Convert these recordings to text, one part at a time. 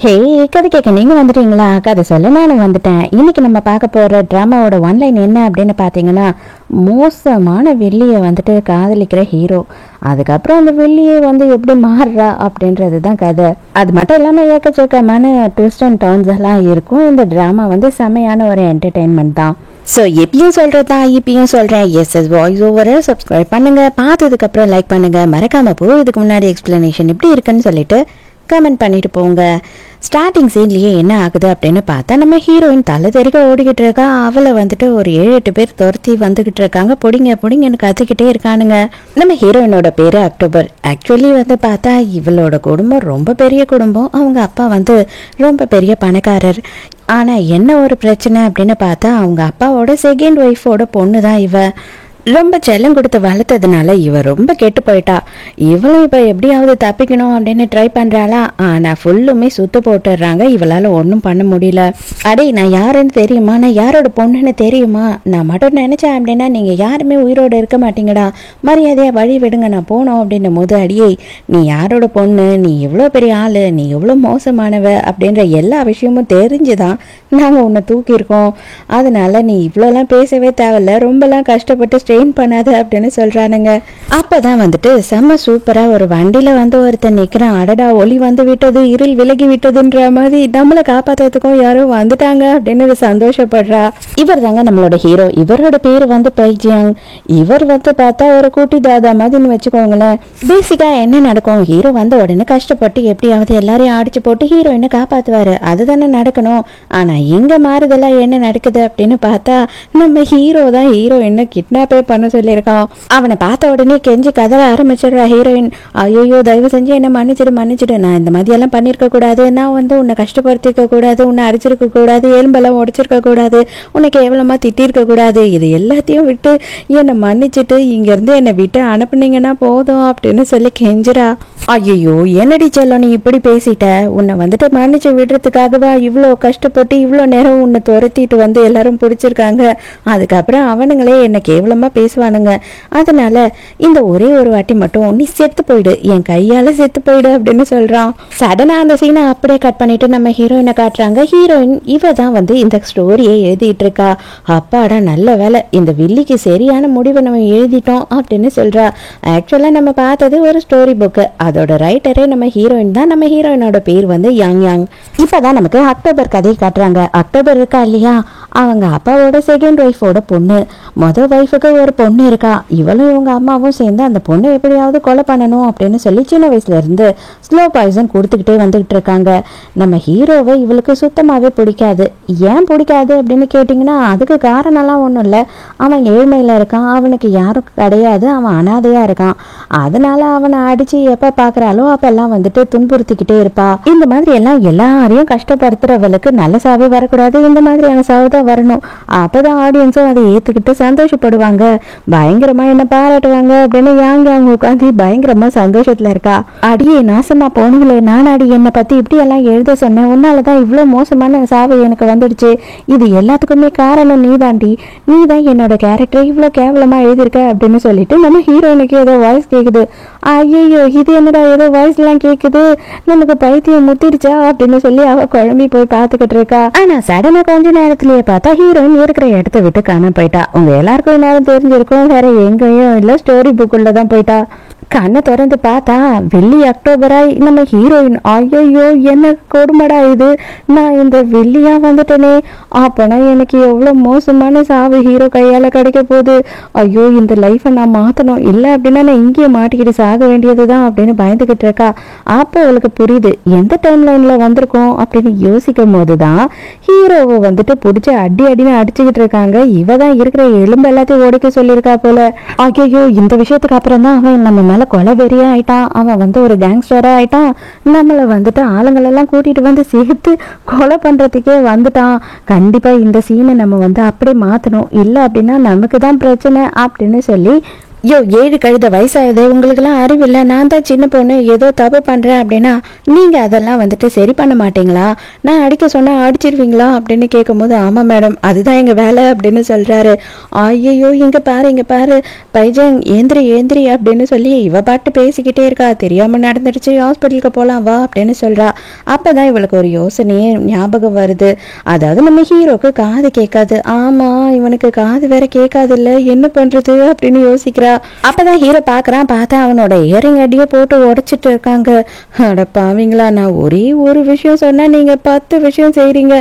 ஹே, கதை கேட்க நீங்க வந்துட்டீங்களா? கதை சொல்ல நானும் வந்துட்டேன். இன்னைக்கு நம்ம பார்க்க போற டிராமாவோட ஒன்லைன் என்ன அப்படின்னு பார்த்தீங்கன்னா, மோசமான வில்லியை வந்துட்டு காதலிக்கிற ஹீரோ, அதுக்கப்புறம் அந்த வில்லியை எப்படி மாறுறா அப்படின்றது தான் கதை. அது மட்டும் இல்லாமல் ஏக்கச்சக்கமான ட்விஸ்ட் அண்ட் டர்ன்ஸ் எல்லாம் இருக்கும். இந்த டிராமா செமையான ஒரு என்டர்டெயின்மெண்ட் தான். ஸோ எப்பயும் சொல்கிறதா இப்பயும் சொல்கிறேன், எஸ்எஸ் வாய்ஸ் ஓவரை சப்ஸ்கிரைப் பண்ணுங்க, பார்த்ததுக்கப்புறம் லைக் பண்ணுங்க, மறக்காம இதுக்கு முன்னாடி எக்ஸ்பிளனேஷன் எப்படி இருக்குன்னு சொல்லிட்டு கமெண்ட் பண்ணிட்டு போங்க. ஸ்டார்டிங் சீன்லயே என்ன ஆகுது அப்படின்னு பார்த்தா, நம்ம ஹீரோயின் தலை தெறிக்க ஓடிக்கிட்டு இருக்கா. அவளை ஒரு 7-8 பேர் துரத்தி வந்துகிட்டு இருக்காங்க. பொடிங்க பொடிங்கன்னு கத்துக்கிட்டே இருக்கானுங்க. நம்ம ஹீரோயினோட பேரு அக்டோபர். ஆக்சுவலி பார்த்தா இவளோட குடும்பம் ரொம்ப பெரிய குடும்பம். அவங்க அப்பா ரொம்ப பெரிய பணக்காரர். ஆனா என்ன ஒரு பிரச்சனை அப்படின்னு பார்த்தா, அவங்க அப்பாவோட செகண்ட் ஒய்ஃபோட பொண்ணு தான் இவ. ரொம்ப செல்லம் கொடுத்து வளர்த்ததுனால இவ ரொம்ப கெட்டு போயிட்டா. இவளும் இப்ப எப்படியாவது தப்பிக்கணும் அப்படின்னு ட்ரை பண்றாளா. ஆனா ஃபுல்லுமே சுத்து போட்டுடுறாங்க. இவளால ஒன்றும் பண்ண முடியல. அடே, நான் யாருன்னு தெரியுமா? நான் யாரோட பொண்ணுன்னு தெரியுமா? நான் மட்டும் நினைச்சேன் அப்படின்னா நீங்க யாருமே உயிரோட இருக்க மாட்டீங்கடா. மரியாதையா வழி விடுங்க, நான் போனோம் அப்படின்னு அடியே, நீ யாரோட பொண்ணு, நீ எவ்வளோ பெரிய ஆளு, நீ எவ்வளோ மோசமானவ அப்படின்ற எல்லா விஷயமும் தெரிஞ்சுதான் நாங்கள் உன்னை தூக்கியிருக்கோம். அதனால நீ இவ்வளோலாம் பேசவே தேவையில்ல, ரொம்பலாம் கஷ்டப்பட்டு ஸ்ட்ரெயின் பண்ணாது அப்படின்னு சொல்றானுங்க. அப்பதான் செம்ம சூப்பரா ஒரு வண்டியில ஒருத்தன் நிக்கிறான். அடடா, ஒளி விட்டது, இருள் விலகி விட்டதுன்ற மாதிரி நம்மளை காப்பாத்துறதுக்கும் யாரோ வந்துட்டாங்க அப்படின்னு சந்தோஷப்படுறா. இவர் தாங்க நம்மளோட ஹீரோ. இவரோட பேரு பைஜியாங். இவர் பார்த்தா ஒரு கூட்டி தாதா மாதிரின்னு வச்சுக்கோங்களேன். பேசிக்கா என்ன நடக்கும், ஹீரோ உடனே கஷ்டப்பட்டு எப்படியாவது எல்லாரையும் அடிச்சு போட்டு ஹீரோயினை காப்பாத்துவாரு. அதுதானே நடக்கணும். ஆனா இங்க மாறுதெல்லாம் என்ன நடக்குது அப்படின்னு பார்த்தா, நம்ம ஹீரோ தான் ஹீரோயினை கிட்னாப்பே பண்ண சொல்லியிருக்கான். அவனை பார்த்த உடனே கெஞ்சி கதற ஆரம்பிச்சிடுறா ஹீரோயின். ஐயோ, தயவு செஞ்சு என்ன மன்னிச்சிடு, நான் இந்த மாதிரி எல்லாம் பண்ணிருக்க கூடாது, நான் உன்னை கஷ்டப்படுத்திருக்க கூடாது, உன்னை அடிச்சிருக்க கூடாது, எலும்பெல்லாம் உடைச்சிருக்க கூடாது, உன்னை கேவலமா திட்டிருக்க கூடாது, இது எல்லாத்தையும் விட்டு என்னை மன்னிச்சுட்டு இங்க இருந்து என்னை விட்டு அனுப்புனீங்கன்னா போதும் அப்படின்னு சொல்லி கெஞ்சிரா. ஐயோ, என்னடி செல்லம், நீ இப்படி பேசிட்ட, உன்னை மன்னிச்சு விடுறதுக்காகவா இவ்வளோ கஷ்டப்பட்டு இவ்வளோ நேரம் உன்னை துரத்திட்டு எல்லாரும் பிடிச்சிருக்காங்க. அதுக்கப்புறம் அவனுங்களே என்னை கேவலமா பேசுவானுங்க. அதனால இந்த ஒரே ஒரு வாட்டி மட்டும் நீ செத்து போயிடு, என் கையால செத்து போயிடு அப்படின்னு சொல்றான். சடனா அந்த சீனை அப்படியே கட் பண்ணிட்டு நம்ம ஹீரோயினை காட்டுறாங்க. ஹீரோயின் இவ தான் இந்த ஸ்டோரியை எழுதிட்டு இருக்கா. அப்பாடா, நல்ல வேலை, இந்த வில்லிக்கு சரியான முடிவை நம்ம எழுதிட்டோம் அப்படின்னு சொல்றா. ஆக்சுவலா நம்ம பார்த்தது ஒரு ஸ்டோரி புக்கு. அதோட ரைட்டரே நம்ம ஹீரோயின் தான். நம்ம ஹீரோயினோட பேர் யாங் யாங். இப்பதான் நமக்கு அக்டோபர் கதையை காட்டுறாங்க. அக்டோபர் இருக்கா இல்லையா, அவங்க அப்பாவோட செகண்ட் ஒய்ஃபோட பொண்ணு. மொதல் ஒய்ஃபுக்கு ஒரு பொண்ணு இருக்கா. இவளும் இவங்க அம்மாவும் சேர்ந்து அந்த பொண்ணை எப்படியாவது கொலை பண்ணணும் அப்படின்னு சொல்லி சின்ன வயசுல இருந்து ஸ்லோ பாய்சன் கொடுத்துக்கிட்டே வந்துகிட்டு இருக்காங்க. நம்ம ஹீரோவை இவளுக்கு சுத்தமாவே பிடிக்காது. ஏன் பிடிக்காது அப்படின்னு கேட்டிங்கன்னா, அதுக்கு காரணம்லாம் ஒன்றும் இல்லை. அவன் ஏழ்மையில இருக்கான், அவனுக்கு யாரும் கிடையாது, அவன் அனாதையா இருக்கான். அதனால அவனை அடிச்சு எப்ப பாக்குறாலோ அப்பெல்லாம் துன்புறுத்திக்கிட்டே இருப்பா. இந்த மாதிரி எல்லாம் எல்லாரையும் கஷ்டப்படுத்துறவளுக்கு நல்ல சாவே வரக்கூடாது, இந்த மாதிரியான சாவு தான் வரணும். அப்பதான் ஆடியன்ஸும் அதை ஏத்துக்கிட்டு சந்தோஷப்படுவாங்க, பயங்கரமா என்ன பாராட்டுவாங்க அப்படின்னு யாங் யாங் உட்காந்து பயங்கரமா சந்தோஷத்துல இருக்கா. அடியே நாசமா போனீங்களே, நான் அடி என்னை பத்தி இப்படி எல்லாம் எழுத சொன்னேன், உன்னாலதான் இவ்வளவு மோசமான சாவு எனக்கு வந்துடுச்சு, இது எல்லாத்துக்குமே காரணம் நீதாண்டி, நீதான் என்னோட கேரக்டரை இவ்வளவு கேவலமா எழுதியிருக்க அப்படின்னு சொல்லிட்டு நம்ம ஹீரோயினுக்கு ஏதோ வாய்ஸ் கேக்குது. ஐயோ, இது என்னடா ஏதோ வாய்ஸ் எல்லாம் கேக்குது, நமக்கு பைத்தியம் முத்திருச்சா அப்படின்னு சொல்லி அவ குழம்பி போய் பாத்துக்கிட்டு இருக்கா. ஆனா சடனா கொஞ்ச நேரத்திலேயே பார்த்தா ஹீரோயின் இருக்கிற இடத்த விட்டு காண போயிட்டா. உங்க எல்லாருக்கும் நேரம் தெரிஞ்சிருக்கும், வேற எங்கேயும் இல்ல, ஸ்டோரி புக்குள்ளதான் போயிட்டா. கண்ணை திறந்து பார்த்தா வெள்ளி அக்டோபராய் நம்ம ஹீரோயின். ஐயோ, என்ன கொடுமடா இது, நான் இந்த வெள்ளியா வந்துட்டேனே, அப்பனா எனக்கு எவ்வளவு மோசமான சாவு ஹீரோ கையால கிடைக்க போகுது. ஐயோ, இந்த லைஃபை நான் மாத்தணும், இல்லை அப்படின்னா நான் இங்கேயே மாட்டிக்கிட்டு சாக வேண்டியதுதான் அப்படின்னு பயந்துகிட்டு இருக்கா. அப்போ அவளுக்கு புரியுது எந்த டைம் லைன்ல வந்திருக்கோம் அப்படின்னு யோசிக்கும் போதுதான் ஹீரோவை பிடிச்சி அடின்னு அடிச்சுக்கிட்டு இருக்காங்க. இவ தான் இருக்கிற எலும்பு எல்லாத்தையும் உடைக்க சொல்லியிருக்கா போல. ஐயோ, இந்த விஷயத்துக்கு அப்புறம் தான் அவன் நம்ம கொலை வெறியா ஆயிட்டான். அவன் ஒரு கேங்ஸ்டரா ஆயிட்டான். நம்மள ஆளுங்களெல்லாம் கூட்டிட்டு சேர்த்து கொலை பண்றதுக்கே வந்துட்டான். கண்டிப்பா இந்த சீனை நம்ம அப்படியே மாத்தணும், இல்லை அப்படின்னா நமக்கு தான் பிரச்சனை அப்படின்னு சொல்லி யோ 7 கழுத வயசாகுது, உங்களுக்கெல்லாம் அறிவில்லை, நான் தான் சின்ன பொண்ணு, ஏதோ தப்பு பண்ணுறேன் அப்படின்னா நீங்கள் அதெல்லாம் வந்துட்டு சரி பண்ண மாட்டீங்களா? நான் அடிக்க சொன்னால் அடிச்சிருவீங்களா அப்படின்னு கேட்கும்போது, ஆமாம் மேடம், அதுதான் எங்கள் வேலை அப்படின்னு சொல்கிறாரு. ஐயோ இங்கே பாரு இங்கே பாரு பைஜன், ஏந்திரி ஏந்திரி அப்படின்னு சொல்லி இவ பாட்டு பேசிக்கிட்டே இருக்கா. தெரியாமல் நடந்துடுச்சு, ஹாஸ்பிட்டலுக்கு போகலாம் வா அப்படின்னு சொல்கிறா. அப்போ தான் இவளுக்கு ஒரு யோசனையே ஞாபகம் வருது. அதாவது நம்ம ஹீரோக்கு காது கேட்காது. ஆமாம், இவனுக்கு காது வேற கேட்காது, இல்லை என்ன பண்ணுறது அப்படின்னு யோசிக்கிறா. அப்பதான் ஹீரோ பாக்குறான். பார்த்தா அவனோட இயரிங் அடியே போட்டு உடைச்சிட்டு இருக்காங்க. அட பாவீங்களா, நான் ஒரே ஒரு விஷயம் சொன்னா நீங்க 10 விஷயம் செய்றீங்க,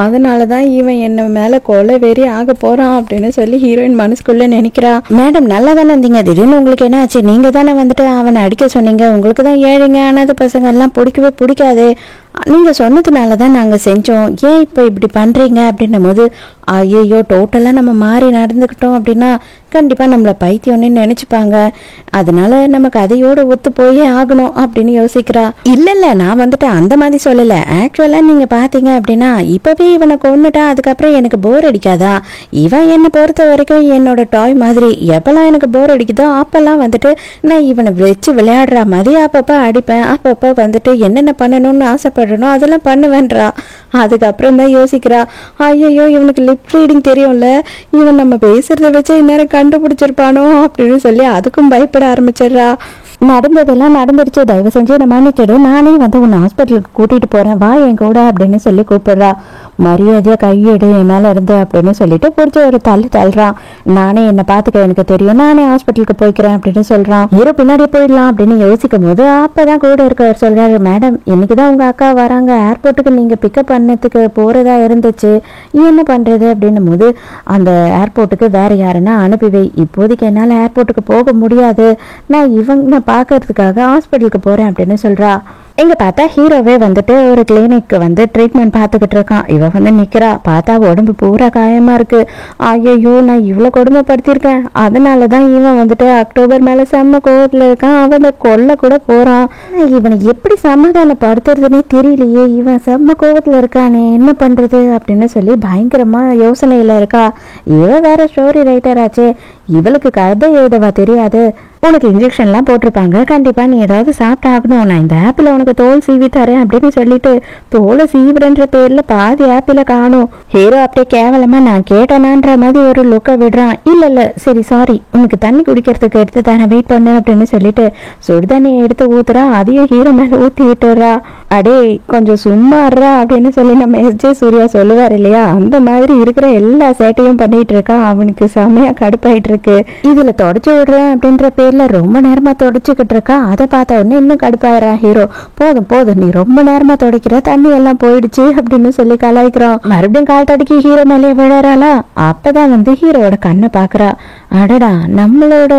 அதனாலதான் இவன் என்ன மேல கொலை வெறி ஆக போறான் அப்படின்னு சொல்லி ஹீரோயின் மனசுக்குள்ள நினைக்கிறா. மேடம் நல்லா தானே இருந்தீங்க, திடீர்னு உங்களுக்கு என்ன ஆச்சு? நீங்க தானே வந்துட்டு அவனை அடிக்க சொன்னீங்க, உங்களுக்கு தான் ஏழைங்க அனாதை பசங்க எல்லாம் பிடிக்கவே பிடிக்காது, நீங்க சொன்னதுனால தான் நாங்க செஞ்சோம், ஏன் இப்போ இப்படி பண்றீங்க அப்படின்னும் போது, ஐயோ டோட்டலா நம்ம மாறி நடந்துக்கிட்டோம் அப்படின்னா கண்டிப்பா நம்மளை பைத்தியம்னு நினைச்சுப்பாங்க, அதனால நம்ம கதையோட ஒத்து போயே ஆகணும் அப்படின்னு யோசிக்கிறா. இல்ல நான் வந்துட்டு அந்த மாதிரி சொல்லல, ஆக்சுவலா நீங்க பாத்தீங்க அப்படின்னா இப்பவே இவனை கொன்னுட்டா அதுக்கப்புறம் எனக்கு போர் அடிக்காதா? இவன் என்னை பொறுத்த வரைக்கும் என்னோட டாய் மாதிரி, எப்பெல்லாம் எனக்கு போர் அடிக்குதோ அப்பெல்லாம் வந்துட்டு நான் இவனை வச்சு விளையாடுற மாதிரி அப்பப்ப அடிப்பேன், அப்பப்ப வந்துட்டு என்னென்ன பண்ணணும்னு ஆசைப்படணும் அதெல்லாம் பண்ணுவேன்றா. அதுக்கப்புறம் தான் யோசிக்கிறா, ஐயோ இவனுக்கு லிப் ரீடிங் தெரியும்ல, இவன் நம்ம பேசுறத வச்சு இந்நேரம் கண்டுபிடிச்சிருப்பானோ அப்படின்னு சொல்லி அதுக்கும் பயப்பட ஆரம்பிச்சிடுறா. நடந்ததெல்லாம் நடந்துருச்சு, தயவு செஞ்சு என்ன மன்னிச்சிடு, நானே வந்து உன்னை ஹாஸ்பிட்டலுக்கு கூட்டிட்டு போறேன், வா என் கூட அப்படின்னு சொல்லி கூப்பிடுறா. மரியாதையா கையெடு என் மேல இருந்து அப்படின்னு சொல்லிட்டு பிடிச்ச ஒரு தள்ளுறான். நானே என்ன பாத்துக்க எனக்கு தெரியும், நானே ஹாஸ்பிட்டலுக்கு போய்க்கிறேன் அப்படின்னு சொல்றான். ஹீரோ பின்னாடி போயிடலாம் அப்படின்னு யோசிக்கும் போது அப்பதான் கூட இருக்கவர் சொல்றாரு, மேடம் இன்னைக்குதான் உங்க அக்கா வராங்க, ஏர்போர்ட்டுக்கு நீங்க பிக்கப் பண்ணதுக்கு போறதா இருந்துச்சு, என்ன பண்றது அப்படின்னும் போது, அந்த ஏர்போர்ட்டுக்கு வேற யாருன்னா அனுப்பி வை, இப்போதைக்கு என்னால ஏர்போர்ட்டுக்கு போக முடியாது, நான் இவங்க பாக்குறதுக்காக ஹாஸ்பிட்டலுக்கு போறேன் அப்படின்னு சொல்றா. இங்க பார்த்தா ஹீரோவே வந்துட்டு ஒரு கிளினிக்கு வந்து ட்ரீட்மெண்ட் பார்த்துக்கிட்டு இருக்கான். இவ வந்து நிக்கிறா. பார்த்தா உடம்பு பூரா காயமா இருக்கு. ஐயோ நான் இவ்வளவு கொடுமைப்படுத்திருக்கேன், அதனாலதான் இவன் வந்துட்டு அக்டோபர் மேல செம்ம கோவத்துல இருக்கான், அவனை கொல்ல கூட போறான். இவனை எப்படி சமாதானப்படுத்துறதுன்னே தெரியலையே, இவன் செம்ம கோவத்துல இருக்கானே, என்ன பண்றது அப்படின்னு சொல்லி பயங்கரமா யோசனையில இருக்கா. இவ வேற ஸ்டோரி ரைட்டர் ஆச்சே, இவளுக்கு கதை எழுதவா தெரியாது? உனக்கு இன்ஜெக்ஷன்லாம் போட்டிருப்பாங்க, கண்டிப்பா நீ ஏதாவது சாப்பிட்டாகணும், நான் இந்த ஆப்பிள் உனக்கு தோல் சீவி தரேன் அப்படின்னு சொல்லிட்டு தோலை சீவுறன்ற பேர்ல பாதி ஆப்பிள காணும். ஹீரோ அப்படியே கேவலமா நான் கேட்டேனான்ற மாதிரி ஒரு லுக்க விடுறான். இல்ல சரி சாரி, உனக்கு தண்ணி குடிக்கிறதுக்கு எடுத்து தானே, வெயிட் பண்ணு அப்படின்னு சொல்லிட்டு சுடுதண்ணியை எடுத்து ஊத்துறா. அதையும் ஹீரோ மேல ஊத்தி விட்டுறா. அடே கொஞ்சம் சும்மாறா அப்படின்னு சொல்லி நம்ம எஸ்.ஜே. சூர்யா சொல்லுவார் இல்லையா, அந்த மாதிரி இருக்கிற எல்லா சேட்டையும் பண்ணிட்டு இருக்கா. அவனுக்கு செமையா கடுப்பாயிட்டு இருக்கு. இதுல தொடச்சு விடுறேன் அப்படின்ற பேர்ல ரொம்ப நேரமா தொடச்சுக்கிட்டு இருக்கா. அதை பார்த்த உடனே இன்னும் கடுப்பாயிரா ஹீரோ. போதும் போதும், நீ ரொம்ப நேரமா தொடக்கிற, தண்ணி எல்லாம் போயிடுச்சு அப்படின்னு சொல்லி கலாய்க்கிறான். மறுபடியும் கால் தடுக்கி ஹீரோ மேலே விழறாளா. அப்பதான் வந்து ஹீரோட கண்ணை பாக்குறா. அடடா, நம்மளோட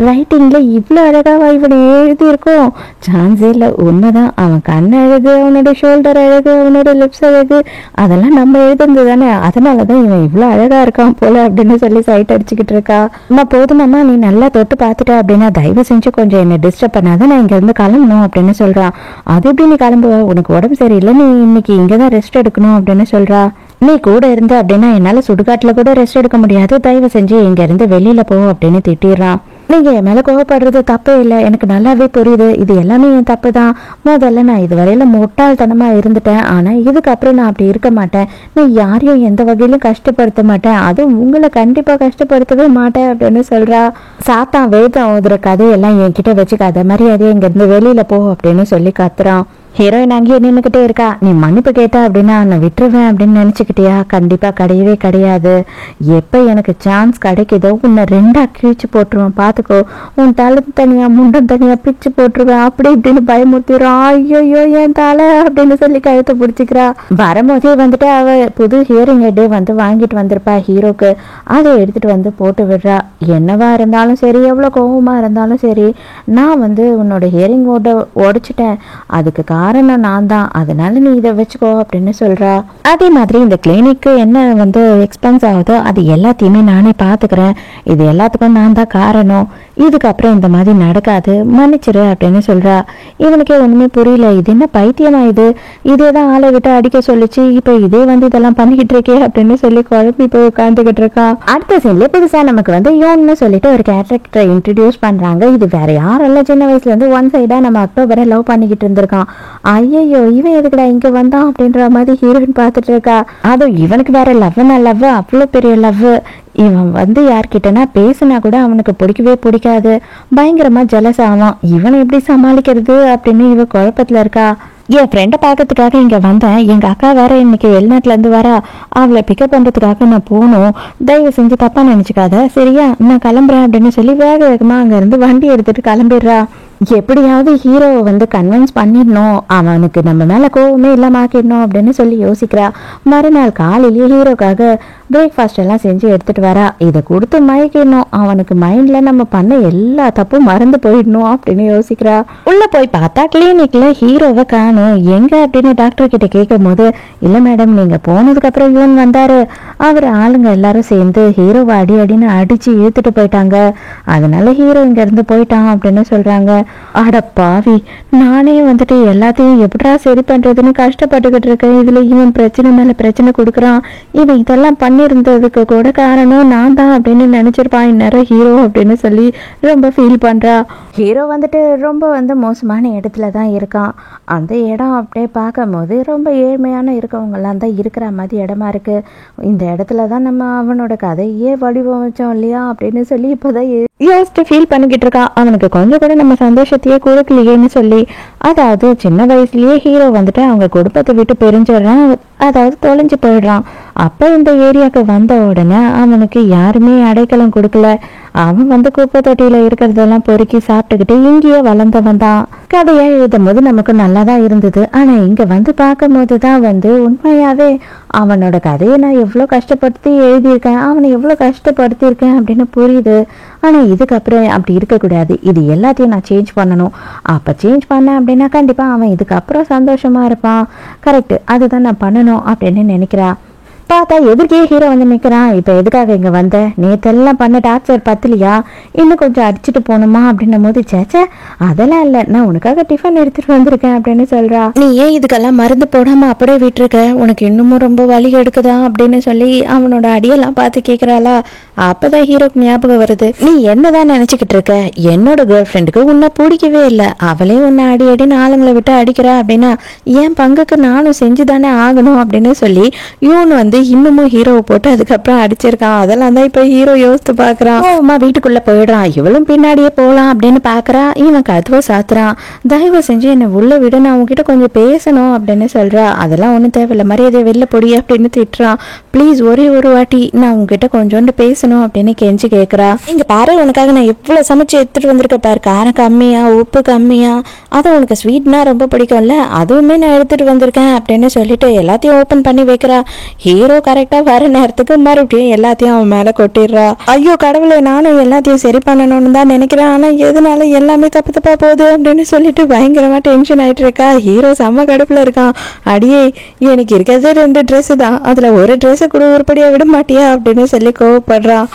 ரைட்டிங்ல இவ்வளவு அழகாவா இவனை எழுதி இருக்கும், சான்ஸே இல்ல. உண்மைதான், அவன் கண் அழகு, அவனோட ஷோல்டர் அழகு, அவனோட லிப்ஸ் அழகு, அதெல்லாம் நம்ம எழுதுனது தானே, அதனாலதான் இவன் இவ்வளவு அழகா இருக்கான் போல அப்படின்னு சொல்லி சைட் அடிச்சுக்கிட்டு இருக்கா. அம்மா போதுமாம்மா, நீ நல்லா தொட்டு பார்த்துட்ட அப்படின்னா தயவு செஞ்சு கொஞ்சம் என்னை டிஸ்டர்ப் பண்ணாதான், நான் இங்க இருந்து கிளம்பணும் அப்படின்னு சொல்றான். அது எப்படி நீ கிளம்புவ, உனக்கு உடம்பு சரியில்லை, நீ இன்னைக்கு இங்கதான் ரெஸ்ட் எடுக்கணும் அப்படின்னு சொல்றா. நீ கூட இருந்த அப்படின்னா என்னால சுடுகாட்டுல கூட ரெஸ்ட் எடுக்க முடியாது, தயவு செஞ்சு இங்க இருந்து வெளியில போ அப்படின்னு திட்டிடுறான். நீங்க என் மேல கோவப்படுறது தப்பே இல்லை, எனக்கு நல்லாவே புரியுது, இது எல்லாமே என் தப்பு தான். முதல்ல நான் இதுவரையில முட்டாள்தனமா இருந்துட்டேன், ஆனா இதுக்கப்புறம் நான் அப்படி இருக்க மாட்டேன், நான் யாரையும் எந்த வகையிலும் கஷ்டப்படுத்த மாட்டேன், அதுவும் உங்களை கண்டிப்பா கஷ்டப்படுத்தவே மாட்டேன் அப்படின்னு சொல்றா. சாத்தான் வேதம் ஓதுற கதையெல்லாம் என்கிட்ட வச்சுக்காத, மரியாதையை இங்க இருந்து வெளியில போ அப்படின்னு சொல்லி கத்துறான். ஹீரோயின் அங்கேயே நின்றுக்கிட்டே இருக்கா. நீ மன்னிப்பு கேட்டா அப்படின்னா நான் விட்டுருவேன் அப்படின்னு நினைச்சுக்கிட்டியா? கண்டிப்பா கிடையவே கிடையாது. எப்ப எனக்கு சான்ஸ் கிடைக்குதோ உன்னை 2ஆ கிழிச்சு போட்டுருவேன், பாத்துக்கோ, உன் தலை தனியா முண்டம் தனியா பிச்சு போட்டுருவேன் அப்படி இப்படின்னு பயமுறுத்திடுறான். ஐயோ என் தலை அப்படின்னு சொல்லி கழுத்தை பிடிச்சிக்கிறா. வரும்போதே வந்துட்டு அவ புது ஹியரிங் ஹெட்டே வந்து வாங்கிட்டு வந்திருப்பா ஹீரோக்கு. அதை எடுத்துட்டு வந்து போட்டு விடுறா. என்னவா இருந்தாலும் சரி, எவ்வளவு கோபமா இருந்தாலும் சரி, நான் வந்து உன்னோட ஹியரிங் உடைச்சிட்டேன், அதுக்கு காரணம் நான் தான், அதனால நீ இதை வச்சுக்கோ அப்படின்னு சொல்றா. அதே மாதிரி இந்த கிளினிக்கு என்ன வந்து எக்ஸ்பென்ஸ் ஆகுதோ அது எல்லாத்தையுமே நானே பார்த்துக்கிறேன், இது எல்லாத்துக்கும் நான் தான் காரணம், இதுக்கப்புறம் இந்த மாதிரி நடக்காது, மன்னிச்சிரு அப்படின்னு சொல்றா. இவனுக்கே ஒண்ணுமே புரியல, இது என்ன பைத்தியமா இதே தான் ஆளை விட்டு அடிக்க சொல்லிச்சு, இப்போ இதே வந்து இதெல்லாம் பண்ணிக்கிட்டு இருக்கே அப்படின்னு சொல்லி குழப்பி போய் உட்காந்துக்கிட்டு இருக்கான். அடுத்த சீன்ல புதுசா நமக்கு வந்து யோன்னு சொல்லிட்டு ஒரு கேரக்டரை இன்ட்ரடியூஸ் பண்றாங்க. இது வேற யாரும் சின்ன வயசுல இருந்து ஒன் சைடா நம்ம அக்டோபரை லவ் பண்ணிக்கிட்டு இருந்திருக்கான். ஐயோ இவன் எதுக்குடா இங்க வந்தான் அப்படின்ற மாதிரி ஹீரோயின் பார்த்துட்டு இருக்கா. அதுவும் இவனுக்கு வேற லவ்னா லவ், அவ்வளோ பெரிய லவ். இவன் வந்து யார்கிட்டனா பேசினா கூட அவனுக்கு பிடிக்கவே பிடிக்காது, பயங்கரமா ஜெலஸ் ஆவான். இவனை எப்படி சமாளிக்கிறது அப்படின்னு இவ குழப்பத்துல இருக்கா. என் ஃப்ரெண்டை பார்க்கறதுக்காக இங்கே வந்தேன், எங்கள் அக்கா வேற இன்னைக்கு வெளிநாட்டிலேருந்து வரா, அவளை பிக்கப் பண்ணுறதுக்காக நான் போகணும், தயவு செஞ்சு தப்பாக நினச்சிக்காத சரியா, நான் கிளம்புறேன் அப்படின்னு சொல்லி வேக வேகமாக அங்கேருந்து வண்டி எடுத்துகிட்டு கிளம்பிடுறா. எப்படியாவது ஹீரோவை வந்து கன்வின்ஸ் பண்ணிடணும், அவனுக்கு நம்ம மேலே கோவமே இல்லாமல் ஆக்கிடணும் அப்படின்னு சொல்லி யோசிக்கிறா. மறுநாள் காலையிலேயே ஹீரோக்காக பிரேக்ஃபாஸ்ட் எல்லாம் செஞ்சு எடுத்துகிட்டு வரா. இதை கொடுத்து மயக்கிடணும், அவனுக்கு மைண்டில் நம்ம பண்ண எல்லா தப்பும் மறந்து போயிடணும் அப்படின்னு யோசிக்கிறா. உள்ளே போய் பார்த்தா கிளினிக்கில் ஹீரோவை காணும். எங்க அப்படின்னு டாக்டர் கிட்ட கேட்கும் போது, இல்ல மேடம் நீங்க போனதுக்கு அப்புறம் இவன் வந்தாரு, அவர் ஆளுங்க எல்லாரும் சேர்ந்து ஹீரோவை அடி அடின்னு அடிச்சு இழுத்துட்டு போயிட்டாங்க, அதனால ஹீரோ இங்க இருந்து போயிட்டான் அப்படின்னு சொல்றாங்க. அட பாவி, நானே வந்துட்டு எல்லாத்தையும் எப்படா சரி பண்றதுன்னு கஷ்டப்பட்டுக்கிட்டு இருக்கேன், இதுல இவன் பிரச்சனை மேல பிரச்சனை கொடுக்குறான், இவன் இதெல்லாம் பண்ணிருந்ததுக்கு கூட காரணம் நான் தான் அப்படின்னு நினைச்சிருப்பான் இந்நேரம் ஹீரோ அப்படின்னு சொல்லி ரொம்ப ஃபீல் பண்றா. ஹீரோ வந்துட்டு ரொம்ப வந்து மோசமான இடத்துல தான் இருக்கான். அந்த இடம் அப்படியே பார்க்கும் போது ரொம்ப ஏழ்மையான இருக்கவங்கெல்லாம் தான் இருக்கிற மாதிரி இடமா இருக்கு. இந்த இடத்துல தான் நம்ம அவனோட கதையே வடிவமைச்சோம் இல்லையா அப்படின்னு சொல்லி இப்போதான் யோசிச்சு ஃபீல் பண்ணிக்கிட்டு இருக்கான். அவனுக்கு கொஞ்சம் கூட நம்ம சந்தோஷத்தையே கொடுக்கலையேன்னு சொல்லி. அதாவது சின்ன வயசுலயே ஹீரோ வந்துட்டு அவங்க குடும்பத்தை விட்டு பிரிஞ்சிடறான், அதாவது தொலைஞ்சு போயிடுறான். அப்ப இந்த ஏரியாவுக்கு வந்த உடனே அவனுக்கு யாருமே அடைக்கலம் கொடுக்கல. அவன் வந்து குப்பை தொட்டியில இருக்கிறதெல்லாம் பொறுக்கி சாப்பிட்டுக்கிட்டு இங்கேயே வளர்ந்தவன் தான். கதையா எழுதும் போது நமக்கு நல்லா தான் இருந்தது, ஆனா இங்க வந்து பார்க்கும் போதுதான் வந்து உண்மையாவே அவனோட கதையை நான் எவ்வளவு கஷ்டப்படுத்தி எழுதியிருக்கேன், அவனை எவ்வளவு கஷ்டப்படுத்தியிருக்கேன் அப்படின்னு புரியுது. ஆனா இதுக்கப்புறம் அப்படி இருக்கக்கூடாது, இது எல்லாத்தையும் நான் சேஞ்ச் பண்ணணும். அப்ப சேஞ்ச் பண்ணேன் அப்படின்னா கண்டிப்பா அவன் இதுக்கப்புறம் சந்தோஷமா இருப்பான். கரெக்ட், அதுதான் நான் பண்ணணும் அப்படின்னு நினைக்கிறா. பார்த்தா எதுக்கே ஹீரோ வந்து நிற்கிறான். இப்போ எதுக்காக இங்கே வந்த, நேற்றெல்லாம் பண்ண டார்ச்சர் பத்தலையா, இன்னும் கொஞ்சம் அடிச்சுட்டு போகணுமா அப்படின்னும் போது, சேச்சே அதெல்லாம் இல்லை, நான் உனக்காக டிஃபன் எடுத்துட்டு வந்திருக்கேன் அப்படின்னு சொல்றா. நீ ஏன் இதுக்கெல்லாம் மருந்து போடாம அப்படியே விட்டுருக்க, உனக்கு இன்னமும் ரொம்ப வலி எடுக்குதா அப்படின்னு சொல்லி அவனோட அடியெல்லாம் பார்த்து கேட்குறாளா. அப்பதான் ஹீரோக்கு ஞாபகம் வருது, நீ என்னதான் நினைச்சுக்கிட்டு இருக்க, என்னோட கேர்ள் ஃப்ரெண்டுக்கு உன்னை பிடிக்கவே இல்லை, அவளே உன்னை அடி அடின்னு ஆளுங்களை விட்டு அடிக்கிறா அப்படின்னா என் பங்குக்கு நானும் செஞ்சுதானே ஆகணும் அப்படின்னு சொல்லி இவனு வந்து இன்னமும் ஹீரோவை போட்டு அதுக்கப்புறம் அடிச்சிருக்கான். அதெல்லாம் தான் இப்ப ஹீரோ யோசித்து பாக்குறான். அம்மா வீட்டுக்குள்ள போயிடுறான், இவளும் பின்னாடியே போலாம் அப்படின்னு பாக்குறா. இவன் கதவை சாத்துறான். தயவு செஞ்சு என்னை உள்ள விட, நான் உங்ககிட்ட கொஞ்சம் பேசணும் அப்படின்னு சொல்றா. அதெல்லாம் ஒன்றும் தேவையில்லை, மரியாதை வெளில பொடி அப்படின்னு திட்டுறான். ப்ளீஸ் ஒரே ஒரு வாட்டி நான் உங்ககிட்ட கொஞ்சோண்டு பேசணும் அப்படின்னு கெஞ்சி கேட்குறா. இங்க பாரு, உனக்காக நான் எவ்வளவு சமைச்சு எடுத்துட்டு வந்திருக்க பாரு, காரம் கம்மியா உப்பு கம்மியா, அது உனக்கு ஸ்வீட்னா ரொம்ப பிடிக்கும்ல, அதுவுமே நான் எடுத்துட்டு வந்திருக்கேன் அப்படின்னு சொல்லிட்டு எல்லாத்தையும் ஓப்பன் பண்ணி வைக்கிறா. ஹீரோ கரெக்டா வர நேரத்துக்கு மறுபடியும் எல்லாத்தையும் அவன் மேல கொட்டிடுறா. ஐயோ கடவுளே, நானும் எல்லாத்தையும் சரி பண்ணணும்னு தான் நினைக்கிறேன், ஆனா எதனால எல்லாமே தப்பு தப்பா போகுது அப்படின்னு சொல்லிட்டு பயங்கரமா டென்ஷன் ஆயிட்டு இருக்கா. ஹீரோ செம்ம கடுப்புல இருக்கான். அடியே எனக்கு இருக்கிறது 2 ட்ரெஸ் தான், அதுல ஒரு ட்ரெஸ் கூட உருப்படியா விட மாட்டியா அப்படின்னு சொல்லி கோவப்படுறான்.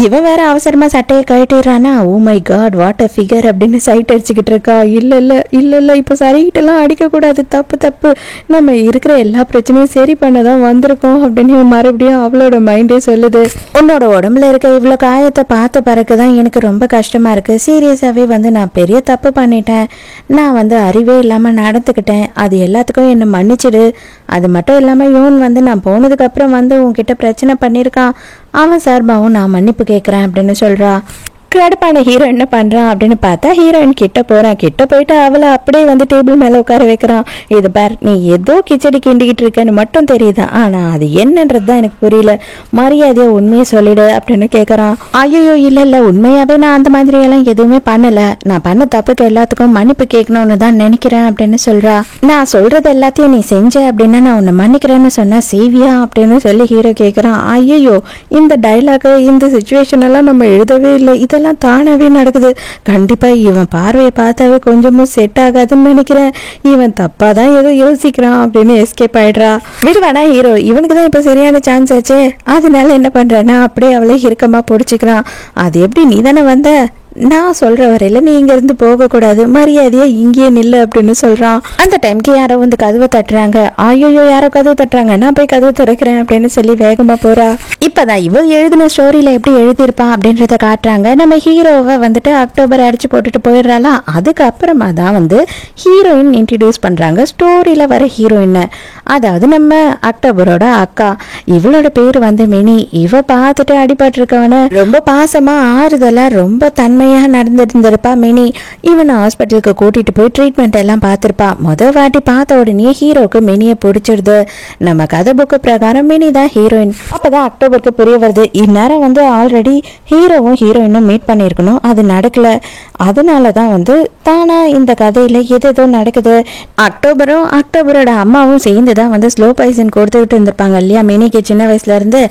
இவன் வேற அவசரமா சட்டையை கழட்டிடுறானா. Oh my God, what a figure அப்படின்னு சைட் அடிச்சுக்கிட்டு இருக்கா. இல்ல இப்போ சரிகிட்டெல்லாம் அடிக்கக்கூடாது, தப்பு தப்பு, நம்ம இருக்கிற எல்லா பிரச்சனையும் சரி பண்ணதான் வந்திருக்கோம் அப்படின்னு மறுபடியும் அவளோட மைண்டே சொல்லுது. உன்னோட உடம்புல இருக்க இவ்வளோ காயத்தை பார்த்த பிறகுதான் எனக்கு ரொம்ப கஷ்டமா இருக்கு. சீரியஸாவே வந்து நான் பெரிய தப்பு பண்ணிட்டேன், நான் வந்து அறிவே இல்லாம நடந்துக்கிட்டேன், அது எல்லாத்துக்கும் என்னை மன்னிச்சிடு. அது மட்டும் இல்லாம இவன் வந்து நான் போனதுக்கு அப்புறம் வந்து உன்கிட்ட பிரச்சனை பண்ணியிருக்கான், அவன் சார்பாவும் நான் மன்னிப்பு கேட்குறேன் அப்படின்னு சொல்றா. கடுப்பான ஹீரோ என்ன பண்றான் அப்படின்னு பார்த்தா ஹீரோயின் கிட்ட போறான். கிட்ட போயிட்டு அவளை அப்படியே வந்து டேபிள் மேல உட்கார வைக்கிறான். இது பார், நீ ஏதோ கிச்சடி கிண்டிக்கிட்டு இருக்கன்னு மட்டும் தெரியுது, ஆனா அது என்னன்றது தான் எனக்கு புரியல, மரியாதையா உண்மையை சொல்லிடு அப்படின்னு கேட்கறான். ஐயோ இல்ல உண்மையாவே நான் அந்த மாதிரி எல்லாம் எதுவுமே பண்ணல, நான் பண்ண தப்புக்கு எல்லாத்துக்கும் மன்னிப்பு கேட்கணும்னு தான் நினைக்கிறேன் அப்படின்னு சொல்றா. நான் சொல்றது எல்லாத்தையும் நீ செஞ்ச அப்படின்னா நான் உன்னை மன்னிக்கிறேன்னு சொன்னா சேவியா அப்படின்னு சொல்லி ஹீரோ கேட்கறான். ஐயோ இந்த டைலாக் இந்த சுச்சுவேஷன் எல்லாம் நம்ம எழுதவே இல்லை, இதெல்லாம் இதெல்லாம் தானாவே நடக்குது. கண்டிப்பா இவன் பார்வையை பார்த்தாவே கொஞ்சமும் செட் ஆகாதுன்னு நினைக்கிறேன். இவன் தப்பா தான் ஏதோ யோசிக்கிறான் அப்படின்னு எஸ்கேப் ஆயிடுறா. விடுவானா ஹீரோ, இவனுக்கு தான் இப்ப சரியான சான்ஸ் ஆச்சே, அதனால என்ன பண்றேன்னா அப்படியே அவளை இறுக்கமா பிடிச்சிக்கிறான். அது எப்படி, நீ தானே வந்த, நான் சொல்ற வரையில நீ இங்க இருந்து போக கூடாது, மரியாதையா இங்கேயே நில்லு அப்படின்னு சொல்றான். அந்த டைம்க்கு யாரோ வந்து கதவை தட்டுறாங்க. ஐயோ, யாரோ கதவு தட்டுறாங்க, நான் போய் கதவு திறக்கிறேன் அப்படின்னு சொல்லி வேகமா போறா. இப்பதான் இவ எழுதின ஸ்டோரியில எப்படி எழுதியிருப்பான் அப்படின்றத காட்டுறாங்க. நம்ம ஹீரோவை வந்துட்டு அக்டோபர் அடிச்சு போட்டுட்டு போயிடுறாளா. அதுக்கப்புறமா தான் வந்து ஹீரோயின் இன்ட்ரடியூஸ் பண்றாங்க, ஸ்டோரியில வர ஹீரோயின். அதாவது நம்ம அக்டோபரோட அக்கா. இவளோட பேரு வந்து மினி. இவ பார்த்துட்டு அடிபட்டு இருக்கவன ரொம்ப பாசமா ஆறுதலா ரொம்ப தன்மையா நடந்துருந்திருப்பா மினி. இவனை ஹாஸ்பிட்டலுக்கு கூட்டிட்டு போய் ட்ரீட்மெண்ட் எல்லாம் பார்த்திருப்பா. முதல் வாட்டி பார்த்த உடனே ஹீரோக்கு மினியை பிடிச்சிருது. நம்ம கதை புக்கு பிரகாரம் மினி தான் ஹீரோயின். அப்பதான் அக்டோபருக்கு புரிய வருது, இந்நேரம் வந்து ஆல்ரெடி ஹீரோவும் ஹீரோயினும் மீட் பண்ணியிருக்கணும், அது நடக்கல. அதனாலதான் வந்து தானா இந்த கதையில எதோ நடக்குது. அக்டோபரும் அக்டோபரோட அம்மாவும் சேர்ந்துதான் வந்து ஸ்லோ பாய்சன் கொடுத்துக்கிட்டு இருந்திருப்பாங்க இல்லையா மினிக்கு சின்ன வயசுல இருந்து.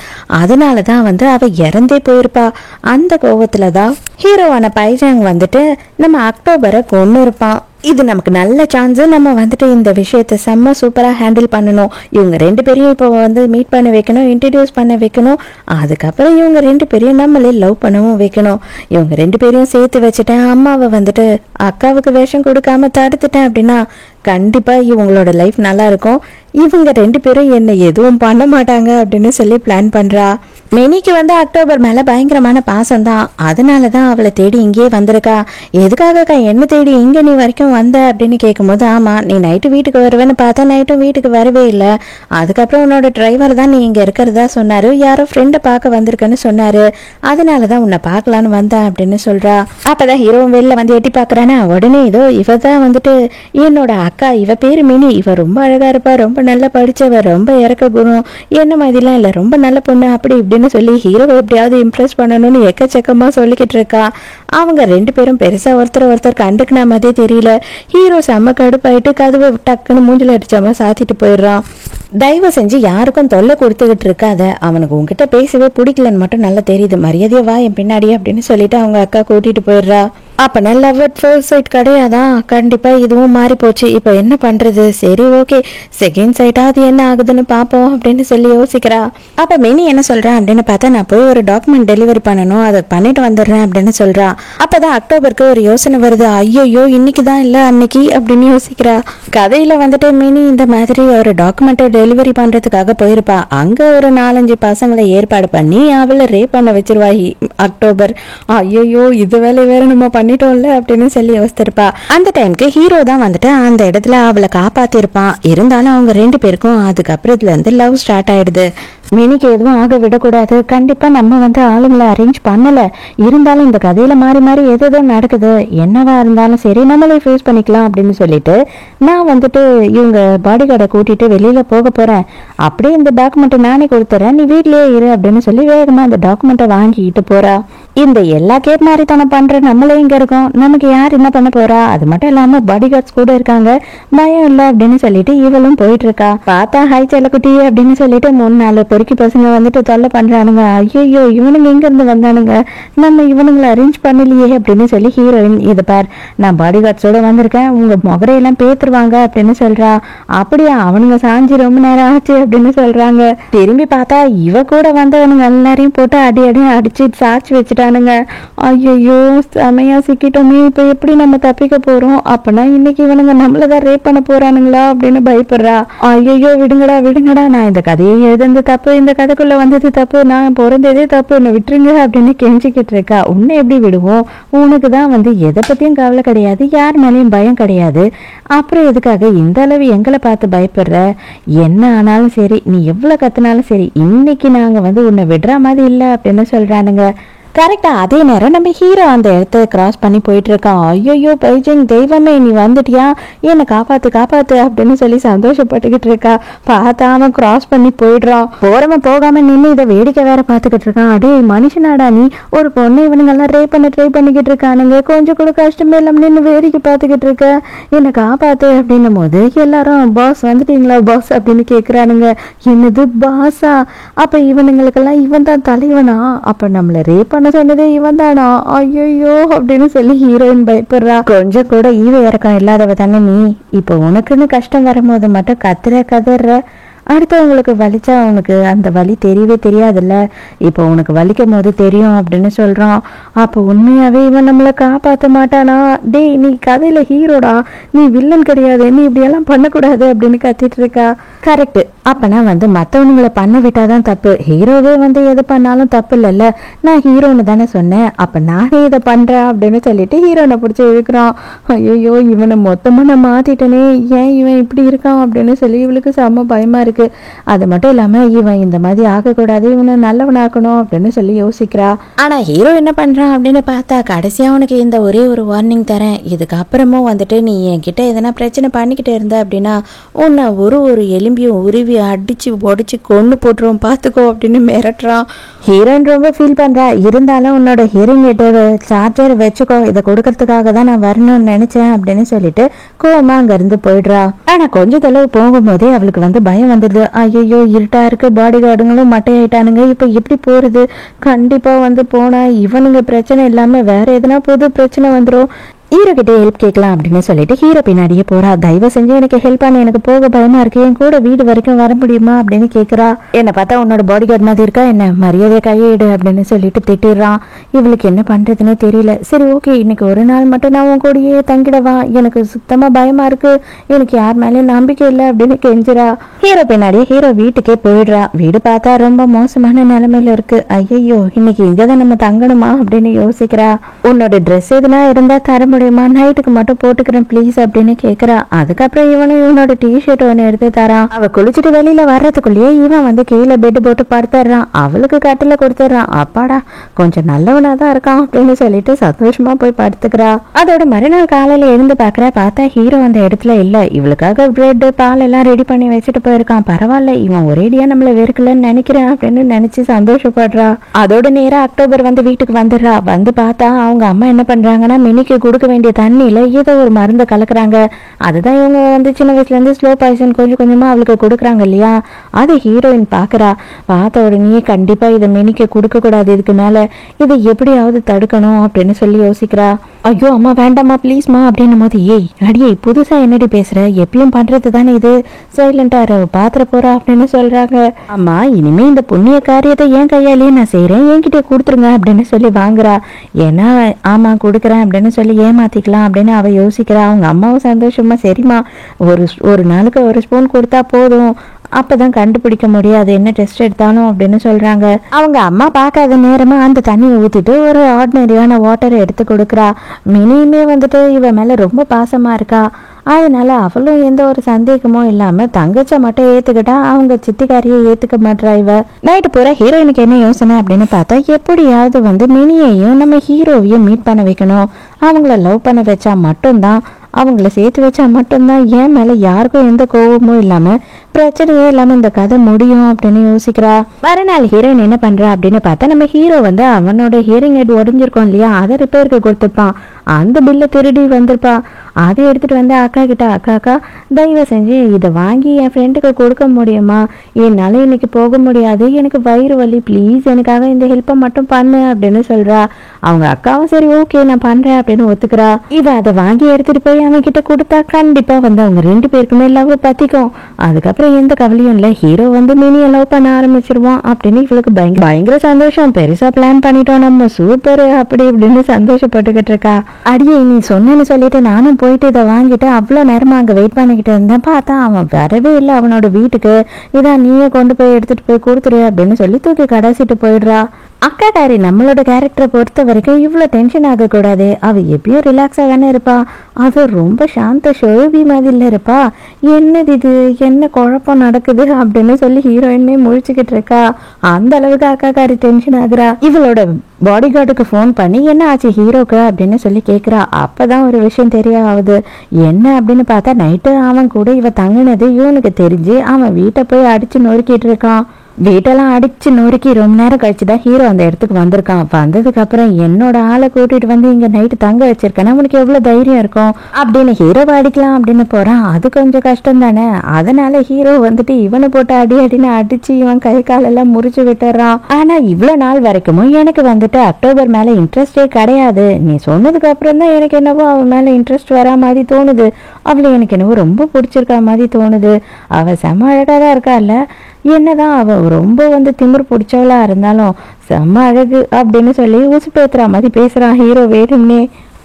அதனாலதான் வந்து அவ இறந்தே போயிருப்பா. அந்த கோவத்துலதான் ஹீரோவான பைஜாங் வந்துட்டு நம்ம அக்டோபரை கொன்னு இருப்பான். இது நமக்கு நல்ல சான்ஸ். நம்ம வந்துட்டு இந்த விஷயத்த செம்ம சூப்பராக ஹேண்டில் பண்ணணும். இவங்க ரெண்டு பேரையும் இப்போ வந்து மீட் பண்ண வைக்கணும், இன்ட்ரடியூஸ் பண்ண வைக்கணும். அதுக்கப்புறம் இவங்க ரெண்டு பேரையும் நம்மளே லவ் பண்ணவும் வைக்கணும். இவங்க ரெண்டு பேரையும் சேர்த்து வச்சுட்டேன், அம்மாவை வந்துட்டு அக்காவுக்கு வேஷம் கொடுக்காம தடுத்துட்டேன் அப்படின்னா கண்டிப்பா இவங்களோட லைஃப் நல்லா இருக்கும். இவங்க ரெண்டு பேரும் என்ன எதுவும் பண்ண மாட்டாங்க அப்படின்னு சொல்லி பிளான் பண்றா. மினிக்கு வந்து அக்டோபர் மேல பயங்கரமான பாசம் தான். அதனாலதான் அவளை தேடி இங்கேயே வந்திருக்கா. எதுக்காகக்கா என்ன தேடி இங்க நீ வரைக்கும் வந்த அப்படின்னு கேட்கும்போது, ஆமா நீ நைட்டு வீட்டுக்கு வருவேன்னு பார்த்தா நைட்டும் வீட்டுக்கு வரவே இல்லை. அதுக்கப்புறம் உன்னோட டிரைவர் தான் நீ இங்க இருக்கிறதா சொன்னாரு, யாரோ ஃப்ரெண்டை பார்க்க வந்திருக்கன்னு சொன்னாரு, அதனாலதான் உன்னை பார்க்கலான்னு வந்தேன் அப்படின்னு சொல்றா. அப்பதான் ஹீரோவும் வெளில வந்து எட்டி பாக்குறானா. உடனே இதோ இவ தான் வந்துட்டு என்னோட அக்கா, இவ பேரு மினி, இவ ரொம்ப அழகா இருப்பா, ரொம்ப நல்லா படிச்சவ, ரொம்ப இறக்க குணம், என்ன மாதிரிலாம் இல்ல, ரொம்ப நல்ல பொண்ணு அப்படி இப்படின்னு சொல்லி ஹீரோவை எப்படியாவது இம்ப்ரெஸ் பண்ணணும்னு எக்கச்சக்கமா சொல்லிக்கிட்டு இருக்கா. அவங்க ரெண்டு பேரும் பெருசா ஒருத்தர் கண்டுக்கின மாதிரியே தெரியல. ஹீரோ செம்ம கடுப்பாயிட்டு கதவை டக்குன்னு மூஞ்சில அடிச்சாம சாத்திட்டு போயிடுறான். தயவு செஞ்சு யாருக்கும் தொல்லை கொடுத்துக்கிட்டு இருக்காத, அவனுக்கு உங்ககிட்ட பேசவே பிடிக்கலன்னு மட்டும் நல்லா தெரியுது, மரியாதையா வா என் பின்னாடி அப்படின்னு சொல்லிட்டு அவங்க அக்கா கூட்டிட்டு போயிடுறா. அப்ப நல்ல ஃபர்ஸ்ட் சைட் கிடையாதான், கண்டிப்பா இதுவும் மாறி போச்சு, இப்ப என்ன பண்றது, சரி ஓகே செகண்ட் சைட்டா அது என்ன ஆகுதுன்னு பாப்போம் அப்படின்னு சொல்லி யோசிக்கிறா. அப்ப மினி என்ன சொல்றேன் அப்படின்னு பார்த்தா, நான் போய் ஒரு டாக்குமெண்ட் டெலிவரி பண்ணணும், அதை பண்ணிட்டு வந்துடுறேன் அப்படின்னு சொல்றா. அப்பதான் அக்டோபருக்கு ஒரு யோசனை வருது, ஐயோ இன்னைக்குதான் இல்ல அன்னைக்கு அப்படின்னு யோசிக்கிறா. கதையில வந்துட்டு மினி இந்த மாதிரி ஒரு டாக்குமெண்ட்டை டெலிவரி பண்றதுக்காக போயிருப்பா. அங்க ஒரு 4-5 பசங்களை ஏற்பாடு பண்ணி அவளை ரேப் பண்ண வச்சிருவா அக்டோபர். ஐயோ இது வேலை வேற நம்ம பண்ணிட்டோம்ல அப்படின்னு சொல்லி யோசிச்சிருப்பா. அந்த டைம்க்கு ஹீரோ தான் வந்துட்டு அந்த இடத்துல அவளை காப்பாத்திருப்பான். இருந்தாலும் அவங்க ரெண்டு பேருக்கும் அதுக்கப்புறத்துல இருந்து லவ் ஸ்டார்ட் ஆயிடுது. மினிக்கு எதுவும் ஆக விடக்கூடாது, கண்டிப்பா நம்ம வந்து ஆளுங்களை அரேஞ்ச் பண்ணல, இருந்தாலும் இந்த கதையில மாறி மாறி எதோ நடக்குது, என்னவா இருந்தாலும் சரி நம்மளே ஃபேஸ் பண்ணிக்கலாம் அப்படின்னு சொல்லிட்டு நான் வந்துட்டு இவங்க பாடி கார்டை கூட்டிட்டு வெளியில போக போறேன், அப்படியே இந்த டாக்குமெண்ட்டை நானே கொடுத்துறேன், நீ வீட்லயே இரு அப்படின்னு சொல்லி வேகமா அந்த டாக்குமெண்ட்டை வாங்கிட்டு போறா. இந்த எல்லா கேப் மாதிரி தானே பண்ற நம்மளே இங்க இருக்கோம், நமக்கு யார் என்ன பண்ண போறா, அது மட்டும் இல்லாம பாடி கார்ட்ஸ் கூட இருக்காங்க, பயம் இல்லை அப்படின்னு சொல்லிட்டு இவளும் போயிட்டு இருக்கா. பார்த்தா ஹை செல்லக்குட்டி அப்படின்னு சொல்லிட்டு 3-4 பொறுக்கி பசங்க வந்துட்டு தொல்லை பண்றானுங்க. ஐயோ இவனுங்க எங்க இருந்து வந்தானுங்க, நம்ம இவனுங்களை அரேஞ்ச் பண்ணலையே அப்படின்னு சொல்லி ஹீரோயின், இது பார் நான் பாடி கார்ட்ஸோட வந்திருக்கேன், உங்க முகரையெல்லாம் பேத்துருவாங்க அப்படின்னு சொல்றா. அப்படியா, அவனுங்க சாஞ்சி ரொம்ப நேரம் ஆச்சு அப்படின்னு சொல்றாங்க. திரும்பி பார்த்தா இவ கூட வந்தவனுங்க எல்லாரையும் போட்டு அடி அடிச்சு சாட்சி வச்சுட்டானுங்க. ஐயோ செமையா சிக்கிட்டோமே, இப்ப எப்படி நம்ம தப்பிக்க போறோம், அப்பனா இன்னைக்கு இவனுங்க நம்மளதான் ரேப் பண்ண போறானுங்களா அப்படின்னு பயப்படுறா. ஐயோ விடுங்கடா, நான் இந்த கதையை எழுதுனது தப்பு, இந்த கதைக்குள்ள வந்தது தப்பு, நான் பிறந்ததே தப்பு, என்ன விட்டுருங்க அப்படின்னு கெஞ்சிக்கிட்டு இருக்கா. உன்னை எப்படி விடுவோம், உனக்கு தான் வந்து எதை பத்தியும் கவலை கிடையாது, யார் மேலேயும் பயம் கிடையாது, அப்புறம் எதுக்காக இந்த அளவு எங்களை பார்த்து பயப்படுற, என்ன ஆனாலும் சரி நீ எவ்வளவு கத்துனாலும் சரி இன்னைக்கு நாங்க வந்து உன்னை விடுற மாதிரி இல்லை அப்படின்னு சொல்றானுங்க. கரெக்டா அதே நேரம் நம்ம ஹீரோ அந்த இடத்த கிராஸ் பண்ணி போயிட்டு இருக்கான். ஐயோ பைஜிங் தெய்வமே நீ வந்துட்டியா, என்னை காப்பாத்து அப்படின்னு சொல்லி சந்தோஷப்பட்டுக்கிட்டு இருக்கா. பார்த்தா அவன் கிராஸ் பண்ணி போயிடுறான். போறவன் போகாம நின்று இதை வேடிக்கை வேற பார்த்துக்கிட்டு இருக்கான். அடே மனுஷனாடா நீ, ஒரு பொண்ணு இவனுங்கெல்லாம் ரேப் பண்ண ட்ரை பண்ணிக்கிட்டு இருக்கானுங்க, கொஞ்சம் கூட கஷ்டமே இல்லாம நின்று வேடிக்கை பார்த்துக்கிட்டு இருக்க, என்னை காப்பாத்து அப்படின்னும் போது எல்லாரும் பாஸ் வந்துட்டீங்களா பாஸ் அப்படின்னு கேட்குறானுங்க. என்னது பாஸா, அப்ப இவனுங்களுக்கெல்லாம் இவன் தான் தலைவனா, அப்ப நம்மளை ரேப் பண்ண சொன்னதே இவன் தானா, ஐயோ அப்படின்னு சொல்லி ஹீரோயின் பயப்படுறா. கொஞ்சம் கூட ஈவ இறக்கம் இல்லாதவ தானே நீ, இப்போ உனக்குன்னு கஷ்டம் வரும்போது மட்டும் கதற. அடுத்தவங்களுக்கு வலிச்சா உனக்கு அந்த வலி தெரியவே தெரியாதுல்ல, இப்போ உனக்கு வலிக்கும் போது தெரியும் அப்படின்னு சொல்றான். அப்போ உண்மையாவே இவன் நம்மளை காப்பாற்ற மாட்டானா? டேய், நீ கதையில ஹீரோடா, நீ வில்லன் கிடையாது, நீ இப்படியெல்லாம் பண்ணக்கூடாது அப்படின்னு கத்திட்டு இருக்கா. கரெக்ட். அப்பனா மற்றவனுங்களை பண்ண விட்டாதான் தப்பு, ஹீரோவே எது பண்ணாலும் தப்பு இல்லைல்ல, நான் ஹீரோன்னு தானே சொன்னேன், அப்போ நானே இதை பண்ணுறேன் அப்படின்னு சொல்லிட்டு ஹீரோனை பிடிச்சி இழுக்கிறான். ஐயோ, இவனை மொத்தமாக நான் மாற்றிட்டனே, ஏன் இவன் இப்படி இருக்கான் அப்படின்னு சொல்லி இவளுக்கு செம்ம பயமாக இருக்கு. அது மட்டும் இல்லாமல் இவன் இந்த மாதிரி ஆகக்கூடாது, இவனை நல்லவனாக்கணும் அப்படின்னு சொல்லி யோசிக்கிறா. ஆனால் ஹீரோ என்ன பண்ணுறான் அப்படின்னு பார்த்தா, கடைசியாக அவனுக்கு இந்த ஒரே ஒரு வார்னிங் தரேன், இதுக்கப்புறமும் நீ என்கிட்ட எதனா பிரச்சனை பண்ணிக்கிட்டு இருந்த அப்படின்னா உன்னை ஒரு எலும்பியும் உருவி அடிச்சு உடச்சு கொண்டு போட்டுருவோம் பார்த்துக்கோ அப்படின்னு மிரட்டுறான். ஹீரோயின் ரொம்ப ஃபீல் பண்றா. இருந்தாலும் உன்னோட ஹியரிங் சார்ஜர் வச்சுக்கோ, இதை கொடுக்கறதுக்காக தான் நான் வரணும்னு நினைச்சேன் அப்படின்னு சொல்லிட்டு கோவமா அங்க இருந்து போயிடுறா. ஆனா கொஞ்ச தொலைவு போகும்போதே அவளுக்கு பயம் வந்துடுது. ஐயோ, இருட்டா இருக்கு, பாடி கார்டுங்களும் மட்டையாயிட்டானுங்க, இப்ப எப்படி போறது? கண்டிப்பா போனா இவனுங்க பிரச்சனை இல்லாம வேற எதனா புது பிரச்சனை வந்துடும். ஹீரோ கிட்ட ஹெல்ப் கேட்கலாம் அப்படின்னு சொல்லிட்டு ஹீரோ பின்னாடியே போறா. தயவு செஞ்சு எனக்கு ஹெல்ப் பண்ண, எனக்கு போக பயமா இருக்கு, என் கூட வீடு வரைக்கும் வர முடியுமா அப்படின்னு கேட்கறா. என்ன பார்த்தா உன்னோட பாடி கார்டு மாதிரி இருக்கா என்ன, மரியாதையை கையிடு அப்படின்னு சொல்லிட்டு திட்டிடுறான். இவளுக்கு என்ன பண்றதுன்னு தெரியல. சரி ஓகே, இன்னைக்கு ஒரு நாள் மட்டும் நான் உன் கூடயே தங்கிடவா, எனக்கு சுத்தமா பயமா இருக்கு, எனக்கு யார் மேலேயும் நம்பிக்கை இல்லை அப்படின்னு கெஞ்சுறா. ஹீரோ பின்னாடியே ஹீரோ வீட்டுக்கே போயிடுறா. வீடு பார்த்தா ரொம்ப மோசமான நிலைமையில இருக்கு. ஐயோ, இன்னைக்கு இங்கதான் நம்ம தங்கணுமா அப்படின்னு யோசிக்கிறா. உன்னோட ட்ரெஸ் எதுனா இருந்தா தர முடியுமா, நைட்டுக்கு மட்டும் போட்டுக்கிறேன் ப்ளீஸ் அப்படின்னு கேக்குறா. அதுக்கப்புறம் இவனோட டிஷர்ட் ஒன்று எடுத்து தரான். அவ குளிச்சுட்டு வெளியில வர்றதுக்குள்ளேயே இவன் கீழே பெட் போட்டு படுத்துறான். அவளுக்கு கட்டில கொடுத்துறான். அப்பாடா, கொஞ்சம் நல்லவனா தான் இருக்கான் அப்படின்னு சொல்லிட்டு சந்தோஷமா போய் படுத்துக்கிறா. அதோட மறுநாள் காலையில எழுந்து பார்த்தா ஹீரோ அந்த இடத்துல இல்ல. இவளுக்காக பிரெட் பால் எல்லாம் ரெடி பண்ணி வச்சுட்டு போயிருக்கான். பரவாயில்ல, இவன் ஒரேடியா நம்மள வெறுக்கலன்னு நினைக்கிறேன் அப்படின்னு நினைச்சு சந்தோஷப்படுறா. அதோட நேரம் அக்டோபர் வீட்டுக்கு வந்துடுறா. பார்த்தா அவங்க அம்மா என்ன பண்றாங்கன்னா, மினிக்கு கொடுக்க வேண்டிய தண்ணியில ஏதோ ஒரு மருந்து கலக்குறாங்க. அதுதான் இவங்க சின்ன வயசுல இருந்து ஸ்லோ பாய்சன் கொஞ்சம் கொஞ்சமா அவளுக்கு கொடுக்குறாங்க இல்லையா. அதை ஹீரோயின் பாக்குறா. பார்த்த உடனே கண்டிப்பா இதை மினிக்க கொடுக்க கூடாது, இதுக்கு மேல இதை எப்படியாவது தடுக்கணும் அப்படின்னு சொல்லி யோசிக்கிறா. ஐயோ அம்மா வேண்டாமா ப்ளீஸ்மா அப்படின்னும் போது, ஏய் அடியே புதுசா என்னடி பேசுற, எப்பயும் பண்றது தானே இது, சைலண்டா பாத்திர போறா அப்படின்னு சொல்றாங்க. அம்மா, இனிமே இந்த புண்ணிய காரியத்தை என் கையாலேயே நான் செய்யறேன், என்கிட்ட கொடுத்துருங்க அப்படின்னு சொல்லி வாங்குறா. ஏன்னா ஆமா கொடுக்குறேன் அப்படின்னு சொல்லி ஏமாத்திக்கலாம் அப்படின்னு அவ யோசிக்கிறா. அவங்க அம்மாவும் சந்தோஷமா சரிம்மா, ஒரு நாளுக்கு ஒரு ஸ்பூன் கொடுத்தா போதும், அப்பதான் கண்டுபிடிக்க முடியாது என்ன டெஸ்ட் எடுத்தாலும் அப்படின்னு சொல்றாங்க. அவங்க அம்மா பார்க்காத நேரமா அந்த தண்ணியை ஊத்திட்டு ஒரு ஆர்டினரியான வாட்டரை எடுத்து கொடுக்குறா. மினியுமே இவ மேல ரொம்ப பாசமா இருக்கா. அதனால அவளும் எந்த ஒரு சந்தேகமும் இல்லாம தங்கச்ச மட்டும் ஏத்துக்கிட்டா, அவங்க சித்திக்காரியை ஏத்துக்க மாட்டா. இவ நைட்டு பூரா ஹீரோயினுக்கு என்ன யோசனை அப்படின்னு பார்த்தா, எப்படியாவது மினியையும் நம்ம ஹீரோவையும் மீட் பண்ண வைக்கணும், அவங்கள லவ் பண்ண வச்சா மட்டும்தான், அவங்கள சேர்த்து வச்சா மட்டும்தான் என் மேல யாருக்கும் எந்த கோபமும் இல்லாம பிரச்சனையே இல்லாம இந்த கதை முடியும் அப்படின்னு யோசிக்கிறா. மறுநாள் ஹீரோயின் என்ன பண்றா அப்படின்னு பார்த்தா, நம்ம ஹீரோ அவனோட ஹியரிங் எய்ட் உடஞ்சிருக்கோம் இல்லையா, அதை ரிப்பேருக்கு கொடுத்துருப்பான். அந்த பில்லை திருடி வந்திருப்பா. அதை எடுத்துட்டு அக்கா கிட்ட, அக்கா தயவு செஞ்சு இதை வாங்கி என் ஃப்ரெண்டுக்கு கொடுக்க முடியுமா, என்னால இன்னைக்கு போக முடியாது, எனக்கு வயிறு வலி, ப்ளீஸ் எனக்காக இந்த ஹெல்ப்பை மட்டும் பண்ணு அப்படின்னு சொல்றா. அவங்க அக்காவும் சரி ஓகே நான் பண்றேன் அப்படின்னு ஒத்துக்கிறா. இவ அதை வாங்கி எடுத்துட்டு போய் அவன் கிட்ட கொடுத்தா கண்டிப்பா அவங்க ரெண்டு பேருக்குமே லவ் பத்திக்கும். அதுக்கப்புறம் எந்த கவலையும் இல்லை, ஹீரோ மினியை லவ் பண்ண ஆரம்பிச்சிருவான் அப்படின்னு இவளுக்கு பயங்கர சந்தோஷம். பெருசா பிளான் பண்ணிட்டோம் நம்ம, சூப்பர் அப்படி இப்படின்னு சந்தோஷப்பட்டுக்கிட்டு இருக்கா. அடியே நீ சொன்னேன்னு சொல்லிட்டு நானும் போயிட்டு இதை வாங்கிட்டு அவ்வளோ நேரமா அங்கே வெயிட் பண்ணிக்கிட்டு இருந்தேன். பார்த்தா அவன் வரவே இல்லை அவனோட வீட்டுக்கு. இதான் நீயே கொண்டு போய் எடுத்துட்டு போய் கொடுத்துரு அப்படின்னு சொல்லி தூக்கி கடைசிட்டு போயிடுறா. அக்கா காரி நம்மளோட கேரக்டரை பொறுத்த வரைக்கும் இவ்வளோ டென்ஷன் ஆகக்கூடாது, அவள் எப்பயும் ரிலாக்ஸாக தானே இருப்பா, அது ரொம்ப சாந்த ஷோபி மாதிரி இருப்பா, என்னது இது என்ன குழப்பம் நடக்குது அப்படின்னு சொல்லி ஹீரோயினே முழிச்சுக்கிட்டு இருக்கா. அந்த அளவுக்கு அக்கா காரி டென்ஷன் ஆகுறா. இவளோட பாடி கார்டுக்கு ஃபோன் பண்ணி என்ன ஆச்சு ஹீரோக்கு அப்படின்னு சொல்லி கேட்குறா. அப்பதான் ஒரு விஷயம் தெரிய ஆகுது. என்ன அப்படின்னு பார்த்தா, நைட்டு அவன் கூட இவ தங்கினது இவனுக்கு தெரிஞ்சு அவன் வீட்டை போய் அடிச்சு நொறுக்கிட்டு இருக்கான். வீட்டெல்லாம் அடிச்சு நொறுக்கி ரொம்ப நேரம் கழிச்சுதான் ஹீரோ அந்த இடத்துக்கு வந்திருக்கான். வந்ததுக்கு அப்புறம் என்னோட ஆளை கூட்டிட்டு வந்து இங்க நைட்டு தங்க வச்சிருக்கேன்னா உனக்கு எவ்வளவு தைரியம் இருக்கும் அப்படின்னு ஹீரோவை அடிக்கலாம் அப்படின்னு போறான். அது கொஞ்சம் கஷ்டம் தானே. அதனால ஹீரோ வந்துட்டு இவனை போட்டு அடி அடின்னு அடிச்சு இவன் கை காலெல்லாம் முறிச்சு விட்டுறான். ஆனா இவ்வளவு நாள் வரைக்கும் எனக்கு வந்துட்டு அக்டோபர் மேல இன்ட்ரெஸ்டே கிடையாது. நீ சொன்னதுக்கு அப்புறம் தான் எனக்கு என்னவோ அவன் மேல இன்ட்ரெஸ்ட் வரா மாதிரி தோணுது. அவளை எனக்கு என்னவோ ரொம்ப பிடிச்சிருக்கா மாதிரி தோணுது. அவ செம அழகா தான் இருக்கா இல்ல. என்னதான் அவ ரொம்ப திமிர் பிடிச்சவளா இருந்தாலும் செம்ம அழகு அப்படின்னு சொல்லி உசுப்பேத்துற மாதிரி பேசுறான் ஹீரோ வேணும்னே.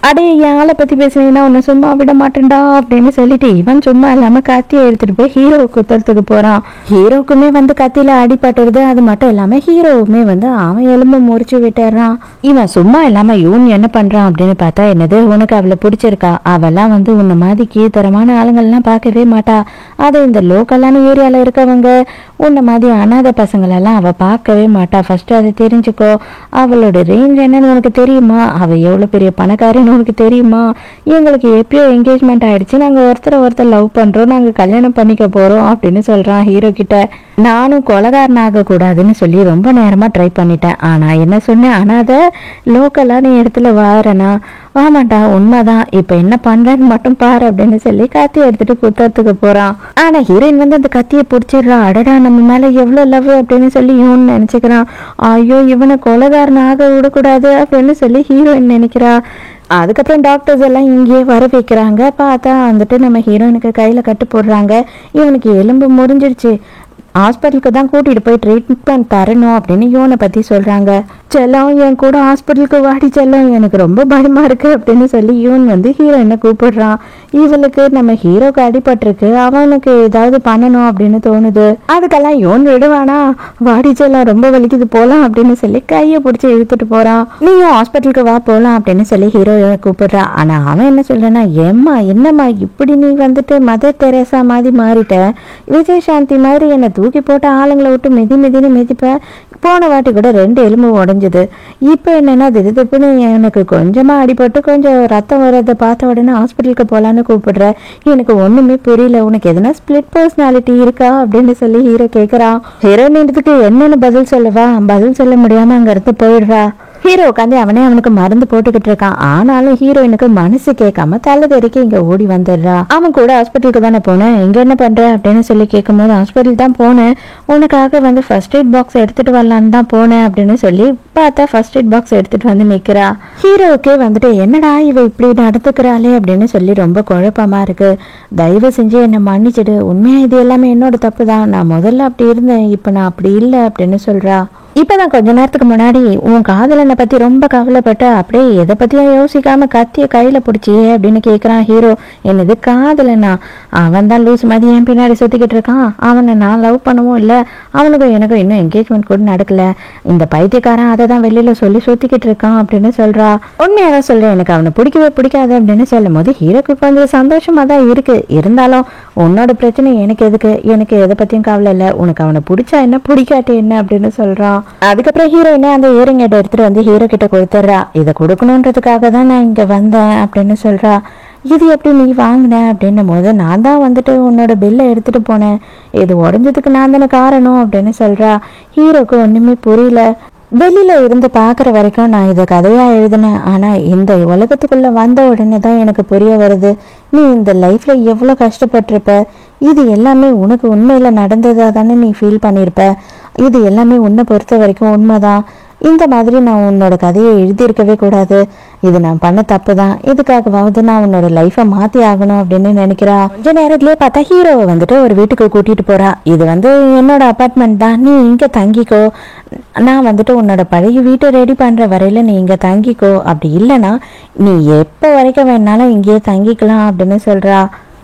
அடே என் ஆளை பத்தி பேசுனீங்கன்னா உன்னை சும்மா விட மாட்டேன்டா அப்படின்னு சொல்லிட்டு இவன் சும்மா இல்லாம கத்தியை எடுத்துட்டு போய் ஹீரோவை குத்துறதுக்கு போறான். ஹீரோக்குமே கத்தியில அடிபட்டுருது. அது மட்டும் இல்லாம ஹீரோவுமே அவன் எலும்பு முறிச்சு விட்டுறான். இவன் சும்மா இல்லாம யூன் என்ன பண்றான் அப்படின்னு பார்த்தா, என்னது உனக்கு அவளை பிடிச்சிருக்கா? அவெல்லாம் உன்னை மாதிரி கீழ்த்தரமான ஆளுங்கள்லாம் பார்க்கவே மாட்டா. அது இந்த லோக்கலான ஏரியால இருக்கவங்க உன்னை மாதிரி அனாதை பசங்களெல்லாம் அவ பார்க்கவே மாட்டா. ஃபர்ஸ்ட் அதை தெரிஞ்சுக்கோ. அவளோட ரேஞ்ச் என்னன்னு உனக்கு தெரியுமா? அவ எவ்வளவு பெரிய பணக்காரன்னு உனக்கு தெரியுமா? எங்களுக்கு எப்பயோ என்கேஜ்மெண்ட் ஆயிடுச்சு. நாங்க ஒருத்தர் லவ் பண்றோம். நாங்க கல்யாணம் பண்ணிக்க போறோம் அப்படின்னு சொல்றான் ஹீரோ கிட்ட. நானும் கொலகாரன் ஆக கூடாதுன்னு சொல்லி ரொம்ப நேரமா ட்ரை பண்ணிட்டேன். ஆனா என்ன சொன்னேன், அனாதை லோக்கலான இடத்துல வாரனா வாமாட்டா. உண்மைதான். இப்ப என்ன பண்றேன்னு மட்டும் பாரு அப்படின்னு சொல்லி கத்தி எடுத்துட்டு குத்துறதுக்கு போறான். ஆனா ஹீரோயின் அந்த கத்தியை பிடிச்சிடுறா. அடடா நம்ம மேல எவ்வளவு லவ் அப்படின்னு சொல்லி இவன் நினைச்சுக்கிறான். ஐயோ இவனை கொலகாரன் ஆக விடக்கூடாது அப்படின்னு சொல்லி ஹீரோயின் நினைக்கிறா. அதுக்கப்புறம் டாக்டர்ஸ் எல்லாம் இங்கேயே வர வைக்கிறாங்க. பார்த்தா நம்ம ஹீரோயினுக்கு கையில கட்டு போடுறாங்க. இவனுக்கு எலும்பு முறிஞ்சிடுச்சு. ஹாஸ்பிட்டலுக்கு தான் கூட்டிட்டு போய் ட்ரீட்மெண்ட் தரணும் அப்படின்னு இவனை பத்தி சொல்றாங்க. செல்லம் என் கூட ஹாஸ்பிட்டலுக்கு வாடி செல்லம், எனக்கு ரொம்ப பயமா இருக்கு அப்படின்னு சொல்லி இவன் ஹீரோயினை கூப்பிடுறான். இவளுக்கு நம்ம ஹீரோக்கு அடிபட்டிருக்கு, அவனுக்கு ஏதாவது பண்ணணும் அப்படின்னு தோணுது. அதுக்கெல்லாம் இவன் விடுவானா? வாடி செல்லம் ரொம்ப வலிக்குது போலாம் அப்படின்னு சொல்லி கையை பிடிச்சி இழுத்துட்டு போறான். நீயும் ஹாஸ்பிட்டலுக்கு வா போலாம் அப்படின்னு சொல்லி ஹீரோயை கூப்பிடுறான். ஆனா அவன் என்ன சொல்றனா, ஏம்மா என்னம்மா இப்படி நீ மதர் தெரேசா மாதிரி மாறிட்ட, விஜயசாந்தி மாதிரி என்ன தூக்கி போட்ட ஆளுங்களை விட்டு மிதின்னு மிதிப்ப. போன வாட்டி கூட 2 எலும்பு உடைஞ்சது. இப்போ என்னன்னா திடுப்புன்னு எனக்கு கொஞ்சமா அடிபட்டு கொஞ்சம் ரத்தம் வர்றதை பார்த்த உடனே ஹாஸ்பிட்டலுக்கு போலான்னு கூப்பிடுற. எனக்கு ஒண்ணுமே புரியல. உனக்கு எதனா ஸ்பிளிட் பர்சனாலிட்டி இருக்கா அப்படின்னு சொல்லி ஹீரோ கேட்கறான். ஹீரோயினுக்கு என்னன்னு பதில் சொல்லவா? பதில் சொல்ல முடியாம அங்க இருந்து போயிடுறா. ஹீரோ உட்காந்து அவனுக்கு மருந்து போட்டுக்கிட்டு இருக்கான். ஆனாலும் ஹீரோயினுக்கு மனசு கேட்காம தலை தெறிக்க இங்க ஓடி வந்துடுறா. அவன் கூட ஹாஸ்பிட்டலுக்கு தானே போனேன், இங்க என்ன பண்ற அப்படின்னு சொல்லி கேட்கும் போது, ஹாஸ்பிட்டல் தான் போனேன், உனக்காக ஃபர்ஸ்ட் எய்ட் பாக்ஸ் எடுத்துட்டு வரலான்னு தான் போனேன் அப்படின்னு சொல்லி பார்த்தா ஃபர்ஸ்ட் எய்ட் பாக்ஸ் எடுத்துட்டு நிக்கிறா. ஹீரோவுக்கே என்னடா இவ இப்படி நடத்துக்கிறாளே அப்படின்னு சொல்லி ரொம்ப குழப்பமா இருக்கு. தயவு செஞ்சு என்ன மன்னிச்சிடு, உண்மையா இது எல்லாமே என்னோட தப்பு தான், நான் முதல்ல அப்படி இருந்தேன், இப்ப நான் அப்படி இல்லை அப்படின்னு சொல்றா. இப்பதான் கொஞ்ச நேரத்துக்கு முன்னாடி உன் காதலனை பத்தி ரொம்ப கவலைப்பட்டு அப்படியே எதை பத்தியும் யோசிக்காம கத்திய கையில பிடிச்சியே அப்படின்னு கேக்குறான் ஹீரோ. என்னது காதலனா? அவன் தான் லூஸ் மாதிரி என் பின்னாடி சுத்திக்கிட்டு இருக்கான். அவனை நான் லவ் பண்ணவும் இல்லை, அவனுக்கும் எனக்கும் இன்னும் என்கேஜ்மெண்ட் கூட நடக்கல. இந்த பைத்தியக்காரன் அதை தான் வெளியில சொல்லி சுத்திக்கிட்டு இருக்கான் அப்படின்னு சொல்றா. உண்மையாதான் சொல்றேன், எனக்கு அவனை பிடிக்கவே பிடிக்காது அப்படின்னு சொல்லும் போது ஹீரோக்கு கொஞ்சம் சந்தோஷமா தான் இருக்கு. இருந்தாலும் உன்னோட பிரச்சனை எனக்கு எதுக்கு, எனக்கு எதை பத்தியும் கவலை இல்லை, உனக்கு அவனை பிடிச்சா என்ன பிடிக்காட்டி என்ன அப்படின்னு சொல்றான். அதுக்கப்புறம் ஹீரோயினை அந்த இயரிங் எடுத்துட்டு ஹீரோ கிட்ட கொடுத்துட்றா. இதை கொடுக்கணுன்றதுக்காக தான் நான் இங்க வந்தேன் அப்படின்னு சொல்றா. இது எப்படி நீ வாங்கின அப்படின்னும் போது, நான் தான் உன்னோட பில்லை எடுத்துட்டு போனேன், இது உடஞ்சதுக்கு நான் தானே காரணம் அப்படின்னு சொல்றா. ஹீரோக்கு ஒண்ணுமே புரியல. வெளியில இருந்து பாக்குற வரைக்கும் நான் இதை கதையா எழுதினேன், ஆனா இந்த உலகத்துக்குள்ள வந்த உடனே தான் எனக்கு புரிய வருது, நீ இந்த லைஃப்ல எவ்வளவு கஷ்டப்பட்டிருப்ப, இது எல்லாமே உனக்கு உண்மையில நடந்ததா தானே நீ ஃபீல் பண்ணியிருப்ப, இது எல்லாமே உன்னை பொறுத்த வரைக்கும் உண்மைதான். இந்த மாதிரி நான் உன்னோட கதையை எழுதியிருக்கவே கூடாது, இது நான் பண்ண தப்பு தான், இதுக்காகவாவது நான் உன்னோட லைஃபை மாத்தி ஆகணும் அப்படின்னு நினைக்கிறா. கொஞ்ச நேரத்திலே பார்த்தா ஹீரோவை ஒரு வீட்டுக்கு கூட்டிட்டு போறா. இது என்னோட அப்பார்ட்மெண்ட் தான், நீ இங்க தங்கிக்கோ, நான் உன்னோட பழைய வீட்டை ரெடி பண்ற வரையில நீ இங்க தங்கிக்கோ, அப்படி இல்லைன்னா நீ எப்ப வரைக்கும் வேணாலும் இங்கேயே தங்கிக்கலாம் அப்படின்னு சொல்றா.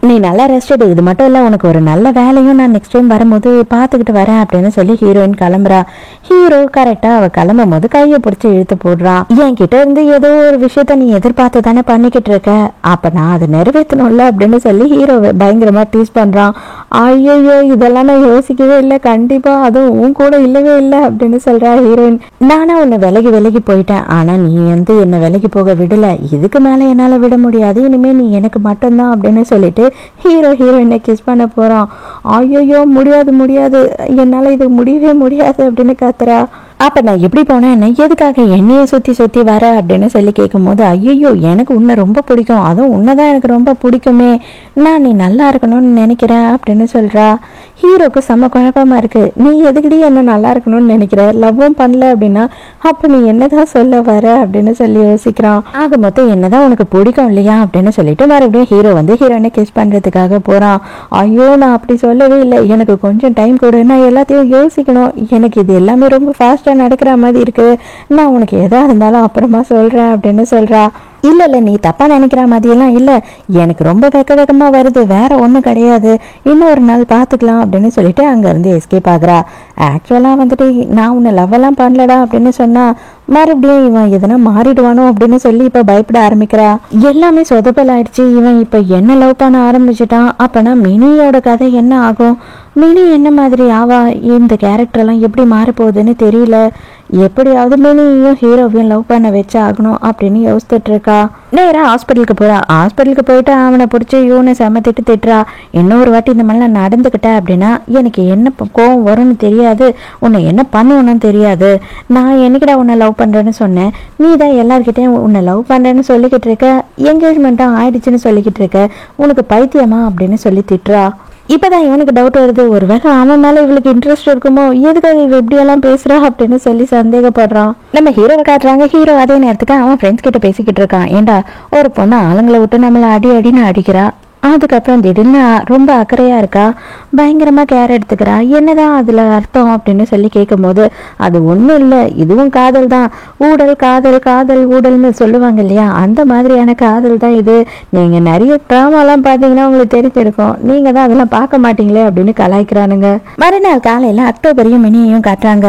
நீ நல்லா ரெஸ்ட் எடு, இது மட்டும் இல்ல உனக்கு ஒரு நல்ல வேலையும் நான் நெக்ஸ்ட் டைம் வரும்போது பாத்துக்கிட்டு வரேன் அப்படின்னு சொல்லி ஹீரோயின் கிளம்புறா. ஹீரோ கரெக்டா அவ கிளம்பும் போது கையை பிடிச்சி இழுத்து போடுறான். என் கிட்ட இருந்து ஏதோ ஒரு விஷயத்த நீ எதிர்பார்த்து தானே பண்ணிக்கிட்டு இருக்க, அப்ப நான் அதை நிறைவேற்றணும்ல அப்படின்னு சொல்லி ஹீரோவை பயங்கரமா டீஸ் பண்றான். ஐயோ இதெல்லாம் நான் யோசிக்கவே இல்லை, கண்டிப்பா அதுவும் உன் கூட இல்லவே இல்லை அப்படின்னு சொல்றா ஹீரோயின். நானா உன்னை விலகி விலகி போயிட்டேன், ஆனா நீ வந்து என்னை விலகி போக விடல, இதுக்கு மேல என்னால விட முடியாது, இனிமே நீ எனக்கு மட்டும்தான் அப்படின்னு சொல்லிட்டு ஹீரோயினை கிஸ் பண்ண போறான். ஐயோ முடியாது முடியாது, என்னால இது முடியவே முடியாது அப்படின்னு கத்துறா. அப்ப நான் எப்படி போனேன், எதுக்காக என்னைய சுத்தி சுத்தி வர அப்படின்னு சொல்லி கேட்கும் போது, ஐயோ எனக்கு உன்னை ரொம்ப பிடிக்கும், அதுவும் உன்னைதான் எனக்கு ரொம்ப பிடிக்குமே, நான் நீ நல்லா இருக்கணும்னு நினைக்கிறேன் அப்படின்னு சொல்றா. ஹீரோக்கு செம்ம குழப்பமா இருக்கு. நீ எதுக்கடி என்ன நல்லா இருக்கணும்னு நினைக்கிற, லவ்வும் பண்ணல அப்படின்னா அப்ப நீ என்னதான் சொல்ல வர அப்படின்னு சொல்லி யோசிக்கிறான். ஆக மொத்தம் என்னதான் உனக்கு பிடிக்கும் இல்லையா அப்படின்னு சொல்லிட்டு மறுபடியும் ஹீரோ வந்து ஹீரோயினை கிஸ் பண்றதுக்காக போறான். ஐயோ நான் அப்படி சொல்லவே இல்லை, எனக்கு கொஞ்சம் டைம் கொடு, நான் எல்லாத்தையும் யோசிக்கணும், எனக்கு இது எல்லாமே ரொம்ப ஃபாஸ்டா நடக்கிற மாதிரி இருக்கு, நான் உனக்கு எதா இருந்தாலும் அப்புறமா சொல்றேன் அப்படின்னு சொல்றா. இல்ல நீ தப்பா நினைக்கிற மாதிரியெல்லாம் இல்ல, எனக்கு ரொம்ப வெக்கமா வருது, வேற ஒண்ணும் கிடையாது, இன்னொரு நாள் பாத்துக்கலாம் அப்படின்னு சொல்லிட்டு அங்க இருந்து எஸ்கேப் ஆகுறா. ஆக்சுவலா வந்துட்டு நான் உன்னை லவ் எல்லாம் பண்ணலடா அப்படின்னு சொன்னா மறுபடியும் இவன் எதனா மாறிடுவானோ அப்படின்னு சொல்லி இப்ப பயப்பட ஆரம்பிக்கிறா. எல்லாமே சொதப்பல் ஆயிடுச்சு, இவன் இப்ப என்ன லவ் பண்ண ஆரம்பிச்சுட்டான், அப்பனா மினியோட கதை என்ன ஆகும், மினி என்ன மாதிரி ஆவா, இந்த கேரக்டர் எல்லாம் எப்படி மாறப்போகுதுன்னு தெரியல, எப்படியாவது மினியையும் ஹீரோவையும் லவ் பண்ண வச்சு ஆகணும் அப்படின்னு யோசிச்சுட்டு இருக்கா. நேரா ஹாஸ்பிட்டலுக்கு போறா. ஹாஸ்பிட்டலுக்கு போயிட்டு அவனை பிடிச்சி இவனை செமத்திட்டு திட்டுறா. இன்னொரு வாட்டி இந்த மாதிரிலாம் நடந்துக்கிட்ட அப்படின்னா எனக்கு என்ன கோவம் வரும்னு தெரியாது, உன்னை என்ன பண்ணுவேன்னு தெரியாது, நான் என்னைக்கிட்ட உன்னை லவ் பண்றேன்னு சொன்னேன், நீ தான் எல்லார்கிட்டையும் உன்னை லவ் பண்றேன்னு சொல்லிக்கிட்டு இருக்க, என்கேஜ்மெண்ட்டும் ஆயிடுச்சுன்னு சொல்லிக்கிட்டு இருக்க, உனக்கு பைத்தியமா அப்படின்னு சொல்லி திட்டுறா. இப்பதான் இவனுக்கு டவுட் வருது, ஒருவேளை அவன் மேல இவளுக்கு இன்ட்ரெஸ்ட் இருக்குமோ, எதுக்காக இவ இப்படியெல்லாம் பேசுறா அப்படின்னு சொல்லி சந்தேகப்படுறான். நம்ம ஹீரோவை காட்டுறாங்க. ஹீரோ அதே நேரத்துக்கு அவன் ஃப்ரெண்ட்ஸ் கிட்ட பேசிக்கிட்டு இருக்கான். ஏண்டா ஒரு பொண்ணு ஆளுங்களை விட்டு நம்மளை அடின்னு அடிக்கிறா, அதுக்கப்புறம் திடீர்னு ரொம்ப அக்கறையா இருக்கா, பயங்கரமா கேர் எடுத்துக்கிறா, என்னதான் அதுல அர்த்தம் அப்படின்னு சொல்லி கேட்கும் போது அது ஒண்ணும் இல்லை, இதுவும் காதல் தான், ஊடல் காதல் காதல் ஊடல்னு சொல்லுவாங்க இல்லையா, அந்த மாதிரியான காதல் தான் இது, நீங்க நிறைய டிராமாலாம் பாத்தீங்கன்னா உங்களுக்கு தெரிஞ்சிருக்கும், நீங்க தான் அதெல்லாம் பார்க்க மாட்டீங்களே அப்படின்னு கலாய்க்கிறானுங்க. மறுநாள் காலையில அக்டோபரையும் மினியையும் காட்டுறாங்க.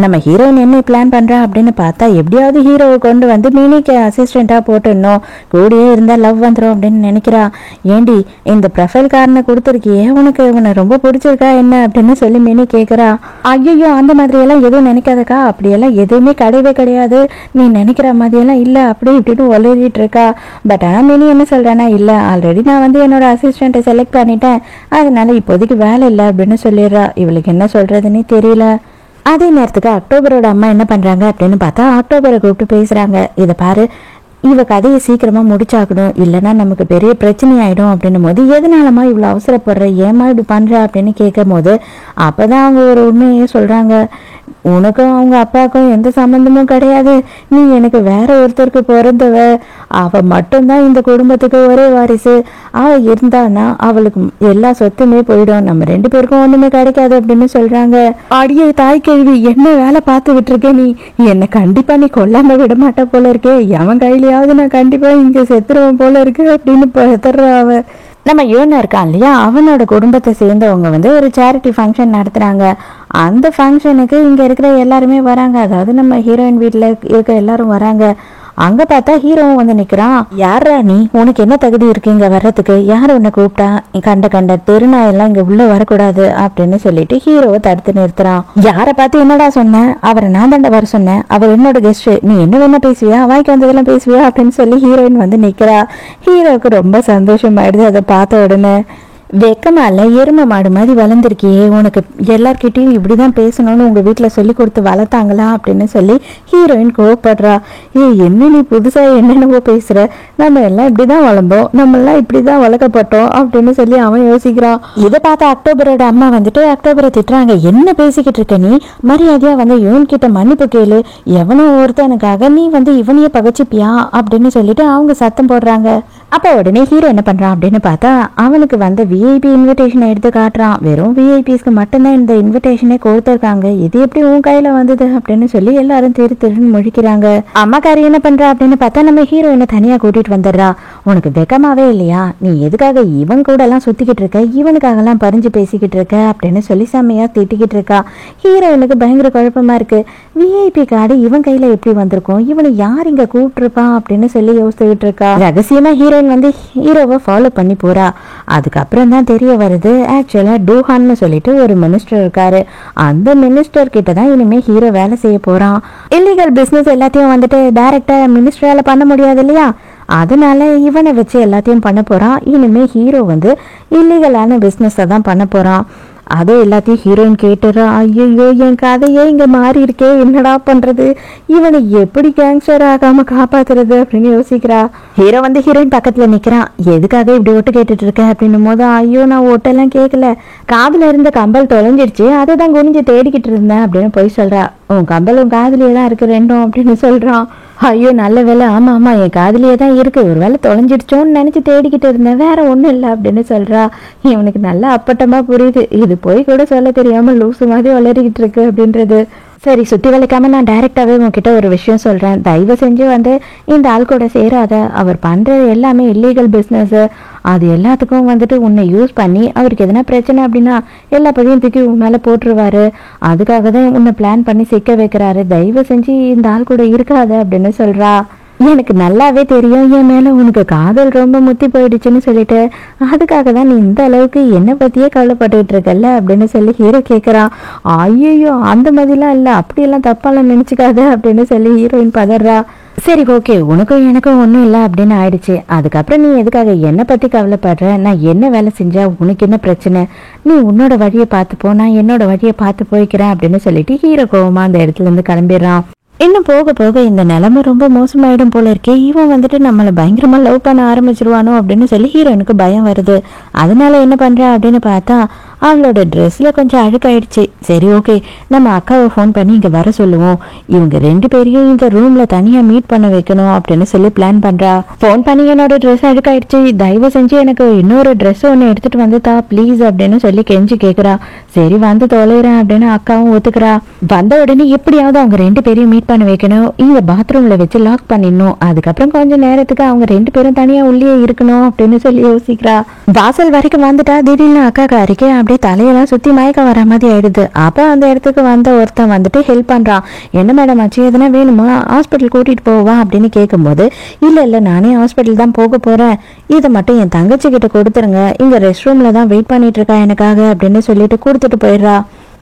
நம்ம ஹீரோயின் என்ன பிளான் பண்றா அப்படின்னு பார்த்தா, எப்படியாவது ஹீரோவை கொண்டு வந்து மினிக்கு அசிஸ்டண்டா போட்டுடணும், கூடயே இருந்தா லவ் வந்துடும் அப்படின்னு நினைக்கிறா. ஏண்டி இந்த ப்ரொஃபைல் காரனை கொடுத்துருக்கியே, உனக்கு இவனை ரொம்ப பிடிச்சிருக்கா என்ன அப்படின்னு சொல்லி மினி கேட்குறா. ஐயோ அந்த மாதிரி எல்லாம் எதுவும் நினைக்காதக்கா, அப்படியெல்லாம் எதுவுமே கிடையவே கிடையாது, நீ நினைக்கிற மாதிரியெல்லாம் இல்லை அப்படி இப்படின்னு உளறிட்டு இருக்கா. பட் ஆனால் மினி என்ன சொல்றானா, இல்லை ஆல்ரெடி நான் வந்து என்னோட அசிஸ்டண்ட்டை செலக்ட் பண்ணிட்டேன், அதனால இப்போதைக்கு வேலை இல்லை அப்படின்னு சொல்லிடுறா. இவளுக்கு என்ன சொல்றதுன்னே தெரியல. அதே நேரத்துக்கு அக்டோபரோட அம்மா என்ன பண்றாங்க அப்படின்னு பார்த்தா, அக்டோபரை கூப்பிட்டு பேசுறாங்க. இதை பாரு, இவ கதையை சீக்கிரமா முடிச்சாக்கணும், இல்லைன்னா நமக்கு பெரிய பிரச்சனை ஆயிடும் அப்படின்னும் போது, எதனாலமா இவ்வளவு அவசரப்படுற, ஏமா இப்படி பண்ற அப்படின்னு கேட்கும் போது அப்பதான் அவங்க ஒரு உண்மையே சொல்றாங்க. உனக்கும் அவங்க அப்பாவுக்கும் எந்த சம்பந்தமும் கிடையாது, நீ எனக்கு வேற ஒருத்தருக்கு பிறந்தவ, அவ மட்டும்தான் இந்த குடும்பத்துக்கு ஒரே வாரிசு, அவ இருந்தானா அவளுக்கு எல்லா சொத்துமே போயிடும், நம்ம ரெண்டு பேருக்கும் ஒண்ணுமே கிடைக்காது அப்படின்னு சொல்றாங்க. அடியே தாய் கேள்வி, என்ன வேலை பார்த்து விட்டுருக்க நீ, என்னை கண்டிப்பா நீ கொல்லாம விட மாட்ட போல இருக்கே, எவன் கையிலயாவது நான் கண்டிப்பா இங்க செத்துருவேன் போல இருக்கு அப்படின்னு பதற அவ. நம்ம யுவன் இருக்கான் இல்லையா, அவனோட குடும்பத்தை சேர்ந்தவங்க வந்து ஒரு சேரிட்டி ஃபங்க்ஷன் நடத்துறாங்க. அந்த ஃபங்க்ஷனுக்கு இங்க இருக்கிற எல்லாருமே வராங்க, அதாவது நம்ம ஹீரோயின் வீட்டுல இருக்க எல்லாரும் வராங்க. அங்க பார்த்தா ஹீரோவும் வந்து நிக்கிறான். யாரா நீ, உனக்கு என்ன தகுதி இருக்கு இங்க வர்றதுக்கு, யாரு உன்னை கூப்பிட்டா, கண்ட தெருநாயெல்லாம் இங்க உள்ள வரக்கூடாது அப்படின்னு சொல்லிட்டு ஹீரோவை தடுத்து நிறுத்துறான். யாரை பார்த்து என்னடா சொன்னேன், அவரை நான் தாண்ட வர சொன்னேன், அவர் என்னோட கெஸ்ட், நீ என்ன வேணா பேசுவியா, வாய்க்கு வந்ததெல்லாம் பேசுவியா அப்படின்னு சொல்லி ஹீரோயின் வந்து நிக்கிறா. ஹீரோவுக்கு ரொம்ப சந்தோஷமாயிடுது அதை பார்த்த உடனே. வெக்கமால எருமை மாடு மாதிரி வளர்ந்துருக்கியே, உனக்கு எல்லார்கிட்டையும் இப்படிதான் பேசணும்னு உங்க வீட்டுல சொல்லி கொடுத்து வளர்த்தாங்களா அப்படின்னு சொல்லி ஹீரோயின் கோவப்படுறா. என்ன நீ புதுசா என்னென்னவோ பேசுற, நம்ம எல்லாம் இப்படிதான் வளர்ந்தோம், நம்ம எல்லாம் இப்படிதான் வளர்க்கப்பட்டோம் அப்படின்னு சொல்லி அவன் யோசிக்கிறான். இதை பார்த்த அக்டோபரோட அம்மா வந்துட்டு அக்டோபரை திட்டுறாங்க. என்ன பேசிக்கிட்டு இருக்க நீ, மரியாதையா வந்து இவன் கிட்ட மன்னிப்பு கேளு, எவனோ ஒருத்தனுக்காக நீ வந்து இவனையே பகச்சிப்பியா அப்படின்னு சொல்லிட்டு அவங்க சத்தம் போடுறாங்க. அப்ப உடனே ஹீரோ என்ன பண்றான் அப்படின்னு பார்த்தா, அவனுக்கு வந்து விஐபி இன்விடேஷன் எடுத்து காட்டுறான். வெறும் விஐபிஸ்க்கு மட்டும்தான் இந்த இன்விடேஷனே கொடுத்துருக்காங்க, இது எப்படி உன் கையில வந்தது அப்படின்னு சொல்லி எல்லாரும் திருன்னு முழிக்கிறாங்க. அம்மாக்காரி என்ன பண்றா அப்படின்னு பார்த்தா, நம்ம ஹீரோயினை தனியா கூட்டிட்டு வந்துடுறா. உனக்கு வெக்கமாவே இல்லையா, நீ எதுக்காக இவன் கூட எல்லாம் சுத்திக்கிட்டு இருக்க, இவனுக்காக எல்லாம் பறிஞ்சு பேசிக்கிட்டு இருக்க அப்படின்னு சொல்லி செம்மையா திட்டிக்கிட்டு இருக்கா. ஹீரோயினுக்கு பயங்கர குழப்பமா இருக்கு. விஐபி கார்டு இவன் கையில எப்படி வந்திருக்கும், இவனை யார் இங்க கூப்பிட்டுருப்பான் அப்படின்னு சொல்லி யோசிச்சுக்கிட்டு இருக்கா. ரகசியமா ஹீரோயின் வந்து ஹீரோவை ஃபாலோ பண்ணி போறா. அதுக்கப்புறம் அப்புறம் தான் தெரிய வருது ஆக்சுவலாக டூஹான்னு சொல்லிட்டு ஒரு மினிஸ்டர் இருக்காரு. அந்த மினிஸ்டர் கிட்ட தான் இனிமேல் ஹீரோ வேலை செய்ய போகிறான். இல்லீகல் பிஸ்னஸ் எல்லாத்தையும் வந்துட்டு டைரக்டாக மினிஸ்டரால் பண்ண முடியாது இல்லையா, அதனால இவனை வச்சு எல்லாத்தையும் பண்ண போகிறான். இனிமேல் ஹீரோ வந்து இல்லீகலான பிஸ்னஸை தான் பண்ண போகிறான். அதோ எல்லாத்தையும் ஹீரோயின் கேட்டுறா. ஐயோ என் கதையே இங்கே மாறி இருக்கே, என்னடா பண்ணுறது, இவனை எப்படி கேங்ஸ்டர் ஆகாமல் காப்பாத்துறது அப்படின்னு யோசிக்கிறா. ஹீரோ வந்து ஹீரோயின் பக்கத்தில் நிற்கிறான். எதுக்காக இப்படி ஒட்டு கேட்டுட்டு இருக்க அப்படின்னும் போது, ஐயோ நான் ஒட்டெல்லாம் கேட்கல, காதில் இருந்த கம்பல் தொலைஞ்சிடுச்சு, அதை தான் குனிஞ்சு தேடிக்கிட்டு இருந்தேன் அப்படின்னு போய் சொல்கிறா. உன் கம்பல் உன் காதிலேயே தான் இருக்கு ரெண்டும் அப்படின்னு சொல்கிறான். ஐயோ நல்ல வேலை, ஆமாம் ஆமாம் என் காதிலேயே தான் இருக்கு, ஒரு வேலை தொலைஞ்சிடுச்சோன்னு நினச்சி தேடிக்கிட்டு இருந்தேன், வேற ஒன்றும் இல்லை அப்படின்னு சொல்கிறா. இவனுக்கு நல்லா அப்பட்டமாக புரியுது, இது போய் கூட சொல்ல தெரியாமல் லூசு மாதிரி வளரிக்கிட்டு இருக்கு அப்படின்றது. சரி சுற்றி வளைக்காம நான் டைரெக்டாகவே உங்ககிட்ட ஒரு விஷயம் சொல்கிறேன், தயவு செஞ்சு வந்து இந்த ஆள் கூட சேராத, அவர் பண்ணுறது எல்லாமே இல்லீகல் பிஸ்னஸ்ஸு, அது எல்லாத்துக்கும் வந்துட்டு உன்னை யூஸ் பண்ணி அவருக்கு எதனா பிரச்சனை அப்படின்னா எல்லா பழையும் தூக்கி உன் மேலே போட்டுருவாரு, அதுக்காக தான் உன்னை பிளான் பண்ணி சிக்க வைக்கிறாரு, தயவு செஞ்சு இந்த ஆள் கூட இருக்காத அப்படின்னு சொல்கிறா. எனக்கு நல்லாவே தெரியும் என் மேலே உனக்கு காதல் ரொம்ப முத்தி போயிடுச்சுன்னு சொல்லிட்டு, அதுக்காக தான் நீ இந்த அளவுக்கு என்னை பற்றியே கவலைப்பட்டுக்கிட்டு இருக்கல்ல அப்படின்னு சொல்லி ஹீரோ கேட்குறான். ஐயோ அந்த மாதிரிலாம் இல்லை, அப்படியெல்லாம் தப்பாலாம் நினச்சிக்காத அப்படின்னு சொல்லி ஹீரோயின் பதறா. சரி ஓகே, உனக்கும் எனக்கும் ஒன்றும் இல்லை அப்படின்னு ஆயிடுச்சு, அதுக்கப்புறம் நீ எதுக்காக என்னை பற்றி கவலைப்படுற, நான் என்ன வேலை செஞ்சா உனக்கு என்ன பிரச்சனை, நீ உன்னோட வழியை பார்த்துப்போ, நான் என்னோட வழியை பார்த்து போய்க்கிறேன் அப்படின்னு சொல்லிட்டு ஹீரோ கோவமா அந்த இடத்துல இருந்து கிளம்பிடுறான். இன்னும் போக போக இந்த நிலைமை ரொம்ப மோசமாயிடும் போல இருக்கே, இவன் வந்துட்டு நம்மளை பயங்கரமா லவ் பண்ண ஆரம்பிச்சிருவானோ அப்படின்னு சொல்லி ஹீரோனுக்கு பயம் வருது. அதனால என்ன பண்றா அப்படின்னு பார்த்தா அவளோட ட்ரெஸ்ல கொஞ்சம் அழுக்காயிடுச்சு. சரி ஓகே, நம்ம அக்காவை ஃபோன் பண்ணி இங்கே வர சொல்லுவோம், இவங்க ரெண்டு பேரையும் இந்த ரூம்ல தனியா மீட் பண்ண வைக்கணும் அப்படின்னு சொல்லி பிளான் பண்றா. ஃபோன் பண்ணி என்னோட ட்ரெஸ் அழுக்காயிடுச்சு, தயவு செஞ்சு எனக்கு இன்னொரு ட்ரெஸ் ஒன்று எடுத்துட்டு வந்துட்டா ப்ளீஸ் அப்படின்னு சொல்லி கெஞ்சி கேட்குறா. சரி வந்து தொலைறேன் அப்படின்னு அக்காவும் ஒத்துக்கிறா. வந்த உடனே எப்படியாவது அவங்க ரெண்டு பேரையும் மீட் பண்ண வைக்கணும், இங்க பாத்ரூம்ல வச்சு லாக் பண்ணிடணும், அதுக்கப்புறம் கொஞ்ச நேரத்துக்கு அவங்க ரெண்டு பேரும் தனியா உள்ளே இருக்கணும் அப்படின்னு சொல்லி யோசிக்கிறா. வாசல் வரைக்கும் வந்துட்டா திடீர்னு அக்கா காரிக்கு அப்படியே தலையெல்லாம் சுத்தி மயக்கம் வர மாதிரி ஆயிடுது. அப்ப அந்த இடத்துக்கு வந்த ஒருத்தன் வந்துட்டு ஹெல்ப் பண்றான். என்ன மேடம் ஆச்சு, எதனா வேணுமா, ஹாஸ்பிட்டல் கூட்டிட்டு போவா அப்படின்னு கேட்கும்போது, இல்ல நானே ஹாஸ்பிட்டல் தான் போக போறேன், இதை மட்டும் என் தங்கச்சி கிட்ட கொடுத்துருங்க, இங்க ரெஸ்ட் ரூம்ல தான் வெயிட் பண்ணிட்டு இருக்கா எனக்காக அப்படின்னு சொல்லிட்டு கொடுத்துட்டு போயிடுறா.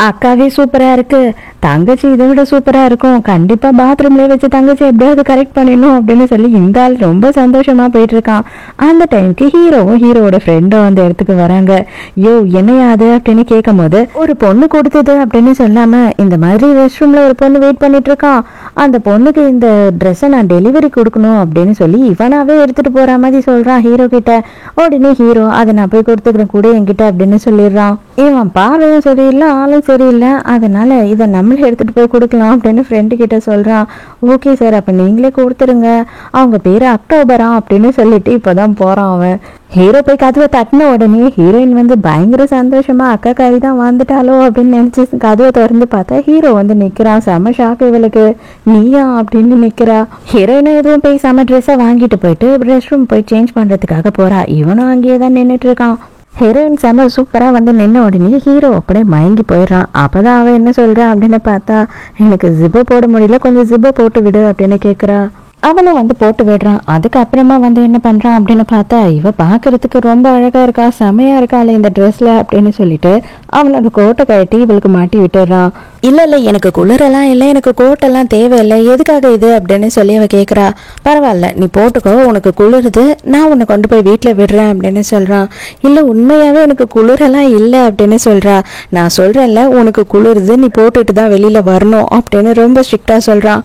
அக்காவே சூப்பரா இருக்கு, தங்கச்சி இதை விட சூப்பரா இருக்கும், கண்டிப்பா பாத்ரூம்ல வச்சு தங்கச்சி எப்படியாவது கரெக்ட் பண்ணிடணும் அப்படின்னு சொல்லி இந்த ஆள் ரொம்ப சந்தோஷமா போயிட்டு இருக்கான். அந்த டைமுக்கு ஹீரோவும் ஹீரோவோட ஃப்ரெண்டும் அந்த இடத்துக்கு வராங்க. யோ என்னையாது அப்படின்னு கேட்கும் போது, ஒரு பொண்ணு கொடுத்தது அப்படின்னு சொல்லாம இந்த மாதிரி ரெஸ்ட் ரூம்ல ஒரு பொண்ணு வெயிட் பண்ணிட்டு இருக்கான், அந்த பொண்ணுக்கு இந்த ட்ரெஸ்ஸை நான் டெலிவரி கொடுக்கணும் அப்படின்னு சொல்லி இவனாவே எடுத்துட்டு போற மாதிரி சொல்றான் ஹீரோ கிட்ட. உடனே ஹீரோ அதை நான் போய் கொடுத்துக்கிறேன் கூட என்கிட்ட அப்படின்னு சொல்லிடுறான். இவன் பார்வையும் சரியில்லை ஆளும் சரியில்லை, அதனால இதை நம்மளே எடுத்துட்டு போய் கொடுக்கலாம் அப்படின்னு ஃப்ரெண்டு கிட்ட சொல்றான். ஓகே சார் அப்ப நீங்களே கொடுத்துருங்க, அவங்க பேரு அக்டோபரா அப்படின்னு சொல்லிட்டு இப்பதான் போறான் அவன். ஹீரோ போய் கதவை தட்டின உடனே ஹீரோயின் வந்து பயங்கர சந்தோஷமா அக்கா காரி தான் வந்துட்டாலோ அப்படின்னு நினைச்சு கதவை திறந்து பார்த்தா ஹீரோ வந்து நிக்கிறான். செம ஷாக் இவளுக்கு, நீயா அப்படின்னு நிக்கிறா. ஹீரோயினும் எதுவும் போய் செம ட்ரெஸ்ஸை வாங்கிட்டு போயிட்டு ரெஸ்ட் ரூம் போய் சேஞ்ச் பண்றதுக்காக போறா. இவனும் அங்கேயே தான் நின்றுட்டு இருக்கான். ஹீரோயின் செம சூப்பரா வந்து நின்ன உடனே ஹீரோ அப்படியே மயங்கி போயிடுறான். அப்பதான் அவன் என்ன சொல்றான் அப்படின்னு பார்த்தா, எனக்கு ஜிப்பை போட முடியல, கொஞ்சம் ஜிப்பை போட்டு விடு அப்படின்னு கேட்குறா. அவனும் வந்து போட்டு விடுறான். அதுக்கப்புறமா வந்து என்ன பண்றான் அப்படின்னு பார்த்தா, இவ பாக்குறதுக்கு ரொம்ப அழகா இருக்கா, செமையா இருக்காள் இந்த ட்ரெஸ்ல அப்படின்னு சொல்லிட்டு அவனோட கோட்டை கட்டி இவளுக்கு மாட்டி விட்டுறான். இல்ல எனக்கு குளிரெல்லாம் இல்லை, எனக்கு கோட்டெல்லாம் தேவையில்லை, எதுக்காக இது அப்படின்னு சொல்லி அவ கேட்குறா. பரவாயில்ல நீ போட்டுக்கோ, உனக்கு குளிருது, நான் உன்னை கொண்டு போய் வீட்டில் விடுறேன் அப்படின்னு சொல்றான். இல்லை உண்மையாவே எனக்கு குளிரெல்லாம் இல்லை அப்படின்னு சொல்றா. நான் சொல்றேன்ல உனக்கு குளிருது, நீ போட்டுட்டு தான் வெளியில வரணும் அப்படின்னு ரொம்ப ஸ்ட்ரிக்டா சொல்றான்.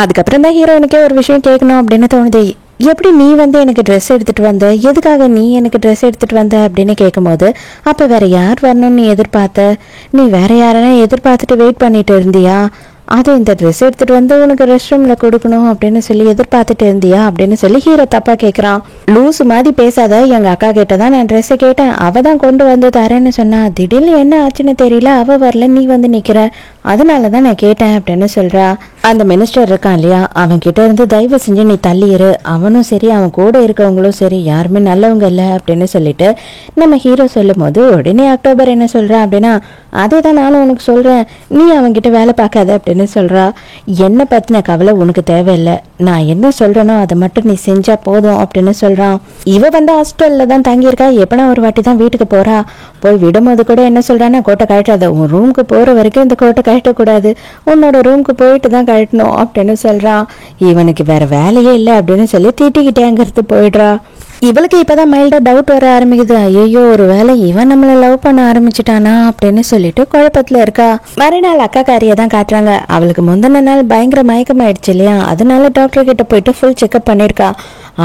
அதுக்கப்புறம் தான் ஹீரோயினுக்கே ஒரு விஷயம் கேட்கணும் அப்படின்னு தோணுது. எப்படி நீ வந்து எனக்கு ட்ரெஸ் எடுத்துட்டு வந்த, எதுக்காக நீ எனக்கு ட்ரெஸ் எடுத்துட்டு வந்த அப்படின்னு கேட்கும்போது, அப்போ வேற யார் வரணும்னு நீ எதிர்பார்த்த, நீ வேற யாரனா எதிர்பார்த்துட்டு வெயிட் பண்ணிட்டு இருந்தியா, அது இந்த ட்ரெஸ் எடுத்துட்டு வந்து உனக்கு ரெஸ்ட் ரூம்ல கொடுக்கணும் அப்படின்னு சொல்லி எதிர்பார்த்துட்டு இருந்தியா அப்படின்னு சொல்லி ஹீரோ தப்பா கேட்குறான். லூசு மாதிரி பேசாத, எங்க அக்கா கிட்ட தான் நான் ட்ரெஸ்ஸை கேட்டேன், அவ தான் கொண்டு வந்து தரேன்னு சொன்னா, திடீர்னு என்ன ஆச்சுன்னு தெரியல, அவ வரல, நீ வந்து நிக்கிற, அதனாலதான் நான் கேட்டேன் அப்படின்னு சொல்றா. அந்த மினிஸ்டர் இருக்கான் இல்லையா, அவன் கிட்ட இருந்து தயவு செஞ்சு நீ தள்ளிடு, அவனும் சரி அவன் கூட இருக்கவங்களும் சரி யாருமே நல்லவங்க இல்லை அப்படின்னு சொல்லிட்டு நம்ம ஹீரோ சொல்லும் போது, உடனே அக்டோபர் என்ன சொல்றான் அப்படின்னா, அதே தான் நானும் உனக்கு சொல்றேன், நீ அவன்கிட்ட வேலை பார்க்காத அப்படின்னு சொல்றா. என்னை பத்தின கவலை உனக்கு தேவையில்லை, நான் என்ன சொல்றேனோ அதை மட்டும் நீ செஞ்சா போதும் அப்படின்னு சொல்ற. சொல்றான். இவ வந்து ஹாஸ்டல்ல தான் தங்கியிருக்கா, எப்பனா ஒரு வாட்டி தான் வீட்டுக்கு போறா. போய் விடும்போது கூட என்ன சொல்றான்னா, கோட்டை கழட்டாத, உன் ரூமுக்கு போற வரைக்கும் இந்த கோட்டை கழட்டக்கூடாது, உன்னோட ரூமுக்கு போயிட்டு தான் கழட்டணும் அப்படின்னு சொல்றான். இவனுக்கு வேற வேலையே இல்லை அப்படின்னு சொல்லி திட்டிக்கிட்டே அங்கிருந்து போயிடுறா. இவளுக்கு இப்பதான் மைல்டா டவுட் வர ஆரம்பிக்குது. ஐயோ, ஒரு வேளை இவன் நம்மள லவ் பண்ண ஆரம்பிச்சுட்டானா அப்படின்னு சொல்லிட்டு குழப்பத்துல இருக்கா. மறுநாள் அக்கா காரியை தான் காட்டுறாங்க. அவளுக்கு முந்தின நாள் பயங்கர மயக்கம் ஆயிடுச்சு இல்லையா, அதனால டாக்டர் கிட்ட போயிட்டு ஃபுல் செக்அப் பண்ணிருக்கா.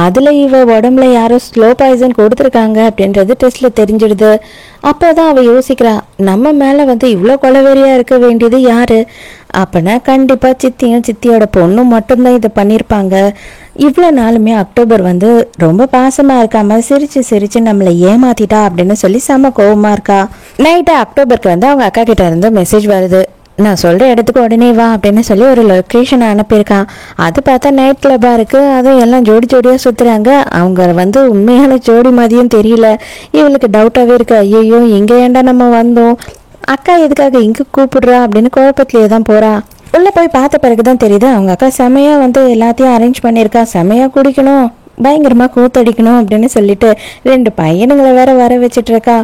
அதுல இவ உடம்புல யாரோ ஸ்லோ பாய்சன் கொடுத்துருக்காங்க அப்படின்றது டெஸ்ட்ல தெரிஞ்சிடுது. அப்பதான் அவ யோசிக்கிறா, நம்ம மேல வந்து இவ்வளோ கொலவெறியா இருக்க வேண்டியது யாரு? அப்பனா கண்டிப்பா சித்தியும் சித்தியோட பொண்ணும் மட்டும்தான் இதை பண்ணியிருப்பாங்க. இவ்வளோ நாளுமே அக்டோபர் வந்து ரொம்ப பாசமா இருக்காம சிரிச்சு சிரிச்சு நம்மளை ஏமாத்திட்டா அப்படின்னு சொல்லி செம கோவமா இருக்கா. நைட்டு அக்டோபருக்கு வந்து அவங்க அக்கா கிட்ட இருந்து மெசேஜ் வருது. நான் சொல்ற இடத்துக்கு உடனே வா அப்படின்னு சொல்லி ஒரு லொக்கேஷன் அனுப்பியிருக்கான். அது பார்த்தா நைட் கிளப்பா இருக்கு. அதுவும் எல்லாம் ஜோடி ஜோடியா சுத்துறாங்க. அவங்க வந்து உண்மையான ஜோடி மாதிரியும் தெரியல. இவளுக்கு டவுட்டாவே இருக்கு. ஐயோ, இங்க ஏண்டா நம்ம வந்தோம், அக்கா எதுக்காக இங்க கூப்பிடுறா அப்படின்னு குழப்பத்திலேயே தான் போறா. உள்ள போய் பார்த்த பிறகுதான் தெரியுது அவங்க அக்கா செமையா வந்து எல்லாத்தையும் அரேஞ்ச் பண்ணியிருக்கா. செமையா குடிக்கணும், பயங்கரமா கூத்தடிக்கணும் அப்படின்னு சொல்லிட்டு 2 பையனுங்களை வேற வர வச்சிட்டு இருக்கா.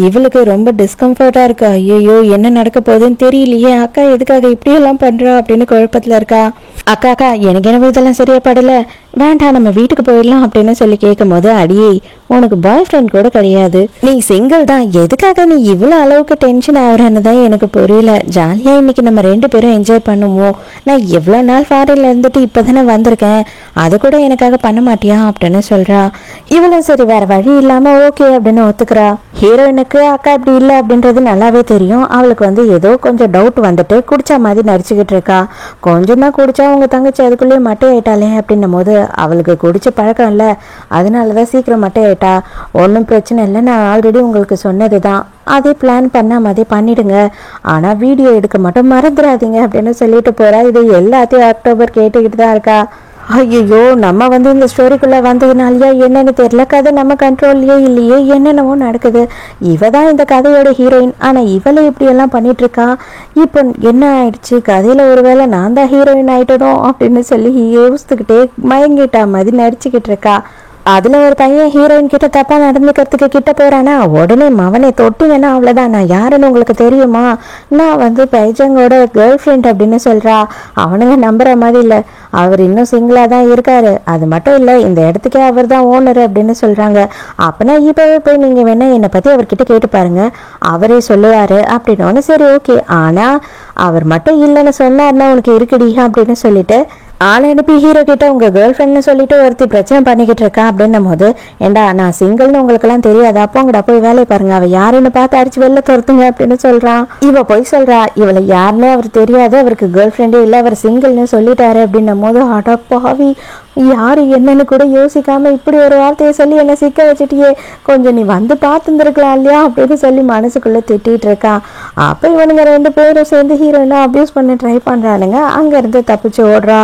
இவளுக்கு ரொம்ப டிஸ்கம்ஃபர்ட்டா இருக்கு. ஐயோ, என்ன நடக்க போகுதுன்னு தெரியலையே, அக்கா எதுக்காக இப்படி எல்லாம் பண்றா அப்படின்னு குழப்பத்துல இருக்கா. அக்கா எனக்கு என்ன இதெல்லாம் சரியா படல, வேண்டாம் நம்ம வீட்டுக்கு போயிடலாம் அப்படின்னு சொல்லி கேட்கும் போது, அடியே உனக்கு பாய் ஃப்ரெண்ட் கூட கிடையாது, நீ சிங்கிள் தான், எதுக்காக நீ இவ்வளவு அளவுக்கு டென்ஷன் ஆகுறன்னு தான் எனக்கு புரியல. ஜாலியா இன்னைக்கு நம்ம 2 பேரும் என்ஜாய் பண்ணுவோம். நான் எவ்வளவு நாள் ஃபாரின்ல இருந்துட்டு இப்பதானே வந்திருக்கேன், அது கூட எனக்காக பண்ண மாட்டியா அப்படின்னு சொல்றா. இவளும் சரி வேற வழி இல்லாம ஓகே அப்படின்னு ஒத்துக்கிறா. ஹீரோயினுக்கு அக்கா இப்படி இல்லை அப்படின்றது நல்லாவே தெரியும். அவளுக்கு வந்து ஏதோ கொஞ்சம் டவுட் வந்துட்டு குடிச்சா மாதிரி நடிச்சுக்கிட்டு இருக்கா. கொஞ்சம் தான் குடிச்சா உங்க தங்கச்சி அதுக்குள்ளேயே மட்டை ஆயிட்டாலே அப்படின்னும் போது, அவளுக்கு குடிச்ச பழக்கம் இல்லை, அதனாலதான் சீக்கிரம் மட்டை ஆயிட்டா. ஒன்றும் பிரச்சனை இல்லை, நான் ஆல்ரெடி உங்களுக்கு சொன்னது தான், அதே பிளான் பண்ணாம அதே பண்ணிடுங்க, ஆனா வீடியோ எடுக்க மட்டும் மறந்துடாதீங்க அப்படின்னு சொல்லிட்டு போறா. இது எல்லாத்தையும் அக்டோபர் கேட்டுக்கிட்டு தான் இருக்கா. ஐயோ, நம்ம வந்து இந்த ஸ்டோரிக்குள்ள வந்ததுனாலயா என்னன்னு தெரியல, கதை நம்ம கண்ட்ரோல்லையே இல்லையே, என்னென்னவோ நடக்குது. இவ தான் இந்த கதையோட ஹீரோயின், ஆனா இவளை இப்படி எல்லாம் பண்ணிட்டு இருக்கா. இப்போ என்ன ஆயிடுச்சு, கதையில ஒருவேளை நான் தான் ஹீரோயின் ஆயிட்டணும் அப்படின்னு சொல்லி யோசித்துக்கிட்டே மயங்கிட்டா மாதிரி நடிச்சுக்கிட்டு இருக்கா. அதுல ஒரு பையன் ஹீரோயின் கிட்ட தப்பா நடந்துக்கிறதுக்கு கிட்ட போறானா, உடனே மவனை தொட்டிங்கன்னா அவ்வளவுதான், நான் யாருன்னு உங்களுக்கு தெரியுமா, நான் வந்து பைஜங்கோட கேர்ள் ஃப்ரெண்ட் அப்படின்னு சொல்றா. அவனுங்க நம்புற மாதிரி இல்ல, அவர் இன்னும் சிங்கிளா தான் இருக்காரு, அது மட்டும் இல்ல இந்த இடத்துக்கே அவர் தான் ஓனர் அப்படின்னு சொல்றாங்க. அப்பனா இப்பவே போய் நீங்க வேணா என்னை பத்தி அவர்கிட்ட கேட்டு பாருங்க, அவரே சொல்லுவாரு அப்படின்னு. சரி ஓகே, ஆனா அவர் மட்டும் இல்லைன்னு சொன்னார்னா உனக்கு இருக்குடி அப்படின்னு சொல்லிட்டு ஆளை அனுப்பி ஹீரோ கிட்ட உங்க கேர்ள் ஃப்ரெண்ட்னு சொல்லிட்டு ஒருத்தி பிரச்சனை பண்ணிக்கிட்டு இருக்கா அப்படின்னும் போது, ஏண்டா நான் சிங்கிள்னு உங்களுக்கு எல்லாம் தெரியாது, அப்போங்கடா போய் வேலையை பாருங்க, அவ யாருன்னு பார்த்து அடிச்சு வெளில துரத்துங்க அப்படின்னு சொல்றான். இவ போய் சொல்றா, இவளை யாருன்னு அவர் தெரியாது, அவருக்கு கேர்ள் ஃப்ரெண்டே இல்லை, அவர் சிங்கிள்னு சொல்லிட்டாரு அப்படின்னும் போது, அடப்பாவி, யாரு என்னன்னு கூட யோசிக்காம இப்படி ஒரு வார்த்தையை சொல்லி என்ன சிக்க வச்சுட்டியே, கொஞ்சம் நீ வந்து பார்த்துருக்கலாம் இல்லையா அப்படின்னு சொல்லி மனசுக்குள்ள திட்டிட்டு இருக்கான். அப்ப இவனுங்க 2 பேரும் சேர்ந்து ஹீரோயினா அபியூஸ் பண்ண ட்ரை பண்றானுங்க. அங்க இருந்து தப்பிச்சு ஓடுறா.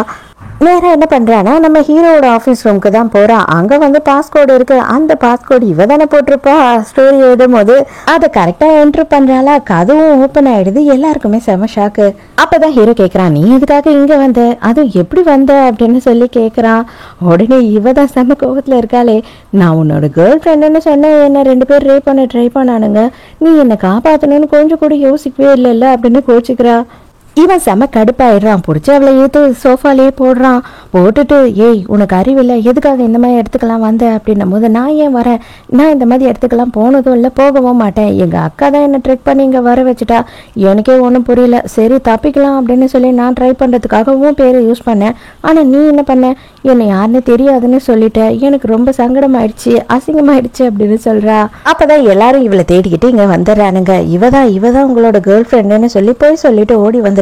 நேரா என்ன பண்றானா, நம்ம ஹீரோட ஆஃபீஸ் ரூமுக்கு தான் போறா. அங்க வந்து பாஸ்கோடு இருக்கு. அந்த பாஸ்கோடு இவ தானே போட்டிருப்பா ஸ்டோரி எழுதும் போது. அதை கரெக்டா என்ட்ரு பண்றாளா, கதவும் ஓப்பன் ஆயிடுது. எல்லாருக்குமே செம ஷாக்கு. அப்பதான் ஹீரோ கேக்குறான், நீ எதுக்காக இங்க வந்த, அதுவும் எப்படி வந்த அப்படின்னு சொல்லி கேக்குறான். உடனே இவ தான் செம கோபத்துல இருக்காளே, நான் உன்னோட கேர்ள் ஃப்ரெண்டுன்னு சொன்ன, என்ன 2 பேர் ரேப் பண்ண ட்ரை பண்ணானுங்க, நீ என்னை காப்பாத்தணும்னு கொஞ்சம் கூட யோசிக்கவே இல்லைல்ல அப்படின்னு கோச்சிக்கிறா. இவன் செம கடுப்பாயிடுறான். பிடிச்சி அவளை ஏற்று சோஃபாலேயே போடுறான். போட்டுட்டு, ஏய் உனக்கு அறிவில்லை, எதுக்காக இந்த மாதிரி இடத்துக்கெல்லாம் வந்த அப்படின்னும் போது, நான் ஏன் வரேன், நான் இந்த மாதிரி இடத்துக்கெல்லாம் போனதும் இல்லை, போகவும் மாட்டேன், எங்கள் அக்கா தான் என்னை ட்ரெக் பண்ணி இங்கே வர வச்சுட்டா, எனக்கே ஒன்றும் புரியல, சரி தப்பிக்கலாம் அப்படின்னு சொல்லி நான் ட்ரை பண்ணுறதுக்காகவும் பேரை யூஸ் பண்ணேன், ஆனால் நீ என்ன பண்ண, என்னை யாருன்னு தெரியாதுன்னு சொல்லிட்டேன், எனக்கு ரொம்ப சங்கடமாயிடுச்சு, அசிங்கமாயிடுச்சு அப்படின்னு சொல்கிறா. அப்போ தான் எல்லாரும் இவளை தேடிக்கிட்டு இங்கே வந்துடுறானுங்க. இவதான் உங்களோட கேர்ள் ஃப்ரெண்டுன்னு சொல்லி போய் சொல்லிட்டு ஓடி வந்து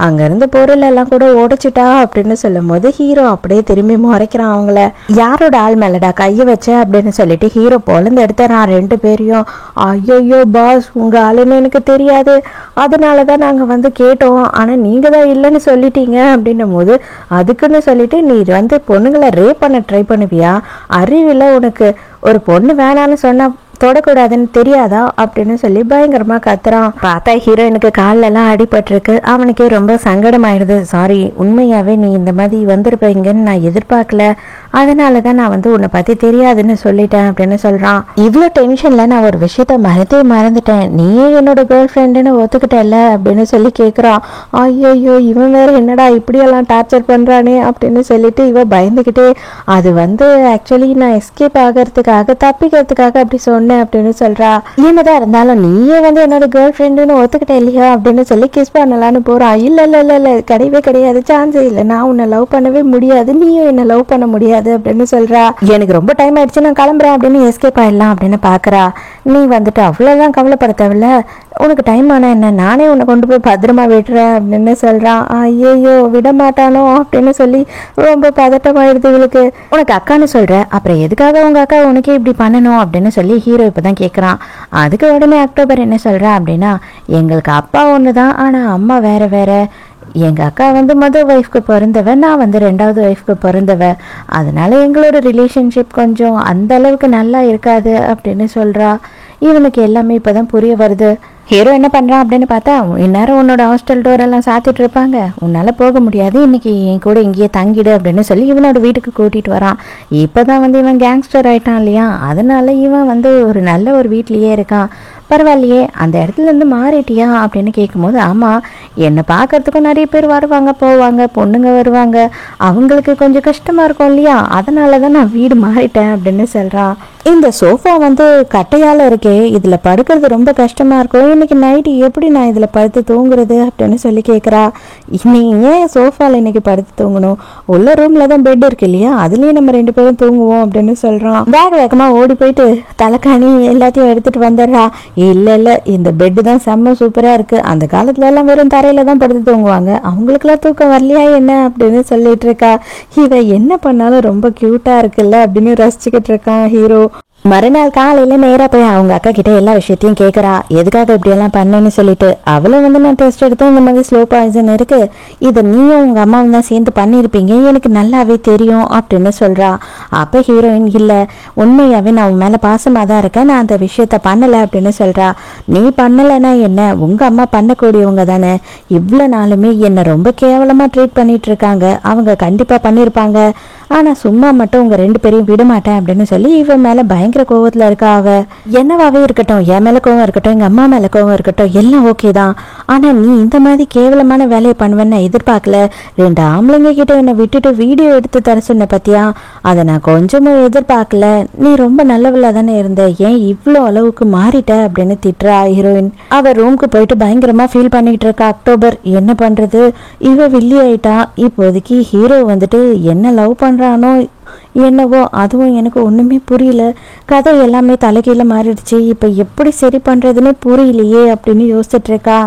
அங்க இருந்து பொருள் எல்லாம் கூட உடைச்சிட்டா அப்படின்னு சொல்லும் போது, ஹீரோ அப்படியே திரும்பி முறைக்கிறான் அவங்கள. யாரோட ஆள் மேலடா கைய வச்ச அப்படின்னு சொல்லிட்டு ஹீரோ பொழுந்து எடுத்துறான் 2 பேரையும். ஐயோ பாஸ், உங்க ஆளுன்னு எனக்கு தெரியாது, அதனாலதான் நாங்க வந்து கேட்டோம், ஆனா நீங்க தான் இல்லைன்னு சொல்லிட்டீங்க அப்படின்னும் போது, அதுக்குன்னு சொல்லிட்டு நீ வந்து பொண்ணுங்களை ரேப் பண்ண ட்ரை பண்ணுவியா, அறிவில்லை உனக்கு, ஒரு பொண்ணு வேணான்னு சொன்னா தொடக்கூடாதுன்னு தெரியாதா அப்படின்னு சொல்லி பயங்கரமா கத்துறான். பார்த்தா ஹீரோயினுக்கு காலில் எல்லாம் அடிபட்டிருக்கு. அவனுக்கே ரொம்ப சங்கடம் ஆயிடுது. சாரி, உண்மையாவே நீ இந்த மாதிரி வந்திருப்பீங்கன்னு நான் எதிர்பார்க்கல, அதனால தான் நான் வந்து உன்னை பற்றி தெரியாதுன்னு சொல்லிட்டேன் அப்படின்னு சொல்கிறான். இவ்வளோ டென்ஷனில் நான் ஒரு விஷயத்த மறந்துட்டேன், நீயே என்னோட கேர்ள் ஃப்ரெண்டுன்னு ஒத்துக்கிட்டல அப்படின்னு சொல்லி கேட்குறான். ஐயோ இவன் வேற என்னடா இப்படியெல்லாம் டார்ச்சர் பண்ணுறானே அப்படின்னு சொல்லிட்டு இவன் பயந்துக்கிட்டே அது வந்து ஆக்சுவலி நான் எஸ்கேப் ஆகிறதுக்காக தப்பிக்கிறதுக்காக அப்படி சொன்னேன் அப்படின்னு சொல்கிறா. என்னதான் இருந்தாலும் நீயே வந்து என்னோட கேர்ள் ஃப்ரெண்டுன்னு ஒத்துக்கிட்டே இல்லையா அப்படின்னு சொல்லி கிஸ் பண்ணலான்னு போகிறான். இல்லை கிடையவே கிடையாது, சான்ஸே இல்லை, நான் உன்னை லவ் பண்ணவே முடியாது, நீயும் என்னை லவ் பண்ண முடியாது அப்படின்னு சொல்கிறா. எனக்கு ரொம்ப டைம் ஆயிடுச்சு, நான் கிளம்புறேன் அப்படின்னு எஸ்கேப் ஆயிடலாம் அப்படின்னு பார்க்குறா. நீ வந்துட்டு அவ்வளோதான் கவலைப்பட தேவையில்ல, உனக்கு டைம் ஆனால் என்ன, நானே உன்னை கொண்டு போய் பத்திரமா விடுறேன் அப்படின்னு சொல்கிறான். ஐயோ விட மாட்டானோ அப்படின்னு சொல்லி ரொம்ப பதட்டமாயிடுது இவளுக்கு. உனக்கு அக்கான்னு சொல்கிற, அப்புறம் எதுக்காக உங்கள் அக்கா உனக்கே இப்படி பண்ணணும் அப்படின்னு சொல்லி ஹீரோ இப்போ தான் கேட்குறான். அதுக்கு உடனே அக்டோபர் என்ன சொல்கிறா அப்படின்னா, எங்களுக்கு அப்பா ஒன்று தான், ஆனால் அம்மா வேற வேற. எங்கள் அக்கா வந்து மொதல் ஒய்ஃப்க்கு பிறந்தவ, நான் வந்து 2வது ஒய்ஃப்க்கு பிறந்தவ, அதனால எங்களோட ரிலேஷன்ஷிப் கொஞ்சம் அந்த அளவுக்கு நல்லா இருக்காது அப்படின்னு சொல்கிறா. இவனுக்கு எல்லாமே இப்போ தான் புரிய வருது. ஹீரோ என்ன பண்ணுறான் அப்படின்னு பார்த்தா, இந்நேரம் உன்னோட ஹாஸ்டல் டோரெல்லாம் சாத்திட்டு இருப்பாங்க, உன்னால் போக முடியாது, இன்னைக்கு என் கூட இங்கேயே தங்கிடு அப்படின்னு சொல்லி இவனோட வீட்டுக்கு கூட்டிகிட்டு வரான். இப்போ தான் வந்து இவன் கேங்ஸ்டர் ஆயிட்டான் இல்லையா, அதனால இவன் வந்து ஒரு நல்ல ஒரு வீட்லேயே இருக்கான். பரவாயில்லையே, அந்த இடத்துலேருந்து மாறிட்டியா அப்படின்னு கேட்கும்போது, ஆமாம், என்னை பார்க்கறதுக்கும் நிறைய பேர் வருவாங்க போவாங்க, பொண்ணுங்க வருவாங்க, அவங்களுக்கு கொஞ்சம் கஷ்டமாக இருக்கும் இல்லையா, அதனால தான் நான் வீடு மாறிட்டேன் அப்படின்னு சொல்கிறான். இந்த சோஃபா வந்து கட்டையால் இருக்கே, இதில் படுக்கிறது ரொம்ப கஷ்டமாக இருக்கும், இன்னைக்கு நைட்டு எப்படி நான் இதில் படுத்து தூங்குறது அப்படின்னு சொல்லி கேட்குறா. நீ ஏன் சோஃபாவில் இன்னைக்கு படுத்து தூங்கணும், உள்ள ரூமில் தான் பெட் இருக்கு இல்லையா, அதுலேயே நம்ம 2 பேரும் தூங்குவோம் அப்படின்னு சொல்கிறான். வேகமாக ஓடி போயிட்டு தலைக்காணி எல்லாத்தையும் எடுத்துகிட்டு வந்துடுறா. இல்லை இந்த பெட்டு தான் செம்ம சூப்பராக இருக்குது, அந்த காலத்துல எல்லாம் வெறும் தரையில தான் படுத்து தூங்குவாங்க, அவங்களுக்குலாம் தூக்கம் வரலையா என்ன அப்படின்னு சொல்லிட்டு இருக்கா. இவ என்ன பண்ணாலும் ரொம்ப க்யூட்டாக இருக்குல்ல அப்படின்னு ரசிச்சுக்கிட்டு இருக்கான் ஹீரோ. மறுநாள் காலையில் நேராக போய் அவங்க அக்கா கிட்ட எல்லா விஷயத்தையும் கேட்குறா, எதுக்காக இப்படியெல்லாம் பண்ணேன்னு சொல்லிட்டு. அவளை வந்து நான் டெஸ்ட் எடுத்து இந்த மாதிரி ஸ்லோ பாய்சன் இருக்குது, இதை நீயும் உங்கள் அம்மாவும் தான் சேர்ந்து பண்ணியிருப்பீங்க, எனக்கு நல்லாவே தெரியும் அப்படின்னு சொல்கிறா. அப்போ ஹீரோயின், இல்லை உண்மையாகவே நான் உன் மேலே பாசமாக தான் இருக்கேன், நான் அந்த விஷயத்த பண்ணலை அப்படின்னு சொல்கிறா. நீ பண்ணலைன்னா என்ன, உங்கள் அம்மா பண்ணக்கூடியவங்க தானே, இவ்வளோ நாளுமே என்னை ரொம்ப கேவலமாக ட்ரீட் பண்ணிட்டு இருக்காங்க, அவங்க கண்டிப்பாக பண்ணியிருப்பாங்க, ஆனால் சும்மா மட்டும் உங்கள் 2 பேரையும் விட மாட்டேன் அப்படின்னு சொல்லி இவன் மேலே பயங்கர கோவத்தில் இருக்கா. அவ என்னவாவே இருக்கட்டும், என் மேலே கோவம் இருக்கட்டும், எங்கள் அம்மா மேலே கோவம் இருக்கட்டும், எல்லாம் ஓகே தான், ஆனால் நீ இந்த மாதிரி கேவலமான வேலையை பண்ணுவேன்னு நான் எதிர்பார்க்கல, 2 ஆம்பளைங்க கிட்ட என்னை விட்டுட்டு வீடியோ எடுத்து தர சொன்ன பத்தியா, அதை நான் கொஞ்சமும் எதிர்பார்க்கல, நீ ரொம்ப நல்லவளா தானே இருந்த, ஏன் இவ்வளோ அளவுக்கு மாறிட்ட அப்படின்னு திட்டுறா ஹீரோயின். அவ ரூமுக்கு போயிட்டு பயங்கரமா ஃபீல் பண்ணிட்டு இருக்கா. அக்டோபர் என்ன பண்றது, இவ வில்லி ஆயிட்டா. இப்போதைக்கு ஹீரோ வந்துட்டு என்ன லவ் பண்றானோ என்னவோ, அதுவும் எனக்கு ஒன்றுமே புரியல, கதை எல்லாமே தலைகீழ மாறிடுச்சு, இப்போ எப்படி சரி பண்ணுறதுன்னு புரியலையே அப்படின்னு யோசிச்சுட்டு இருக்கா.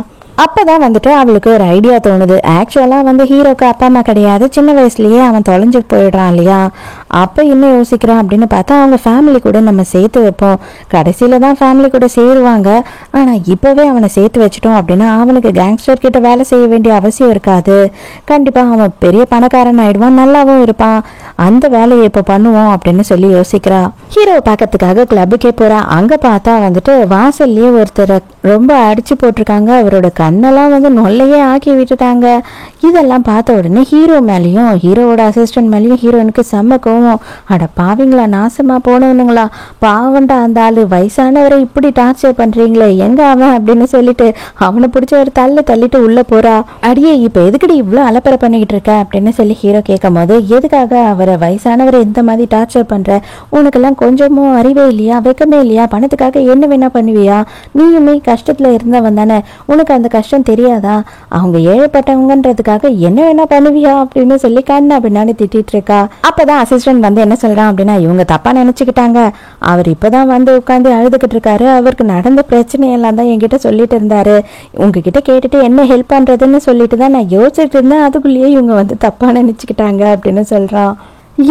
அப்போதான் வந்துட்டு அவளுக்கு ஒரு ஐடியா தோணுது. ஆக்சுவலாக வந்து ஹீரோக்கு அப்பா அம்மா கிடையாது, சின்ன வயசுலேயே அவன் தொலைஞ்சு போயிடுறான் இல்லையா, அப்போ என்ன யோசிக்கிறான் அப்படின்னு பார்த்தா, அவங்க ஃபேமிலி கூட நம்ம சேர்த்து வைப்போம், கடைசியில் தான் ஃபேமிலி கூட சேருவாங்க, ஆனால் இப்போவே அவனை சேர்த்து வச்சிட்டோம் அப்படின்னா அவனுக்கு கேங்ஸ்டர் கிட்ட வேலை செய்ய வேண்டிய அவசியம் இருக்காது, கண்டிப்பாக அவன் பெரிய பணக்காரன் ஆயிடுவான், நல்லாவும் இருப்பான், அந்த வேலையை இப்போ பண்ணுவோம் அப்படின்னு சொல்லி யோசிக்கிறா. ஹீரோவை பார்க்கறதுக்காக கிளப்புக்கே போகிறா. அங்கே பார்த்தா வந்துட்டு வாசல்லையே ஒருத்தரை ரொம்ப அடிச்சு போட்டிருக்காங்க, அவரோட கண்ணெல்லாம் வந்து நொல்லையே ஆக்கி விட்டுட்டாங்க. இதெல்லாம் பார்த்த உடனே ஹீரோ மேலேயும் ஹீரோவோட அசிஸ்டன்ட் மேலேயும் ஹீரோனுக்கு செம்ம கோவம். அட பாவீங்களா, நாசமா போனவனுங்களா, பாவண்டா அந்த ஆளு, வயசானவரை இப்படி டார்ச்சர் பண்றீங்களே, எங்க அவன் அப்படின்னு சொல்லிட்டு அவனை பிடிச்ச ஒரு தள்ளிட்டு உள்ள போறா. அடியே இப்ப எதுக்கடி இவ்வளவு அலப்பறை பண்ணிக்கிட்டு இருக்க அப்படின்னு சொல்லி ஹீரோ கேட்கும் போது, எதுக்காக அவரை வயசானவரை இந்த மாதிரி டார்ச்சர் பண்ற, உனக்கெல்லாம் கொஞ்சமும் அறிவே இல்லையா, வெக்கமே இல்லையா, பணத்துக்காக என்ன வேணா பண்ணுவியா, நீயுமே கஷ்டத்துல இருந்தவன் தானே, உனக்கு அந்த கஷ்டம் தெரியாதா, அவங்க ஏழைப்பட்டவங்கன்றதுக்காக என்ன வேணா பண்ணுவியா அப்படின்னு சொல்லி கண்ணா பின்னாடி திட்டிட்டு இருக்கா. அப்பதான் அசிஸ்டன்ட் வந்து என்ன சொல்றான் அப்படின்னா, இவங்க தப்பா நினைச்சுக்கிட்டாங்க, அவர் இப்பதான் வந்து உட்காந்து அழுதுகிட்டு இருக்காரு, அவருக்கு நடந்த பிரச்சனையெல்லாம் தான் என்கிட்ட சொல்லிட்டு இருந்தாரு, உங்ககிட்ட கேட்டுட்டு என்ன ஹெல்ப் பண்றதுன்னு சொல்லிட்டு தான் நான் யோசிச்சுட்டு இருந்தேன், அதுக்குள்ளேயே இவங்க வந்து தப்பா நினைச்சுக்கிட்டாங்க அப்படின்னு சொல்றான்.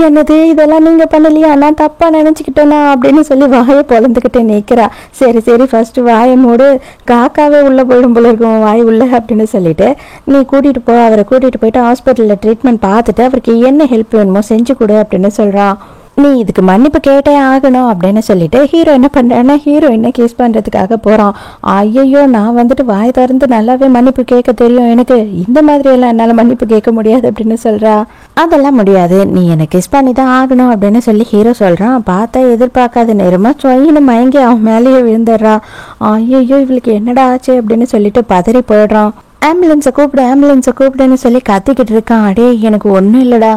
என்னது இதெல்லாம் நீங்க பண்ணலையா, நான் தப்பா நினைச்சுக்கிட்டேனா அப்படின்னு சொல்லி வாயை பொழந்துக்கிட்டே நிற்கிறா. சரி ஃபர்ஸ்ட் வாயை மூடு, காக்காவே உள்ள போயிடும் போல இருக்கும் வாய் உள்ள அப்படின்னு சொல்லிட்டு, நீ கூட்டிட்டு போ, அவரை கூட்டிட்டு போயிட்டு ஹாஸ்பிட்டல்ல ட்ரீட்மெண்ட் பார்த்துட்டு அவருக்கு என்ன ஹெல்ப் வேணுமோ செஞ்சு கொடு அப்படின்னு சொல்றான். நீ இதுக்கு மன்னிப்பு கேட்டே ஆகணும் அப்படின்னு சொல்லிட்டு ஹீரோ என்ன பண்றான்னா ஹீரோயினை கிஸ் பண்றதுக்காக போறான். ஐயோ, நான் வந்துட்டு வாய் திறந்து நல்லாவே மன்னிப்பு கேட்க தெரியும், எனக்கு இந்த மாதிரி எல்லாம் என்னால மன்னிப்பு கேட்க முடியாது அப்படின்னு சொல்றா. அதெல்லாம் முடியாது, நீ என்னை கிஸ் பண்ணி தான் ஆகணும் அப்படின்னு சொல்லி ஹீரோ சொல்றான். பார்த்தா எதிர்பார்க்காத நேரமா சொயின்னு மயங்கி அவன் மேலேயே விழுந்துடுறா. ஐயோ, இவளுக்கு என்னடா ஆச்சு அப்படின்னு சொல்லிட்டு பதறி போயிடுறான். ஆம்புலன்ஸை கூப்பிடுன்னு சொல்லி கத்திக்கிட்டு இருக்கான். அடே, எனக்கு ஒன்றும் இல்லைடா,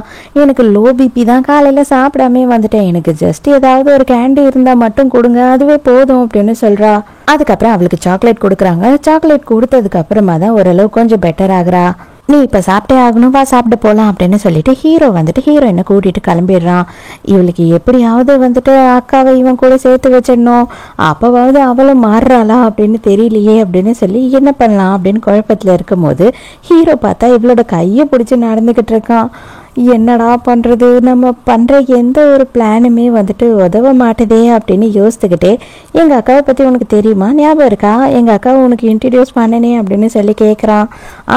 எனக்கு லோ பிபி தான், காலையில் சாப்பிடாமே வந்துட்டேன், எனக்கு ஜஸ்ட் ஏதாவது ஒரு கேண்டி இருந்தால் மட்டும் கொடுங்க, அதுவே போதும் அப்படின்னு சொல்கிறா. அதுக்கப்புறம் அவளுக்கு சாக்லேட் கொடுக்குறாங்க. சாக்லேட் கொடுத்ததுக்கு அப்புறமா தான் ஓரளவு கொஞ்சம் பெட்டர் ஆகுறா. நீ இப்போ சாப்பிட்டே ஆகணும், வா சாப்பிட்டு போகலாம் அப்படின்னு சொல்லிட்டு ஹீரோ வந்துட்டு ஹீரோயினை கூட்டிகிட்டு கிளம்பிடுறான். இவளுக்கு எப்படியாவது வந்துட்டு அக்காவை இவன் கூட சேர்த்து வச்சிடணும், அப்போவாவது அவளும் மாறுறாளா அப்படின்னு தெரியலையே அப்படின்னு சொல்லி என்ன பண்ணலாம் அப்படின்னு குழப்பத்தில் இருக்கும் போது ஹீரோ பார்த்தா இவளோட கையை பிடிச்சி நடந்துக்கிட்டு இருக்கான். என்னடா பண்ணுறது, நம்ம பண்ணுற எந்த ஒரு பிளானுமே வந்துட்டு உதவ மாட்டுதே அப்படின்னு யோசித்துக்கிட்டே, எங்கள் அக்காவை பற்றி உனக்கு தெரியுமா, ஞாபகம் இருக்கா, எங்கள் அக்காவை உனக்கு இன்ட்ரடியூஸ் பண்ணனே அப்படின்னு சொல்லி கேட்குறான்.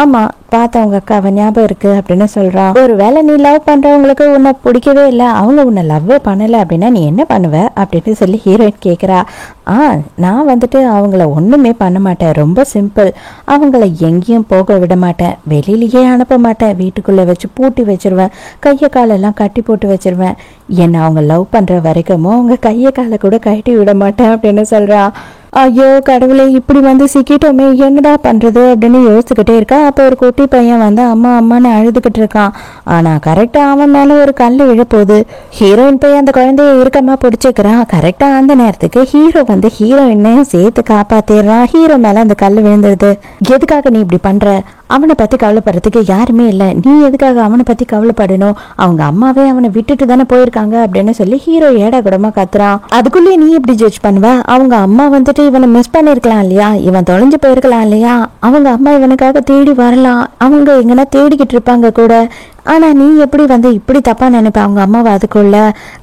ஆமாம், பார்த்தா உங்கள் அக்காவை ஞாபகம் இருக்குது அப்படின்னு சொல்கிறான். ஒரு வேளை நீ லவ் பண்ணுறவங்களுக்கு உன்னை பிடிக்கவே இல்லை, அவங்க உன்னை லவ்வே பண்ணலை அப்படின்னா நீ என்ன பண்ணுவ அப்படின்னு சொல்லி ஹீரோயின் கேட்குறா. நான் வந்துட்டு அவங்கள ஒன்றுமே பண்ண மாட்டேன், ரொம்ப சிம்பிள், அவங்கள எங்கேயும் போக விட மாட்டேன், வெளியிலேயே அனுப்ப மாட்டேன், வீட்டுக்குள்ளே வச்சு பூட்டி வச்சிருவேன், கையை காலெல்லாம் கட்டி போட்டு வச்சிருவேன், என்னை அவங்க லவ் பண்ணுற வரைக்கும் அவங்க கையை காலை கூட கட்டி விட மாட்டேன் அப்படின்னு சொல்கிறா. ஐயோ கடவுளே, இப்படி வந்து சிக்கிட்டோமே, என்னடா பண்ணுறது அப்படின்னு யோசிச்சுக்கிட்டே இருக்கா. அப்போ ஒரு குட்டி பையன் வந்து அம்மா அம்மான்னு அழுதுகிட்டு இருக்கான். ஆனால் கரெக்டாக அவன் மேலே ஒரு கல் விழப்போகுது. ஹீரோயின் போய் அந்த குழந்தைய இறுக்கமாக பிடிச்சிக்கிறான். கரெக்டாக அந்த நேரத்துக்கு ஹீரோ வந்து ஹீரோயினையும் சேர்த்து காப்பாற்றிடுறான். ஹீரோ மேலே அந்த கல் விழுந்துருது. எதுக்காக நீ இப்படி பண்ணுற, அவனை பற்றி கவலைப்படுறதுக்கு யாருமே இல்லை, நீ எதுக்காக அவனை பற்றி கவலைப்படணும், அவங்க அம்மாவே அவனை விட்டுட்டு தானே போயிருக்காங்க அப்படின்னு சொல்லி ஹீரோ ஏடா கூடமா கத்துறான். அதுக்குள்ளேயே நீ எப்படி ஜட்ஜ் பண்ணுவ, அவங்க அம்மா வந்துட்டு இவனை மிஸ் பண்ணிருக்கலாம் இல்லையா, இவன் தொலைஞ்சு போயிருக்கலாம் இல்லையா, அவங்க அம்மா இவனுக்காக தேடி வரலாம், அவங்க எங்கன்னா தேடிக்கிட்டு இருப்பாங்க கூட, ஆனா நீ எப்படி வந்து இப்படி தப்பா நினைப்ப அவங்க அம்மாவை. அதுக்குள்ள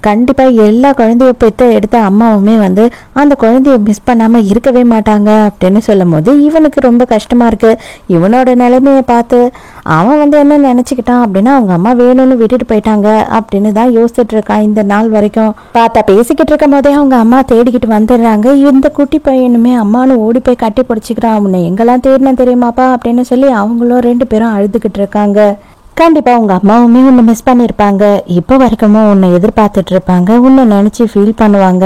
கண்டிப்பா எல்லா குழந்தைய பெற்ற எடுத்த அம்மாவுமே வந்து அந்த குழந்தைய மிஸ் பண்ணாம இருக்கவே மாட்டாங்க அப்படின்னு சொல்லும் போது இவனுக்கு ரொம்ப கஷ்டமா இருக்கு. இவனோட நிலைமையை பார்த்து அவன் வந்து என்ன நினைச்சுக்கிட்டான் அப்படின்னா அவங்க அம்மா வேணும்னு விட்டுட்டு போயிட்டாங்க அப்படின்னு தான் யோசிச்சுட்டு இருக்கான் இந்த நாள் வரைக்கும். பார்த்தா பேசிக்கிட்டு இருக்கும் போதே அவங்க அம்மா தேடிக்கிட்டு வந்துடுறாங்க. இந்த குட்டி பையனுமே அம்மானு ஓடி போய் கட்டி பிடிச்சிக்கிறான். உன்னை எங்கெல்லாம் தேடினா தெரியுமாப்பா அப்படின்னு சொல்லி அவங்களும் 2 பேரும் அழுதுகிட்டு இருக்காங்க. கண்டிப்பா உங்க அம்மாவுமே உன்னை மிஸ் பண்ணிருப்பாங்க, இப்போ வரைக்குமோ உன்னை எதிர்பார்த்துட்டு இருப்பாங்க, உன்னை நினைச்சு ஃபீல் பண்ணுவாங்க,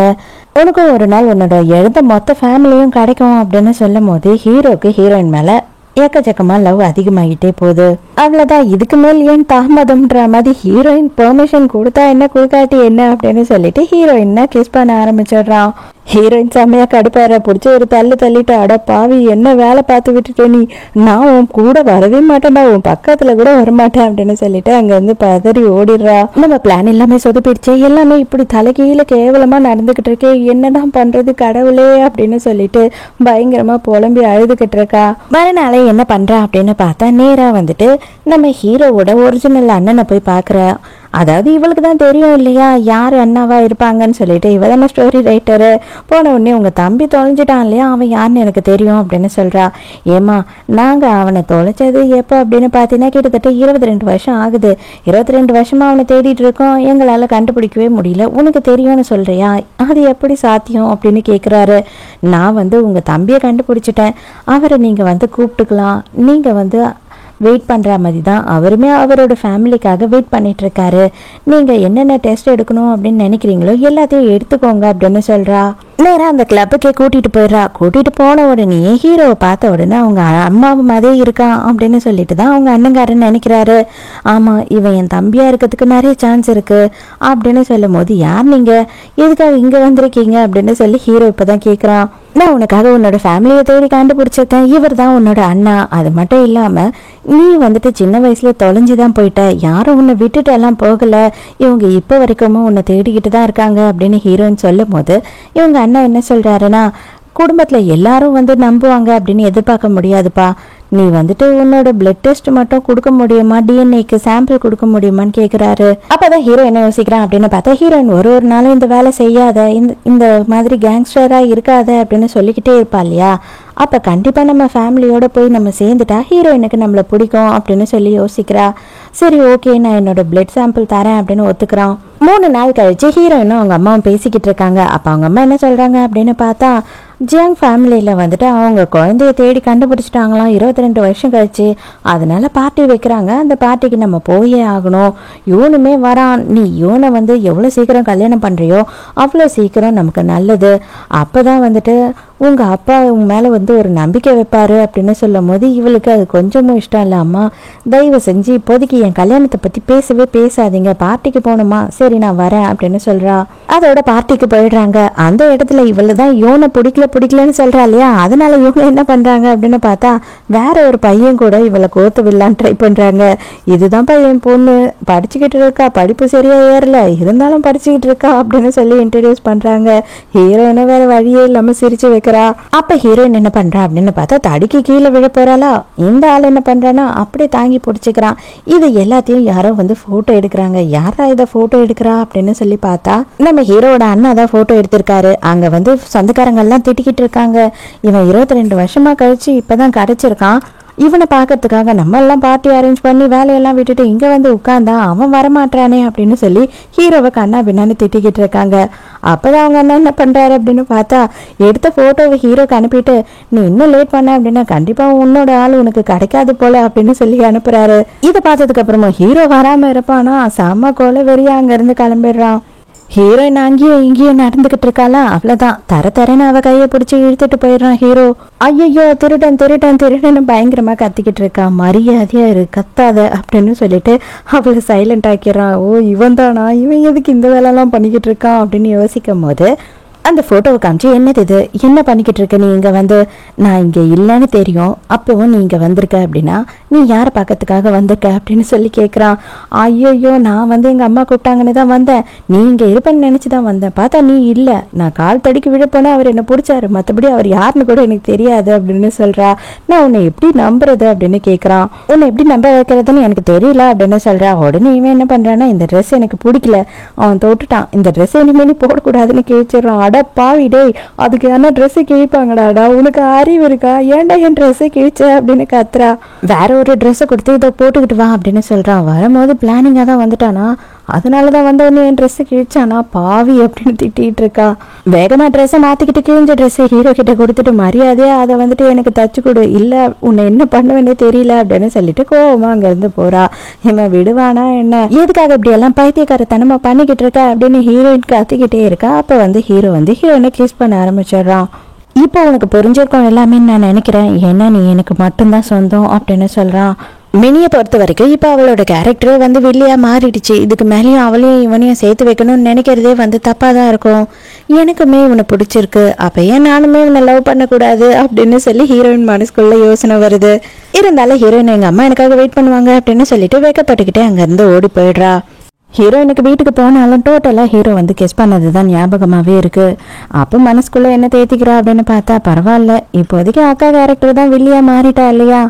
உனக்கும் ஒரு நாள் உன்னோட எழுத மொத்த ஃபேமிலியும் கிடைக்கும் அப்படின்னு சொல்லும் போது ஹீரோக்கு ஹீரோயின் மேல ஏக்கச்சக்கமா லவ் அதிகமாகிட்டே போகுது. அவ்வளவுதான், இதுக்கு மேல் ஏன் தாமதம்ன்ற மாதிரி ஹீரோயின் பெர்மிஷன் கொடுத்தா என்ன கொடுக்காட்டி என்ன அப்படின்னு சொல்லிட்டு ஹீரோயினை கிஸ் பண்ண ஆரம்பிச்சிடுறான். ஹீரோயின் செம்மையா கடுப்பார பிடிச்சி ஒரு தள்ளிட்டு, அட பாவி என்ன வேலை பார்த்து விட்டுட்டு நீ, நான் உன் கூட வரவே மாட்டேன்டா, உன் பக்கத்துல கூட வரமாட்டேன் அப்படின்னு சொல்லிட்டு அங்க இருந்து பதறி ஓடிடுறா. நம்ம பிளான் எல்லாமே சொதப்பிடுச்சு, எல்லாமே இப்படி தலைகீழ கேவலமா நடந்துகிட்டு இருக்கே, என்னதான் பண்றது கடவுளே அப்படின்னு சொல்லிட்டு பயங்கரமா புலம்பி அழுதுகிட்டு இருக்கா. மறுநாளே என்ன பண்றா அப்படின்னு பார்த்தா நேரா வந்துட்டு நம்ம ஹீரோவோட ஒரிஜினல் அண்ணனை போய் பாக்குற. அதாவது இவளுக்கு தான் தெரியும் இல்லையா யார் அண்ணாவா இருப்பாங்கன்னு சொல்லிட்டு, இவ தானே ஸ்டோரி ரைட்டரு. போன உடனே உங்க தம்பி தொலைஞ்சிட்டான் இல்லையா, அவன் யாருன்னு எனக்கு தெரியும் அப்படின்னு சொல்றா. ஏமா, நாங்க அவனை தொலைச்சது எப்போ அப்படின்னு பார்த்தீங்கன்னா கிட்டத்தட்ட 22 வருஷம் ஆகுது. 22 வருஷமா அவனை தேடிட்டு இருக்கோம், எங்களால கண்டுபிடிக்கவே முடியல, உனக்கு தெரியும்னு சொல்றியா, அது எப்படி சாத்தியம் அப்படின்னு கேட்குறாரு. நான் வந்து உங்க தம்பியை கண்டுபிடிச்சிட்டேன், அவரை நீங்க வந்து கூப்பிட்டுக்கலாம், நீங்க வந்து வெயிட் பண்ணுற மாதிரி தான் அவருமே அவரோட ஃபேமிலிக்காக வெயிட் பண்ணிட்டு இருக்காரு, நீங்கள் என்னென்ன டெஸ்ட் எடுக்கணும் அப்படின்னு நினைக்கிறீங்களோ எல்லாத்தையும் எடுத்துக்கோங்க அப்படின்னு சொல்கிறா. நேராக அந்த கிளப்புக்கே கூட்டிகிட்டு போயிடுறா. கூட்டிகிட்டு போன உடனே ஹீரோவை பார்த்த உடனே அவங்க அம்மாவும் மாதிரியே இருக்கான் அப்படின்னு சொல்லிட்டு தான் அவங்க அண்ணங்காரன் நினைக்கிறாரு. ஆமாம், இவன் என் தம்பியாக இருக்கிறதுக்கு நிறைய சான்ஸ் இருக்குது அப்படின்னு சொல்லும் போது, யார் நீங்கள், எதுக்காக இங்கே வந்திருக்கீங்க அப்படின்னு சொல்லி ஹீரோ இப்போ தான் கேட்குறான். நான் உனக்காக உன்னோட ஃபேமிலியை தேடி கண்டுபிடிச்சிருக்கேன், இவர் தான் உன்னோட அண்ணா, அது மட்டும் இல்லாமல் நீ வந்துட்டு சின்ன வயசுல தொலைஞ்சு தான் போயிட்ட, யாரும் உன்னை விட்டுட்டு எல்லாம் போகலை, இவங்க இப்போ வரைக்கும் உன்னை தேடிக்கிட்டு தான் இருக்காங்க அப்படின்னு ஹீரோயின் சொல்லும் போது இவங்க அண்ணா என்ன சொல்றாருன்னா, குடும்பத்துல எல்லாரும் வந்து நம்புவாங்க அப்படின்னு எதிர்பார்க்க முடியாதுப்பா. நீ வந்துட்டு உன்னோட பிளட் டெஸ்ட் மட்டும் கொடுக்க முடியுமா, டிஎன்ஏக்கு சாம்பிள் கொடுக்க முடியுமான்னு கேட்குறாரு. அப்பதான் ஹீரோ என்ன யோசிக்கிறான் அப்படின்னு பார்த்தா, ஹீரோயின் ஒரு நாளும் இந்த வேலை செய்யாத, இந்த மாதிரி கேங்ஸ்டரா இருக்காத அப்படின்னு சொல்லிக்கிட்டே இருப்பா இல்லையா. அப்ப கண்டிப்பா நம்ம ஃபேமிலியோட போய் நம்ம சேர்ந்துட்டா ஹீரோயினுக்கு நம்மள பிடிக்கும் அப்படின்னு சொல்லி யோசிக்கிறா. சரி ஓகே, நான் என்னோட பிளட் சாம்பிள் தரேன் அப்படின்னு ஒத்துக்கிறான். 3 நாள் கழிச்சு ஹீரோயினும் அவங்க அம்மாவும் பேசிக்கிட்டு இருக்காங்க. அப்ப அவங்க அம்மா என்ன சொல்றாங்க அப்படின்னு பார்த்தா, ஜியாங் ஃபேமிலியில் வந்துட்டு அவங்க குழந்தைய தேடி கண்டுபிடிச்சிட்டாங்களாம் 22 வருஷம் கழிச்சு. அதனால பார்ட்டி வைக்கிறாங்க. அந்த பார்ட்டிக்கு நம்ம போயே ஆகணும். யூனுமே வரான். நீ யூனை வந்து எவ்வளோ சீக்கிரம் கல்யாணம் பண்ணுறியோ அவ்வளோ சீக்கிரம் நமக்கு நல்லது. அப்போ தான் வந்துட்டு உங்கள் அப்பா உங்க மேலே வந்து ஒரு நம்பிக்கை வைப்பாரு அப்படின்னு சொல்லும் போது இவளுக்கு அது கொஞ்சமும் இஷ்டம் இல்லை. அம்மா தயவு செஞ்சு இப்போதைக்கு என் கல்யாணத்தை பற்றி பேசவே பேசாதீங்க, பார்ட்டிக்கு போகணுமா, சரி நான் வரேன் அப்படின்னு சொல்கிறா. அதோட பார்ட்டிக்கு போயிடுறாங்க. அந்த இடத்துல இவளு தான் யோனை பிடிக்கலன்னு சொல்கிறா இல்லையா. அதனால இவங்க என்ன பண்ணுறாங்க அப்படின்னு பார்த்தா, வேற ஒரு பையன் கூட இவளை கோத்து விடலான்னு ட்ரை பண்ணுறாங்க. இதுதான்ப்பா என் பொண்ணு, படிச்சுக்கிட்டு இருக்கா, படிப்பு சரியா ஏறல, இருந்தாலும் படிச்சுக்கிட்டு இருக்கா அப்படின்னு சொல்லி இன்ட்ரடியூஸ் பண்ணுறாங்க. ஹீரோயினை வேற வழியே இல்லாமல் சிரிச்சு வைக்கிறா. அப்ப ஹீரோயின் என்ன பண்றா அப்படின்னு பார்த்தா, தடிக்கு கீழே விழ போறாளா. இந்த ஆள் என்ன பண்றானா அப்படியே தாங்கி பிடிச்சிக்கிறான். இது எல்லாத்தையும் யாரோ வந்து போட்டோ எடுக்கிறாங்க. யாரா இதை போட்டோ எடுக்கிறா அப்படின்னு சொல்லி பார்த்தா, நம்ம ஹீரோட அண்ணா தான் போட்டோ எடுத்திருக்காரு. அங்க வந்து சொந்தக்காரங்க எல்லாம் திட்டிக்கிட்டு இருக்காங்க. இவன் 22 வருஷமா கழிச்சு இப்பதான் கிடைச்சிருக்கான். இவனை பார்க்கறதுக்காக நம்ம எல்லாம் பார்ட்டி அரேஞ்ச் பண்ணி வேலையெல்லாம் விட்டுட்டு இங்க வந்து உட்கார்ந்தா அவன் வரமாட்டானே அப்படின்னு சொல்லி ஹீரோவை கண்ணா பின்னான்னு திட்டிக்கிட்டு இருக்காங்க. அப்பதான் அவங்க அண்ணா என்ன பண்றாரு அப்படின்னு பார்த்தா, எடுத்த போட்டோவை ஹீரோக்கு அனுப்பிட்டு, நீ இன்னும் லேட் பண்ண அப்படின்னா கண்டிப்பா உன்னோட ஆள் உனக்கு கிடைக்காது போல அப்படின்னு சொல்லி அனுப்புறாரு. இதை பார்த்ததுக்கு அப்புறமா ஹீரோ வராம இருப்பானா, செம்ம கொலை வெறியா அங்க இருந்து கிளம்பிடுறான். ஹீரோயின் அங்கேயும் இங்கேயும் நடந்துகிட்டு இருக்காளா. அவ்வளவுதான், தரன்னு அவ கையை பிடிச்சி இழுத்துட்டு போயிடுறான் ஹீரோ. ஐயோ திருடன் பயங்கரமா கத்திக்கிட்டு இருக்கா. மரியாதையா இரு, கத்தாத அப்படின்னு சொல்லிட்டு அவளை சைலண்ட் ஆக்கிடுறான். ஓ இவன் தானா, இவன் எதுக்கு இந்த வேலை எல்லாம் பண்ணிக்கிட்டு இருக்கான் அப்படின்னு யோசிக்கும் போது அந்த போட்டோவை காமிச்சு, என்னது இது, என்ன பண்ணிக்கிட்டு இருக்க நீ இங்க வந்து, நான் இங்க இல்லைன்னு தெரியும், அப்பவும் நீ இங்க வந்திருக்க அப்படின்னா நீ யாரை பார்க்கறதுக்காக வந்திருக்க அப்படின்னு சொல்லி கேட்குறான். ஐயோ நான் வந்து எங்க அம்மா கூப்பிட்டாங்கன்னு தான் வந்தேன், நீ இங்க இருப்பேன்னு நினைச்சுதான் வந்தேன், பார்த்தா நீ இல்லை, நான் கால் தடிக்கு விழப்போனா அவர் என்ன பிடிச்சாரு, மற்றபடி அவர் யாருன்னு கூட எனக்கு தெரியாது அப்படின்னு சொல்றா. நான் உன்னை எப்படி நம்புறது அப்படின்னு கேட்குறான். உன்னை எப்படி நம்ப வைக்கிறதுன்னு எனக்கு தெரியல அப்படின்னு சொல்றா. உடனே இவன் என்ன பண்றான்னா, இந்த ட்ரெஸ் எனக்கு பிடிக்கல, அவன் தொட்டுட்டான், இந்த ட்ரெஸ் இனிமேல் போடக்கூடாதுன்னு கேச்சிடறான். அட பாவி டேய், அதுக்கு என்ன ட்ரெஸ்ஸு கிழிப்பாங்கடாடா, உனக்கு அறிவு இருக்கா, ஏன்டா என் ட்ரெஸ்ஸை கிழிச்ச அப்படின்னு கத்துறா. வேற ஒரு ட்ரெஸ்ஸை கொடுத்து இதை போட்டுக்கிட்டு வா அப்படின்னு சொல்றான். வரும்போது பிளானிங்காக தான் வந்துட்டானா, அதனாலதான் வந்து ஒன்று என் ட்ரெஸ்ஸை கிழிச்சானா பாவி அப்படின்னு திட்டிகிட்டு இருக்கா. வேகமா ட்ரெஸ்ஸை மாத்திக்கிட்டு கிழிஞ்ச ட்ரெஸ்ஸை ஹீரோ கிட்ட கொடுத்துட்டு, மரியாதையா அதை வந்துட்டு எனக்கு தச்சு கொடு, இல்லை உன்னை என்ன பண்ணுவேன்னே தெரியல அப்படின்னு சொல்லிட்டு கோவமா அங்கேருந்து போறா. இவன் விடுவானா என்ன, எதுக்காக இப்படி எல்லாம் பைத்தியக்காரத்தனமா பண்ணிக்கிட்டு இருக்கா அப்படின்னு ஹீரோயின் கத்திக்கிட்டே இருக்கா. அப்போ வந்து ஹீரோ வந்து ஹீரோயினை கிஸ் பண்ண ஆரம்பிச்சிடுறான். இப்போ உனக்கு புரிஞ்சிருக்கோம் எல்லாமே நான் நினைக்கிறேன், ஏன்னா நீ எனக்கு மட்டும்தான் சொந்தம் அப்படின்னு சொல்றான். மினியை பொறுத்த வரைக்கும் இப்போ அவளோட கேரக்டரே வந்து வில்லியா மாறிடுச்சு. இதுக்கு மேலேயும் அவளையும் இவனையும் சேர்த்து வைக்கணும்னு நினைக்கிறதே வந்து தப்பாக தான் இருக்கும். எனக்குமே இவனை பிடிச்சிருக்கு, அப்போ ஏன் நானுமே இவனை லவ் பண்ணக்கூடாது அப்படின்னு சொல்லி ஹீரோயின் மனசுக்குள்ள யோசனை வருது. இருந்தாலும் ஹீரோயின் எங்கள் அம்மா எனக்காக வெயிட் பண்ணுவாங்க அப்படின்னு சொல்லிட்டு வைக்கப்பட்டுக்கிட்டே அங்கேருந்து ஓடி போயிடுறா. ஹீரோயினுக்கு வீட்டுக்கு போனாலும் டோட்டலாக ஹீரோ வந்து கெஸ் பண்ணது தான் ஞாபகமாகவே இருக்கு. அப்போ மனசுக்குள்ளே என்ன தேத்திக்கிறா அப்படின்னு பார்த்தா, பரவாயில்ல இப்போதைக்கு அக்கா கேரக்டர் தான் வில்லியா மாறிட்டா இல்லையா,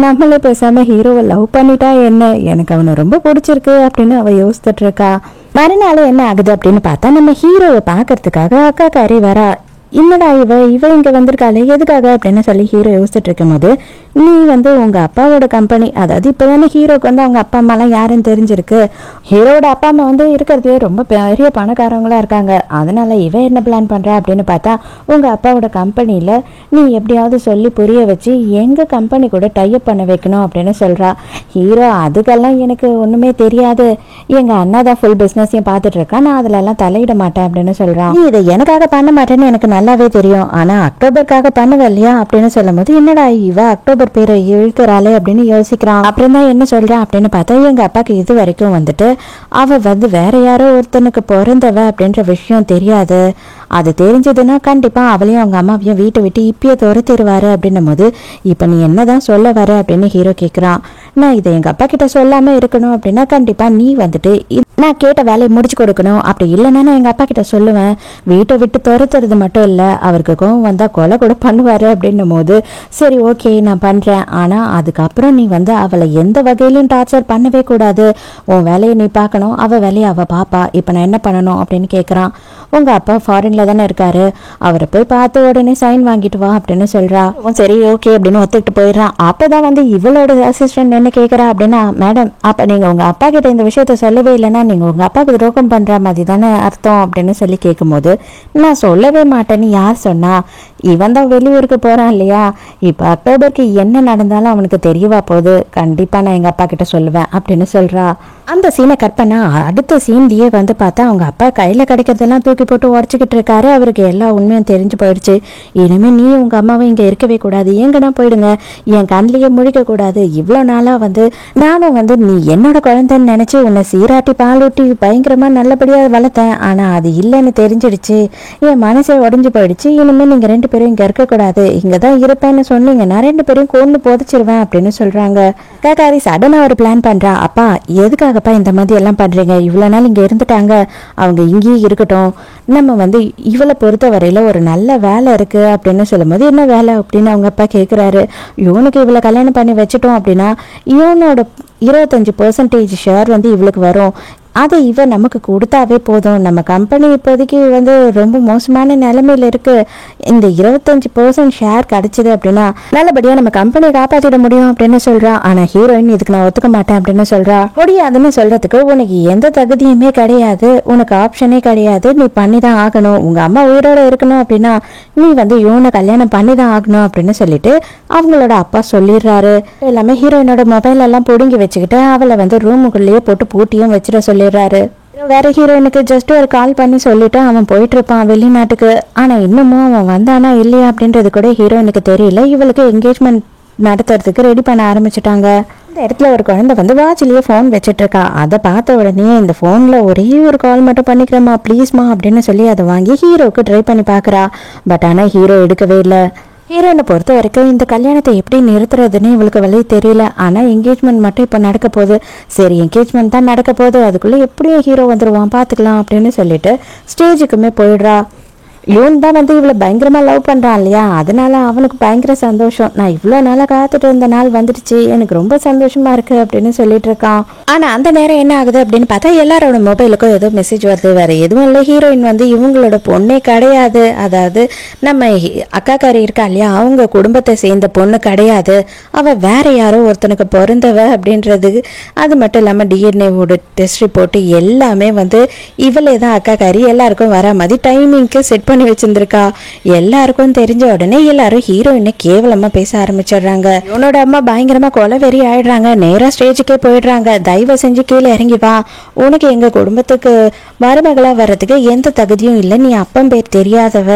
நம்மளே பேசாம ஹீரோவை லவ் பண்ணிட்டா என்ன, எனக்கு அவனை ரொம்ப பிடிச்சிருக்கு அப்படின்னு அவ யோசிச்சுட்டு இருக்கா. மறுநாள் என்ன ஆகுது அப்படின்னு பார்த்தா, நம்ம ஹீரோவை பார்க்கறதுக்காக அக்கா காரி வரா. என்னடா இவ இங்க வந்திருக்காளே எதுக்காக அப்படின்னு சொல்லி ஹீரோ யோசிச்சுட்டு இருக்கும் போது, நீ வந்து உங்க அப்பாவோட கம்பெனி, அதாவது இப்பதானே ஹீரோக்கு வந்து அவங்க அப்பா அம்மாலாம் யாருன்னு தெரிஞ்சிருக்கு, ஹீரோட அப்பா அம்மா வந்து இருக்கிறதே ரொம்ப பெரிய பணக்காரங்களா இருக்காங்க, அதனால இவ என்ன பிளான் பண்றா அப்படின்னு பார்த்தா, உங்க அப்பாவோட கம்பெனியில நீ எப்படியாவது சொல்லி புரிய வச்சு எங்க கம்பெனி கூட டைப் பண்ண வைக்கணும் அப்படின்னு சொல்றா. ஹீரோ அதுக்கெல்லாம் எனக்கு ஒண்ணுமே தெரியாது, எங்க அண்ணா தான் ஃபுல் பிசினஸையும் பார்த்துட்டு இருக்கா, நான் அதுல எல்லாம் தலையிட மாட்டேன் அப்படின்னு சொல்றான். நீ இதை எனக்காக பண்ண மாட்டேன்னு எனக்கு நல்லாவே தெரியும், ஆனா அக்டோபருக்காக பண்ணுவ இல்லையா அப்படின்னு சொல்லும் போது, என்னடா இவ அக்டோபர் பேரை இழுக்கிறாளே அப்படின்னு யோசிக்கிறான். அப்புறம் தான் என்ன சொல்றான் அப்படின்னு பார்த்தா, எங்க அப்பாக்கு இது வரைக்கும் வந்துட்டு அவ வந்து வேற யாரோ ஒருத்தனுக்கு பிறந்தவ அப்படின்ற விஷயம் தெரியாது, அது தெரிஞ்சதுன்னா கண்டிப்பாக அவளையும் அவங்க அம்மாவையும் வீட்டை விட்டு இப்பயே துரத்திடுவாரு அப்படின்னும் போது இப்போ நீ என்னதான் சொல்ல வர அப்படின்னு ஹீரோ கேட்குறான். நான் இதை எங்கள் அப்பா கிட்ட சொல்லாமல் இருக்கணும் அப்படின்னா கண்டிப்பாக நீ வந்துட்டு நான் கேட்ட வேலையை முடிச்சு கொடுக்கணும், அப்படி இல்லைன்னா நான் எங்கள் அப்பா கிட்ட சொல்லுவேன். வீட்டை விட்டு துரத்துறது மட்டும் இல்லை, அவருக்கு கோவம் வந்தால் கொலை கூட பண்ணுவார் அப்படின்னும் போது சரி ஓகே நான் பண்ணுறேன், ஆனால் அதுக்கப்புறம் நீ வந்து அவளை எந்த வகையிலும் டார்ச்சர் பண்ணவே கூடாது, உன் வேலையை நீ பார்க்கணும், அவள் வேலையை அவள் பாப்பா, இப்போ நான் என்ன பண்ணணும் அப்படின்னு கேட்குறான். உங்கள் அப்பா ஃபாரினில் தானே இருக்காரு, அவரை போய் பார்த்து உடனே சைன் வாங்கிட்டு வா அப்படின்னு சொல்கிறா. சரி ஓகே அப்படின்னு ஒத்துக்கிட்டு போயிடுறான். அப்போ தான் வந்து இவளோட அசிஸ்டன்ட் என்ன கேட்குறா அப்படின்னா, மேடம் அப்போ நீங்கள் உங்கள் அப்பா கிட்ட இந்த விஷயத்த சொல்லவே இல்லைன்னா நீங்கள் உங்கள் அப்பாவுக்கு துரோகம் பண்ணுற மாதிரி தானே அர்த்தம் அப்படின்னு சொல்லி கேட்கும்போது, நான் சொல்லவே மாட்டேன்னு யார் சொன்னா, இவன் தான் வெளியூருக்கு போகிறான் இல்லையா, இப்போ அக்டோபருக்கு என்ன நடந்தாலும் அவனுக்கு தெரியவா போகுது, கண்டிப்பாக நான் எங்கள் அப்பா கிட்ட சொல்லுவேன் அப்படின்னு சொல்கிறா. அந்த சீனை கட் பண்ணா அடுத்த சீன்லேயே வந்து பார்த்தா அவங்க அப்பா கையில் கிடைக்கிறதெல்லாம் தூக்கி போட்டு உடச்சிக்கிட்டு இருக்காரு. அவருக்கு எல்லா உண்மையும் தெரிஞ்சு போயிடுச்சு. இனிமேல் நீ உங்கள் அம்மாவை இங்கே இருக்கவே கூடாது, எங்கன்னா போயிடுங்க, என் கண்ணிலேயே முழிக்கக்கூடாது, இவ்வளோ நாளாக வந்து நானும் வந்து நீ என்னோட குழந்தைன்னு நினச்சி உன்னை சீராட்டி பாலூட்டி பயங்கரமாக நல்லபடியாக வளர்த்தேன், ஆனால் அது இல்லைன்னு தெரிஞ்சிடுச்சு, என் மனசே உடஞ்சி போயிடுச்சு, இனிமேல் நீங்கள் 2 பேரும் இங்கே இருக்கக்கூடாது, இங்கே தான் இருப்பேன்னு சொன்னீங்கன்னா 2 பேரும் கொண்டு புதைச்சிருவேன் அப்படின்னு சொல்கிறாங்க. காக்காரி சடனாக ஒரு பிளான் பண்ணுறா. அப்பா எதுக்காகப்பா இந்த மாதிரி எல்லாம் பண்ணுறீங்க, இவ்வளோ நாள் இங்கே இருந்துட்டாங்க, அவங்க இங்கேயே இருக்கட்டும், நம்ம வந்து இவளை பொறுத்த வரையில் ஒரு நல்ல வேலை இருக்குது அப்படின்னு சொல்லும்போது என்ன வேலை அப்படின்னு அவங்க அப்பா கேட்குறாரு. இவனுக்கு இவளை கல்யாணம் பண்ணி வச்சுட்டோம் அப்படின்னா இவனோட 25% ஷேர் வந்து இவளுக்கு வரும், அதை இவன் நமக்கு கொடுத்தாவே போதும், நம்ம கம்பெனி இப்போதைக்கு வந்து ரொம்ப மோசமான நிலைமையில இருக்கு, இந்த 25% ஷேர் கிடைச்சிது அப்படின்னா நல்லபடியா நம்ம கம்பெனியை காப்பாற்றிட முடியும் அப்படின்னு சொல்றா. ஆனா ஹீரோயின் இதுக்கு நான் ஒத்துக்க மாட்டேன் அப்படின்னு சொல்றா. முடியாதுன்னு சொல்றதுக்கு உனக்கு எந்த தகுதியுமே கிடையாது, உனக்கு ஆப்ஷனே கிடையாது, நீ பண்ணி தான் ஆகணும், உங்க அம்மா உயிரோட இருக்கணும் அப்படின்னா நீ வந்து இவனை கல்யாணம் பண்ணி தான் ஆகணும் அப்படின்னு சொல்லிட்டு அவங்களோட அப்பா சொல்லிடுறாரு. எல்லாமே ஹீரோயினோட மொபைல் எல்லாம் பிடுங்கி வச்சுக்கிட்டு அவளை வந்து ரூமுக்குள்ளேயே போட்டு பூட்டியும் வச்சிட சொல்லி வேற ஹீரோயினுக்கு ஜஸ்ட் ஒரு கால் பண்ணி சொல்லிட்டு அவன் போயிட்டு இருப்பான் வெளிநாட்டுக்கு. ஆனா இன்னமும் அவன் வந்தானா இல்லையா அப்படின்றது கூட ஹீரோயினுக்கு தெரியல. இவளுக்கு என்கேஜ்மெண்ட் நடத்துறதுக்கு ரெடி பண்ண ஆரம்பிச்சுட்டாங்க. இந்த இடத்துல ஒரு குழந்தை வந்து வாட்சிலேயே ஃபோன் வச்சுட்டு இருக்கா. அதை பார்த்த உடனே இந்த ஃபோனில் ஒரே ஒரு கால் மட்டும் பண்ணிக்கிறேம்மா ப்ளீஸ்மா அப்படின்னு சொல்லி அதை வாங்கி ஹீரோவுக்கு ட்ரை பண்ணி பார்க்குறா. பட் ஆனால் ஹீரோ எடுக்கவே இல்லை. ஹீரோயினை பொறுத்த வரைக்கும் இந்த கல்யாணத்தை எப்படி நிறுத்துறதுன்னு இவளுக்கு வழி தெரியல. ஆனால் என்கேஜ்மெண்ட் மட்டும் இப்போ நடக்க போகுது, சரி என்கேஜ்மெண்ட் தான் நடக்க போகுது, அதுக்குள்ளே எப்படியும் ஹீரோ வந்துடுவான் பார்த்துக்கலாம் அப்படின்னு சொல்லிட்டு ஸ்டேஜுக்குமே போயிடுறா. யோன் தான் வந்து இவளை பயங்கரமாக லவ் பண்ணுறான் இல்லையா, அதனால அவனுக்கு பயங்கர சந்தோஷம், நான் இவ்வளோ நாளாக காத்துட்டு இருந்த நாள் வந்துடுச்சு, எனக்கு ரொம்ப சந்தோஷமா இருக்கு அப்படின்னு சொல்லிட்டு இருக்கான். ஆனால் அந்த நேரம் என்ன ஆகுது அப்படின்னு பார்த்தா எல்லாரோட மொபைலுக்கும் ஏதோ மெசேஜ் வருது. வேற எதுவும் இல்லை, ஹீரோயின் வந்து இவங்களோட பொண்ணே கிடையாது, அதாவது நம்ம அக்காக்காரி இருக்கா இல்லையா அவங்க குடும்பத்தை சேர்ந்த பொண்ணு கிடையாது, அவள் வேற யாரோ ஒருத்தனுக்கு பிறந்தவ அப்படின்றது. அது மட்டும் இல்லாமல் டிஎன்ஏவோட டெஸ்ட் ரிப்போர்ட்டு எல்லாமே வந்து இவளே தான் அக்காக்காரி, எல்லாருக்கும் வர மாதிரி டைமிங்க்கு செட் பண்ணி வச்சிருந்திருக்கா. எல்லாருக்கும் தெரிஞ்ச உடனே எல்லாரும் ஹீரோயினை கேவலமா பேச ஆரம்பிச்சிடுறாங்க. இவனோட அம்மா பயங்கரமா கொலவெறி ஆயிடுறாங்க. நேரா ஸ்டேஜுக்கே போயிடுறாங்க. தயவு செஞ்சு கீழே இறங்கி வா, உனக்கு எங்க குடும்பத்துக்கு மருமகளா வர்றதுக்கு எந்த தகுதியும் இல்லை, நீ அப்பன் பேர் தெரியாதவ,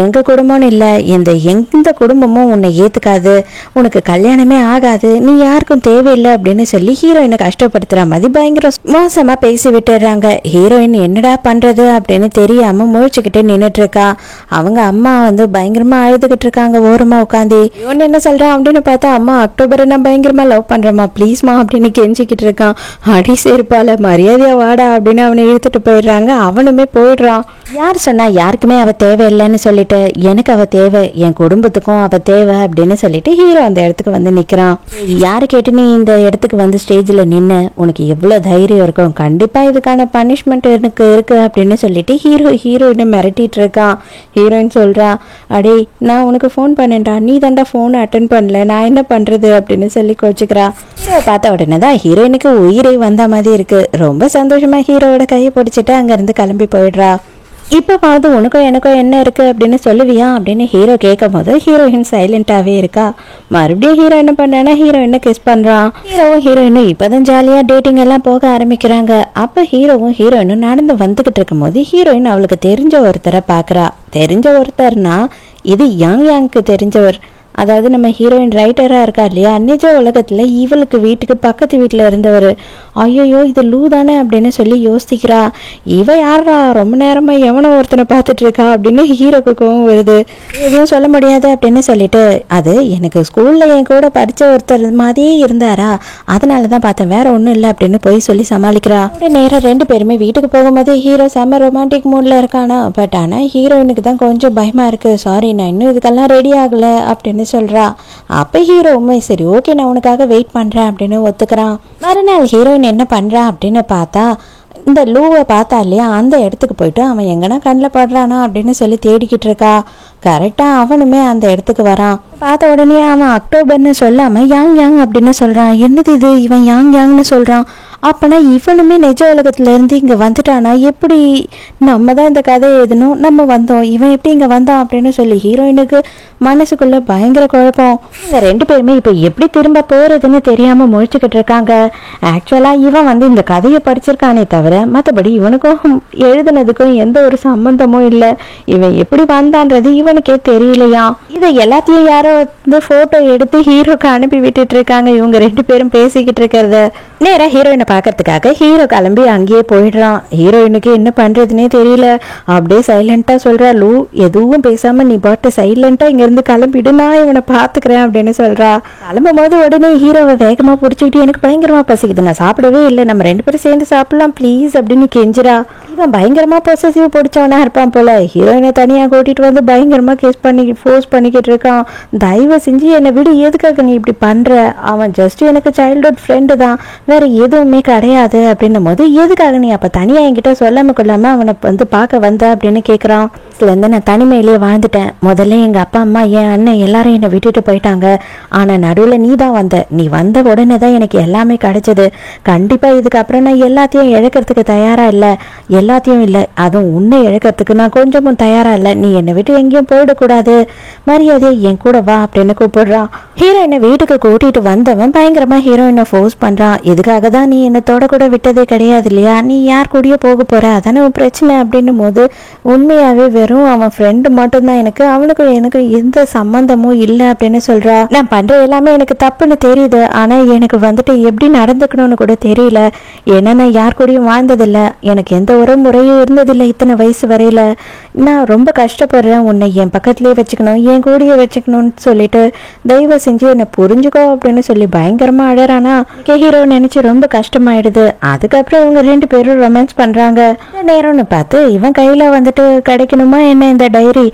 எங்க குடும்பம்னு இல்லை, எந்த குடும்பமும் உன்னை ஏத்துக்காது, உனக்கு கல்யாணமே ஆகாது, நீ யாருக்கும் தேவையில்லை அப்படின்னு சொல்லி ஹீரோயினை கஷ்டப்படுத்துற மாதிரி பயங்கர மோசமா பேசி விட்டுறாங்க. ஹீரோயின் என்னடா பண்றது அப்படின்னு தெரியாம முழிச்சுக்கிட்டே நின்றுட்டு இருக்கா. அவங்க அம்மா வந்து பயங்கரமா அழுதுகிட்டு இருக்காங்க ஓரமா உட்காந்து. இவன் என்ன சொல்றான் அப்படின்னு பார்த்தா, அம்மா அக்டோபரை நான் பயங்கரமா லவ் பண்றேம்மா ப்ளீஸ்மா அப்படின்னு கெஞ்சிக்கிட்டு இருக்கான். அடி சேர்ப்பால மரியாதையா வாடா அப்படின்னு அவனை இழுத்துட்டு போயிடுறாங்க. அவனுமே போயிடுறான். யார் சொன்னா யாருக்குமே அவ தேவையில்லைன்னு சொல்லிட்டு, எனக்கு அவ தேவை, என் குடும்பத்துக்கும் அவ தேவை அப்படின்னு சொல்லிட்டு ஹீரோ அந்த இடத்துக்கு வந்து நிக்கிறான். யாரு கேட்டு நீ இந்த இடத்துக்கு வந்து ஸ்டேஜ்ல நின்று, உனக்கு எவ்வளவு தைரியம் இருக்கும், கண்டிப்பா இதுக்கான பனிஷ்மெண்ட் எனக்கு இருக்கு அப்படின்னு சொல்லிட்டு ஹீரோயினை மிரட்டிட்டு இருக்கான். ஹீரோயின் சொல்றா, அடே நான் உனக்கு ஃபோன் பண்ணேன்டா, நீ தாண்டா ஃபோன் அட்டன் பண்ணல, நான் என்ன பண்றது அப்படின்னு சொல்லி கோச்சுக்கிறா. ஹீரோ பார்த்த உடனே தான் ஹீரோயினுக்கு உயிரை வந்த மாதிரி இருக்கு. ரொம்ப சந்தோஷமா ஹீரோவோட கையை பிடிச்சிட்டு அங்க இருந்து கிளம்பி போயிடுறா. இப்போ பார்த்து உனக்கும் எனக்கும் என்ன இருக்கு அப்படின்னு சொல்லுவியா அப்படின்னு ஹீரோ கேட்கும் போது ஹீரோயின் சைலண்டாவே இருக்கா. மறுபடியும் ஹீரோ என்ன பண்ணானா ஹீரோயினை கிஸ் பண்றான். ஹீரோவும் ஹீரோயினும் இப்பதான் ஜாலியா டேட்டிங் எல்லாம் போக ஆரம்பிக்கிறாங்க. அப்ப ஹீரோவும் ஹீரோயினும் நடந்து வந்துகிட்டு இருக்கும் போது ஹீரோயின் அவளுக்கு தெரிஞ்ச ஒருத்தரை பாக்குறா. தெரிஞ்ச ஒருத்தர்னா இது யாங்க்கு தெரிஞ்சவர். அதாவது நம்ம ஹீரோயின் ரைட்டரா இருக்கா இல்லையா, நிஜ உலகத்துல இவளுக்கு வீட்டுக்கு பக்கத்து வீட்டுல இருந்தவர். ஐயோ இது லூ தானே அப்படின்னு சொல்லி யோசிக்கிறா. இவ யாரா ரொம்ப நேரமா எவனோ ஒருத்தனை பார்த்துட்டு இருக்கா அப்படின்னு ஹீரோக்கு கோவம் வருது. எதுவும் சொல்ல முடியாது அப்படின்னு சொல்லிட்டு, அது எனக்கு ஸ்கூல்ல என் கூட படிச்ச ஒருத்தர் மாதிரியே இருந்தாரா, அதனாலதான் பார்த்தேன், வேற ஒண்ணும் இல்லை அப்படின்னு போய் சொல்லி சமாளிக்கிறா. நேரம் 2 பேருமே வீட்டுக்கு போகும்போது ஹீரோ செம்ம ரொமான்டிக் மூட்ல இருக்கானா. பட் ஆனா ஹீரோயினுக்கு தான் கொஞ்சம் பயமா இருக்கு. சாரி நான் இன்னும் இதுக்கெல்லாம் ரெடி ஆகல அப்படின்னு சொல்றா. அப்ப ஹீரோவுமே சரி ஓகே நான் உனக்காக வெயிட் பண்றேன் அப்படின்னு ஒத்துக்கிறான். மறுநாள் ஹீரோயின் என்ன பண்றா அப்படின்னு பார்த்தா, இந்த லூவை பார்த்தா இல்லையா, அந்த இடத்துக்கு போயிட்டு அவன் எங்கன்னா கண்ணில் படுறானா அப்படின்னு சொல்லி தேடிக்கிட்டு இருக்கா. கரெக்டா அவனுமே அந்த இடத்துக்கு வரான். பார்த்த உடனே அவன் அக்டோபர்னு சொல்லாம யாங் யாங் அப்படின்னு சொல்றான். என்னது இது, இவன் யாங் யாங்னு சொல்றான். அப்பனா இவனுமே நிஜ உலகத்துல இருந்து இங்க வந்துட்டானா, எப்படி நம்ம தான் இந்த கதை எழுதணும், நம்ம வந்தோம், இவன் எப்படி இங்க வந்தான் அப்படின்னு சொல்லி ஹீரோயினுக்கு மனசுக்குள்ள பயங்கர குழப்பம். இந்த 2 பேருமே இப்ப எப்படி திரும்ப போறதுன்னு தெரியாம முழிச்சுக்கிட்டு இருக்காங்க. ஆக்சுவலா இவன் வந்து இந்த கதையை படிச்சிருக்கானே தவிர மற்றபடி இவனுக்கும் எழுதுனதுக்கும் எந்த ஒரு சம்பந்தமும் இல்லை. இவன் எப்படி வந்தான்றது இவனுக்கே தெரியலையா. இதை எல்லாத்தையும் யாரோ வந்து போட்டோ எடுத்து ஹீரோக்கு அனுப்பி விட்டுட்டு இருக்காங்க. இவங்க 2 பேரும் பேசிக்கிட்டு இருக்கிறத நேரா ஹீரோயினை பார்க்கறதுக்காக ஹீரோ கிளம்பி அங்கேயே போயிடுறான். ஹீரோயினுக்கு என்ன பண்றதுன்னே தெரியல. அப்படியே சைலண்டா சொல்றா, லூ எதுவும் பேசாம நீ பாட்டு சைலண்டா இங்க இருந்து கிளம்பிடு, நான் இவனை பாத்துக்கிறேன் அப்படின்னு சொல்றா. கிளம்பும் போது உடனே ஹீரோவை வேகமா பிடிச்சிக்கிட்டு, எனக்கு பயங்கரமா பசிக்குது, நான் சாப்பிடவே இல்லை, நம்ம 2 பேரும் சேர்ந்து சாப்பிடலாம் ப்ளீஸ் அப்படின்னு கெஞ்சிரா. இவன் பயங்கரமா பொசசிவ் பிடிச்சவனா இருப்பான் போல. ஹீரோயினை தனியா கூட்டிட்டு வந்து பயங்கரமா கேஸ் பண்ணி ஃபோர்ஸ் பண்ணிக்கிட்டு இருக்கான். தயவு செஞ்சு என்னை விடு, எதுக்காக நீ இப்படி பண்ற, அவன் ஜஸ்ட் எனக்கு சைல்ட்ஹுட் ஃப்ரெண்டு தான், வேற எதுவுமே கிடையாது அப்படின்னும் போது, எதுக்காக நீ அப்ப தனியா என்கிட்ட சொல்லாம கொள்ளாம அவனை வந்து பார்க்க வந்த அப்படின்னு கேட்குறான். இதுலேருந்து நான் தனிமையிலேயே வாழ்ந்துட்டேன். முதல்ல எங்க அப்பா அம்மா என் அண்ணன் எல்லாரும் என்னை விட்டுட்டு போயிட்டாங்க. ஆனா நடுவில் நீ தான் வந்த. நீ வந்த உடனே தான் எனக்கு எல்லாமே கிடைச்சது. கண்டிப்பா இதுக்கப்புறம் நான் எல்லாத்தையும் இழக்கிறதுக்கு தயாரா இல்லை, எல்லாத்தையும் இல்லை, அதுவும் உன்னை இழக்கிறதுக்கு நான் கொஞ்சமும் தயாரா இல்லை. நீ என்னை விட்டு எங்கேயும் போயிடக்கூடாது, மரியாதையை என் கூட வா அப்படின்னு கூப்பிடுறான். ஹீரோயினை வீட்டுக்கு கூட்டிட்டு வந்தவன் பயங்கரமா ஹீரோயினை ஃபோர்ஸ் பண்றான். எதுக்காக தான் நீ என்னை தொட கூட விட்டதே கிடையாது இல்லையா, நீ யார் கூடயோ போக போற, அதானே உன் பிரச்சனை அப்படின்னும் போது, உண்மையாவே வெறும் அவன் ஃப்ரெண்டு மட்டும்தான் எனக்கு, அவனுக்கு எனக்கு எந்த சம்பந்தமும் இல்லை அப்படின்னு சொல்றா. நான் பண்ற எல்லாமே எனக்கு தப்புன்னு தெரியுது, ஆனா எனக்கு வந்துட்டு எப்படி நடந்துக்கணும்னு கூட தெரியல. ஏன்னா நான் யார் கூடயும் வாழ்ந்ததில்லை, எனக்கு எந்த ஒரு முறையும் இருந்ததில்லை இத்தனை வயசு வரையில. நான் ரொம்ப கஷ்டப்படுறேன், உன்னை என் பக்கத்துலயே வச்சுக்கணும், என் கூடயே வச்சுக்கணும்னு சொல்லிட்டு தயவு செஞ்சு என்னை புரிஞ்சுக்கோ அப்படின்னு சொல்லி பயங்கரமா அழறானா. ஹீரோ நினைச்சு ரொம்ப கஷ்டமாயிடுது. அதுக்கப்புறம் இவங்க 2 பேரும் ரொமான்ஸ் பண்றாங்க. நேரம்னு பார்த்து இவன் கையில வந்துட்டு கிடைக்கணுமா என்ன இந்த டைரி,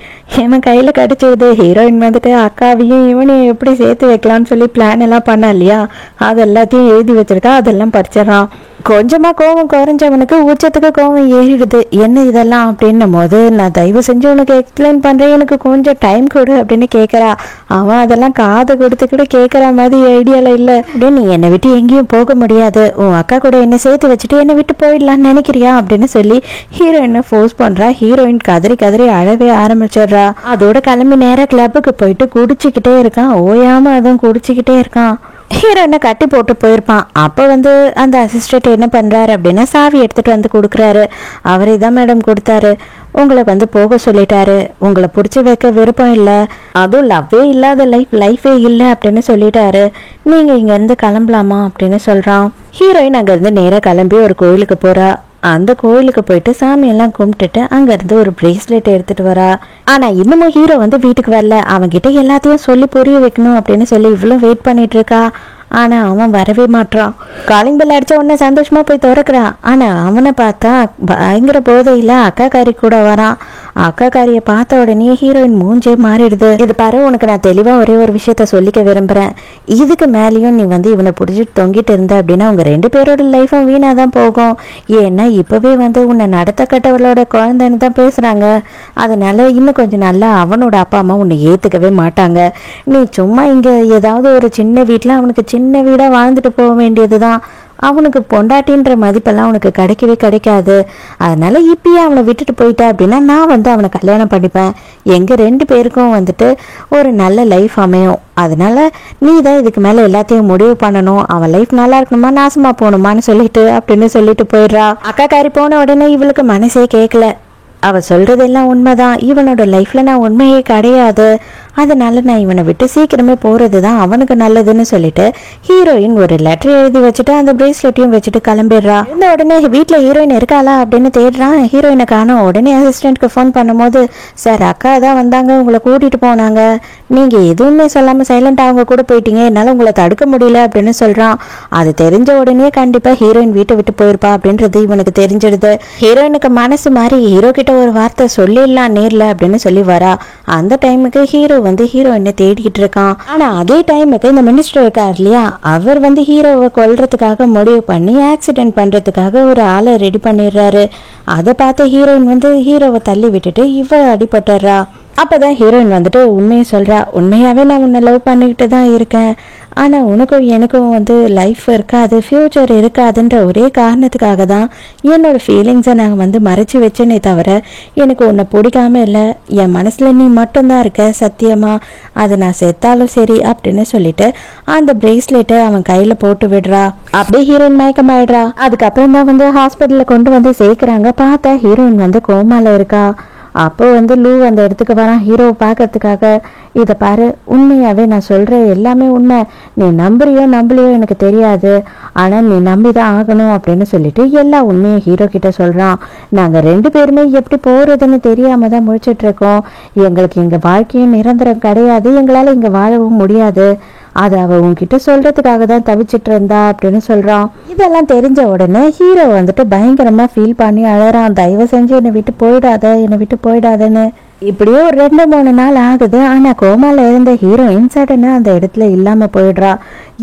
இவன் கையில கிடைச்சது. ஹீரோயின் வந்துட்டு அக்காவையும் இவனையும் எப்படி சேர்த்து வைக்கலாம்னு சொல்லி பிளான் எல்லாம் பண்ணா இல்லையா, அது எல்லாத்தையும் எழுதி வச்சிருக்கா. அதெல்லாம் படிச்சிடறான். கொஞ்சமா கோவம் குறைஞ்சவனுக்கு உச்சத்துக்கு கோவம் ஏறிடுது. என்ன இதெல்லாம் அப்படின்னும் போது, நான் தயவு செஞ்சு உனக்கு எக்ஸ்பிளைன் பண்றேன், எனக்கு கொஞ்சம் டைம் கொடு அப்படின்னு கேட்கறா. அவன் அதெல்லாம் காது கொடுத்துக்கிட்டு கேட்கற மாதிரி ஐடியால இல்லை. அப்படின்னு நீ என்னை விட்டு எங்கேயும் போக முடியாது, உன் அக்கா கூட என்ன சேர்த்து வச்சுட்டு என்னை விட்டு போயிடலான்னு நினைக்கிறியா அப்படின்னு சொல்லி ஹீரோயினை ஃபோர்ஸ் பண்றா. ஹீரோயின் கதறி கதறி அழவே ஆரம்பிச்சிடுறா. அதோட கிளம்பி நேரா கிளப்புக்கு போயிட்டு குடிச்சுக்கிட்டே இருக்கான். ஓயாம அதுவும் குடிச்சுக்கிட்டே இருக்கான். ஹீரோயினை கட்டி போட்டு போயிருப்பான். அப்போ வந்து அந்த அசிஸ்டன்ட் என்ன பண்ணுறாரு அப்படின்னா, சாவி எடுத்துகிட்டு வந்து கொடுக்குறாரு. அவரே தான் மேடம் கொடுத்தாரு, உங்களை வந்து போக சொல்லிட்டாரு, உங்களை பிடிச்சி வைக்க விருப்பம் இல்லை, அதுவும் லவ்வே இல்லாத லைஃபே இல்லை அப்படின்னு சொல்லிட்டாரு, நீங்கள் இங்கேருந்து கிளம்பலாமா அப்படின்னு சொல்கிறான். ஹீரோயின் அங்கேருந்து நேராக கிளம்பி ஒரு கோயிலுக்கு போகிறா. அந்த கோயிலுக்கு போயிட்டு சாமியெல்லாம் கும்பிட்டுட்டு அங்கேருந்து ஒரு பிரேஸ்லெட் எடுத்துட்டு வரா. ஆனால் இன்னமும் ஹீரோ வந்து வீட்டுக்கு வரல. அவன்கிட்ட எல்லாத்தையும் சொல்லி புரிய வைக்கணும் அப்படின்னு சொல்லி இவ்வளோ வெயிட் பண்ணிட்டு இருக்கா. ஆனால் அவன் வரவே மாட்டான். காலிங் பெல் அடித்த உடனே சந்தோஷமாக போய் திறக்கிறான். ஆனால் அவனை பார்த்தா பயங்கர போதையில் அக்காக்காரி கூட வரான். அக்காக்காரியை பார்த்த உடனே ஹீரோயின் மூஞ்சே மாறிடுது. இது பாரு, உனக்கு நான் தெளிவாக ஒரே ஒரு விஷயத்த சொல்லிக்க விரும்புகிறேன். இதுக்கு மேலேயும் நீ வந்து இவனை பிடிச்சிட்டு தொங்கிட்டு இருந்த அப்படின்னா உங்கள் 2 பேரோட லைஃபும் வீணாக தான் போகும். ஏன்னா இப்போவே வந்து உன்னை நடத்த கட்டவளோட குழந்தைன்னு தான் பேசுகிறாங்க. அதனால இன்னும் கொஞ்சம் நல்லா அவனோட அப்பா அம்மா உன்னை ஏற்றுக்கவே மாட்டாங்க. நீ சும்மா இங்கே ஏதாவது ஒரு சின்ன வீட்டில் அவனுக்கு சின்ன வீடாக வாழ்ந்துட்டு போக வேண்டியது தான். அவனுக்கு பொண்டாட்டின்ற மதிப்பெல்லாம் அவனுக்கு கிடைக்கவே கிடைக்காது. அதனால இப்பயே அவனை விட்டுட்டு போயிட்டா அப்படின்னா நான் வந்து அவனை கல்யாணம் பண்ணிப்பேன். எங்கள் 2 பேருக்கும் வந்துட்டு ஒரு நல்ல லைஃப் அமையும். அதனால நீ தான் இதுக்கு மேலே எல்லாத்தையும் முடிவு பண்ணணும். அவன் லைஃப் நல்லா இருக்கணுமா நாசமா போகணுமான்னு சொல்லிட்டு அப்படின்னு சொல்லிட்டு போயிடுறா. அக்காக்காரி போன உடனே இவளுக்கு மனசே கேட்கல. அவ சொல்றதெல்லாம் உண்மைதான், இவனோட லைஃப்ல நான் உண்மையே கிடையாது, அதனால நான் இவனை விட்டு சீக்கிரமே போறது தான் அவனுக்கு நல்லதுன்னு சொல்லிட்டு ஹீரோயின் ஒரு லெட்டர் எழுதி வச்சுட்டு அந்த பிரேஸ்லெட்டையும் வச்சுட்டு கிளம்பிடுறா. இந்த உடனே வீட்டுல ஹீரோயின் இருக்காளா அப்படின்னு தேடுறான். ஹீரோயினை காணோம். உடனே அசிஸ்டன்ட்க்கு ஃபோன் பண்ணும்போது, சார் அக்கா தான் வந்தாங்க, உங்களை கூட்டிட்டு போனாங்க, நீங்க எதுவுமே சொல்லாம சைலண்டா அவங்க கூட போயிட்டீங்க, என்னால உங்களை தடுக்க முடியல அப்படின்னு சொல்றான். அது தெரிஞ்ச உடனே கண்டிப்பா ஹீரோயின் வீட்டை விட்டு போயிருப்பா அப்படின்றது இவனுக்கு தெரிஞ்சிடுது. ஹீரோயினுக்கு மனசு மாதிரி ஹீரோ கிட்ட ஒரு வார்த்தை சொல்லிடலாம் நேர்ல அப்படின்னு சொல்லி வரா. அந்த டைமுக்கு ஹீரோ வந்து ஹீரோயினை தேடிக்கிட்டு இருக்கான். ஆனா அதே டைமுக்கு இந்த மினிஸ்டர் இருக்கார் இல்லையா, அவர் வந்து ஹீரோவை கொல்றதுக்காக முடிவு பண்ணி ஆக்சிடென்ட் பண்றதுக்காக ஒரு ஆளை ரெடி பண்ணிடுறாரு. அதை பார்த்து ஹீரோயின் வந்து ஹீரோவை தள்ளி விட்டுட்டு இவ அடிபட்டுறா. அப்பதான் ஹீரோயின் வந்துட்டு உண்மையை சொல்றா. உண்மையாவே நான் உன்னை லவ் பண்ணிக்கிட்டு தான் இருக்கேன், ஆனா உனக்கும் எனக்கும் வந்து லைஃப் இருக்காது, ஃபியூச்சர் இருக்காதுன்ற ஒரே காரணத்துக்காக தான் என்னோட ஃபீலிங்ஸை நான் வந்து மறைச்சி வச்சேனே தவிர எனக்கு உன்னை பிடிக்காம இல்லை, என் மனசுல நீ மட்டும்தான் இருக்க சத்தியமா, அது நான் செத்தாலும் சரி அப்படின்னு சொல்லிட்டு அந்த பிரேஸ்லெட்டை அவன் கையில போட்டு விடுறா. அப்படியே ஹீரோயின் மயக்கமாயிடுறா. அதுக்கப்புறம் தான் வந்து ஹாஸ்பிட்டல்ல கொண்டு வந்து சேர்க்கிறாங்க. பார்த்தா ஹீரோயின் வந்து கோமால இருக்கா. அப்போ வந்து லூ அந்த இடத்துக்கு வரான் ஹீரோவை பார்க்கறதுக்காக. இதை பாரு, உண்மையாவே நான் சொல்றேன் எல்லாமே உண்மை, நீ நம்புறியோ நம்பலையோ எனக்கு தெரியாது, ஆனா நீ நம்பிதான் ஆகணும் அப்படின்னு சொல்லிட்டு எல்லா உண்மையும் ஹீரோ கிட்ட சொல்றான். நாங்க 2 பேருமே எப்படி போறதுன்னு தெரியாம தான் முழிச்சிட்டு இருக்கோம், எங்களுக்கு இங்க வாழ்க்கையும் நிரந்தரம் கிடையாது, எங்களால இங்க வாழவும் முடியாது, அது அவ உன்கிட்ட சொல்றதுக்காக தான் தவிச்சிட்டு இருந்தா அப்படின்னு சொல்றான். இதெல்லாம் தெரிஞ்ச உடனே ஹீரோ வந்துட்டு பயங்கரமா ஃபீல் பண்ணி அழறான். தயவு செஞ்சு என்னை விட்டு போயிடாத, என்னை விட்டு போயிடாதன்னு. இப்படியே ஒரு 2-3 நாள் ஆகுது. ஆனா கோமால இருந்த ஹீரோயின் சடனா அந்த இடத்துல இல்லாம போயிடுறா.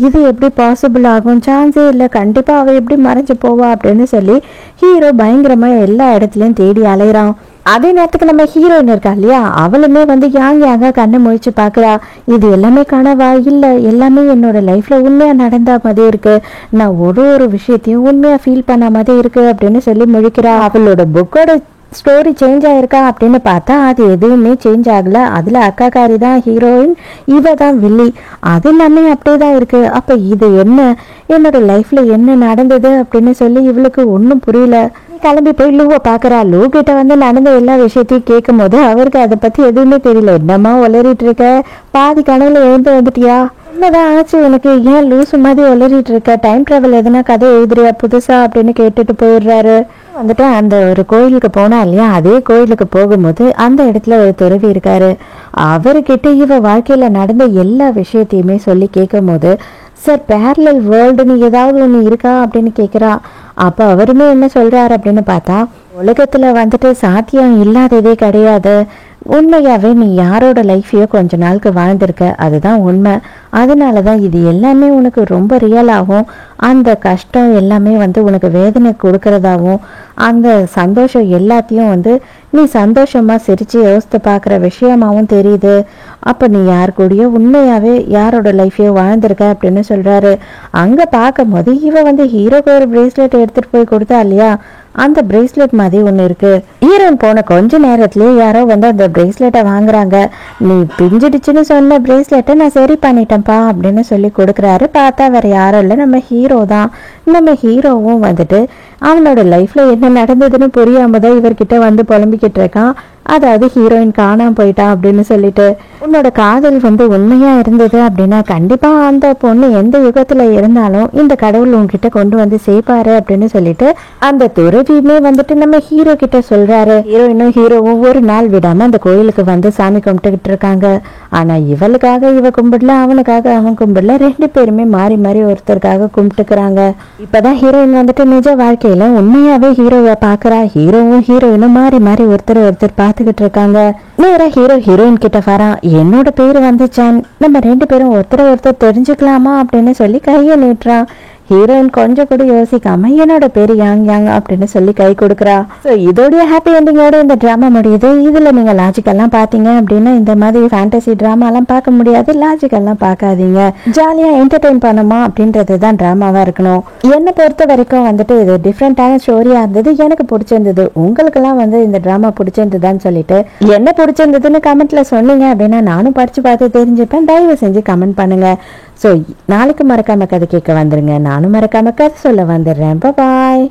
இது எப்படி பாசிபிள் ஆகும், சான்ஸே இல்லை, கண்டிப்பா அவ எப்படி மறைஞ்சு போவா அப்படின்னு சொல்லி ஹீரோ பயங்கரமா எல்லா இடத்துலயும் தேடி அலைறான். அதே நேரத்துக்கு நம்ம ஹீரோயின் இருக்கா இல்லையா, அவளுமே வந்து யாங்க கண்ணை முழிச்சு பாக்குறா. இது எல்லாமே கனவா, இல்ல எல்லாமே என்னோட லைஃப்ல உண்மையா நடந்தா மாதிரி இருக்கு, நான் ஒரு விஷயத்தையும் உண்மையா ஃபீல் பண்ண மாதிரி இருக்கு அப்படின்னு சொல்லி முழிக்கிறா. அவளோட புக்கோட ஸ்டோரி சேஞ்ச் ஆயிருக்கா அப்படின்னு பார்த்தா அது எதுவுமே சேஞ்ச் ஆகல. அதுல அக்காக்காரி தான் ஹீரோயின், இவ தான் வில்லி, அது எல்லாமே அப்படியே தான் இருக்கு. அப்ப இது என்ன, என்னோட லைஃப்ல என்ன நடந்தது அப்படின்னு சொல்லி இவளுக்கு ஒன்றும் புரியல. கிளம்பி போய் லூவை பாக்குறா. லூ கிட்ட வந்து நடந்த எல்லா விஷயத்தையும் கேட்கும் போது அவருக்கு அதை பத்தி எதுவுமே தெரியல. என்னம்மா உளறிட்டு இருக்க, பாதி கனவுல எழுந்து வந்துட்டியா, என்னதான் ஆச்சு உனக்கு, ஏன் லூசு மாதிரி உளறிட்டு இருக்க, டைம் டிராவல் எதுனா கதை எழுதுறியா புதுசா அப்படின்னு கேட்டுட்டு போயிடுறாரு. வந்துட்டு அந்த ஒரு கோயிலுக்கு போனா இல்லையா, அதே கோயிலுக்கு போகும்போது அந்த இடத்துல ஒரு துறவி இருக்காரு. அவர்கிட்ட இவ வாழ்க்கையில நடந்த எல்லா விஷயத்தையுமே சொல்லி கேட்கும் போது, சார் பேரலல் வேர்ல்டுன்னு ஏதாவது ஒன்று இருக்கா அப்படின்னு கேட்குறா. அப்போ அவருமே என்ன சொல்றாரு அப்படின்னு பார்த்தா, உலகத்துல வந்துட்டு சாத்தியம் இல்லாததே கிடையாது, உண்மையாவே நீ யாரோட லைஃபையோ கொஞ்ச நாளுக்கு வாழ்ந்திருக்க, அதுதான் உண்மை, அதனாலதான் இது எல்லாமே உனக்கு ரொம்ப ரியலாகவும் அந்த கஷ்டம் எல்லாமே வந்து உனக்கு வேதனை கொடுக்கறதாவும் அந்த சந்தோஷம் எல்லாத்தையும் வந்து நீ சந்தோஷமா சிரிச்சு யோசித்து பார்க்குற விஷயமாவும் தெரியுது. அப்போ நீ யார் கூடயோ உண்மையாவே யாரோட லைஃபையோ வாழ்ந்திருக்க அப்படின்னு சொல்றாரு. அங்க பார்க்கும் போது இவ வந்து ஹீரோக்கு ஒரு பிரேஸ்லெட் எடுத்துட்டு போய் கொடுத்தா இல்லையா, அந்த பிரேஸ்லெட் மாதிரி ஒன்று இருக்கு. ஹீரோயின் போன கொஞ்ச நேரத்திலேயே யாரோ வந்து அந்த பிரேஸ்லெட்டை வாங்குறாங்க. நீ பிஞ்சிடுச்சுன்னு சொன்ன பிரேஸ்லெட்டை நான் சரி பண்ணிட்டேன்ப்பா அப்படின்னு சொல்லி கொடுக்குறாரு. பார்த்தா வேற யாரும் இல்லை, நம்ம ஹீரோ தான். நம்ம ஹீரோவும் வந்துட்டு அவனோட லைஃப்ல என்ன நடந்ததுன்னு புரியாம தான் இவர்கிட்ட வந்து புலம்பிக்கிட்டு இருக்கான். அதாவது ஹீரோயின் காணாம போயிட்டா அப்படின்னு சொல்லிட்டு. உன்னோட காதல் வந்து உண்மையா இருந்தது அப்படின்னா கண்டிப்பா அந்த பொண்ணு எந்த யுகத்துல இருந்தாலும் இந்த கடவுள் உன்கிட்ட கொண்டு வந்து சேர்ப்பாரு அப்படின்னு சொல்லிட்டு அந்த துறவியுமே வந்துட்டு நம்ம ஹீரோ கிட்ட சொல்றாரு. ஹீரோயினும் ஹீரோவும் ஒரு நாள் விடாம அந்த கோயிலுக்கு வந்து சாமி கும்பிட்டுக்கிட்டு இருக்காங்க. ஆனா இவளுக்காக இவ கும்பிடல, அவனுக்காக அவன் கும்பிடல, 2 பேருமே மாறி மாறி ஒருத்தருக்காக கும்பிட்டுக்கிறாங்க. இப்பதான் ஹீரோயின் வந்துட்டு நிஜ வாழ்க்கையில உண்மையாவே ஹீரோவை பாக்குறா. ஹீரோவும் ஹீரோயினும் மாறி மாறி ஒருத்தர் பார்த்துக்கிட்டு இருக்காங்க. நேரா ஹீரோ ஹீரோயின் கிட்ட வரான். என்னோட பேரு வந்து சான், நம்ம 2 பேரும் ஒருத்தர் தெரிஞ்சுக்கலாமா அப்படின்னு சொல்லி கையை நீட்டுறான். ஹீரோயின் கொஞ்சம் கூட யோசிக்காம என்னோட பேரு யாங் அப்படின்னு சொல்லி கை கொடுக்குறா. ஸோ இதோடைய ஹாப்பி எண்டிங்கோட இந்த ட்ராமா முடியுது. இதுல நீங்க லாஜிக்கெல்லாம் பாத்தீங்க அப்படின்னா இந்த மாதிரி ஃபேண்டசி ட்ராமாலாம் பார்க்க முடியாது, லாஜிக்கெல்லாம் பார்க்காதீங்க. ஜாலியா என்டர்டெயின் பண்ணுமா அப்படின்றது தான் ட்ராமாவா இருக்கணும். என்னை பொறுத்த வரைக்கும் வந்துட்டு இது டிஃப்ரெண்டான ஸ்டோரியா இருந்தது, எனக்கு பிடிச்சிருந்தது. உங்களுக்கெல்லாம் வந்து இந்த ட்ராமா பிடிச்சிருந்ததுன்னு சொல்லிட்டு என்ன பிடிச்சிருந்ததுன்னு கமெண்ட்ல சொன்னீங்க அப்படின்னா நானும் படிச்சு பார்த்து தெரிஞ்சுப்பேன். தயவு செஞ்சு கமெண்ட் பண்ணுங்க. ஸோ நாளைக்கு மறக்காம கதை கேட்க வந்துருங்க, நானும் மறக்காம கதை சொல்ல வந்துடுறேன். பாய்.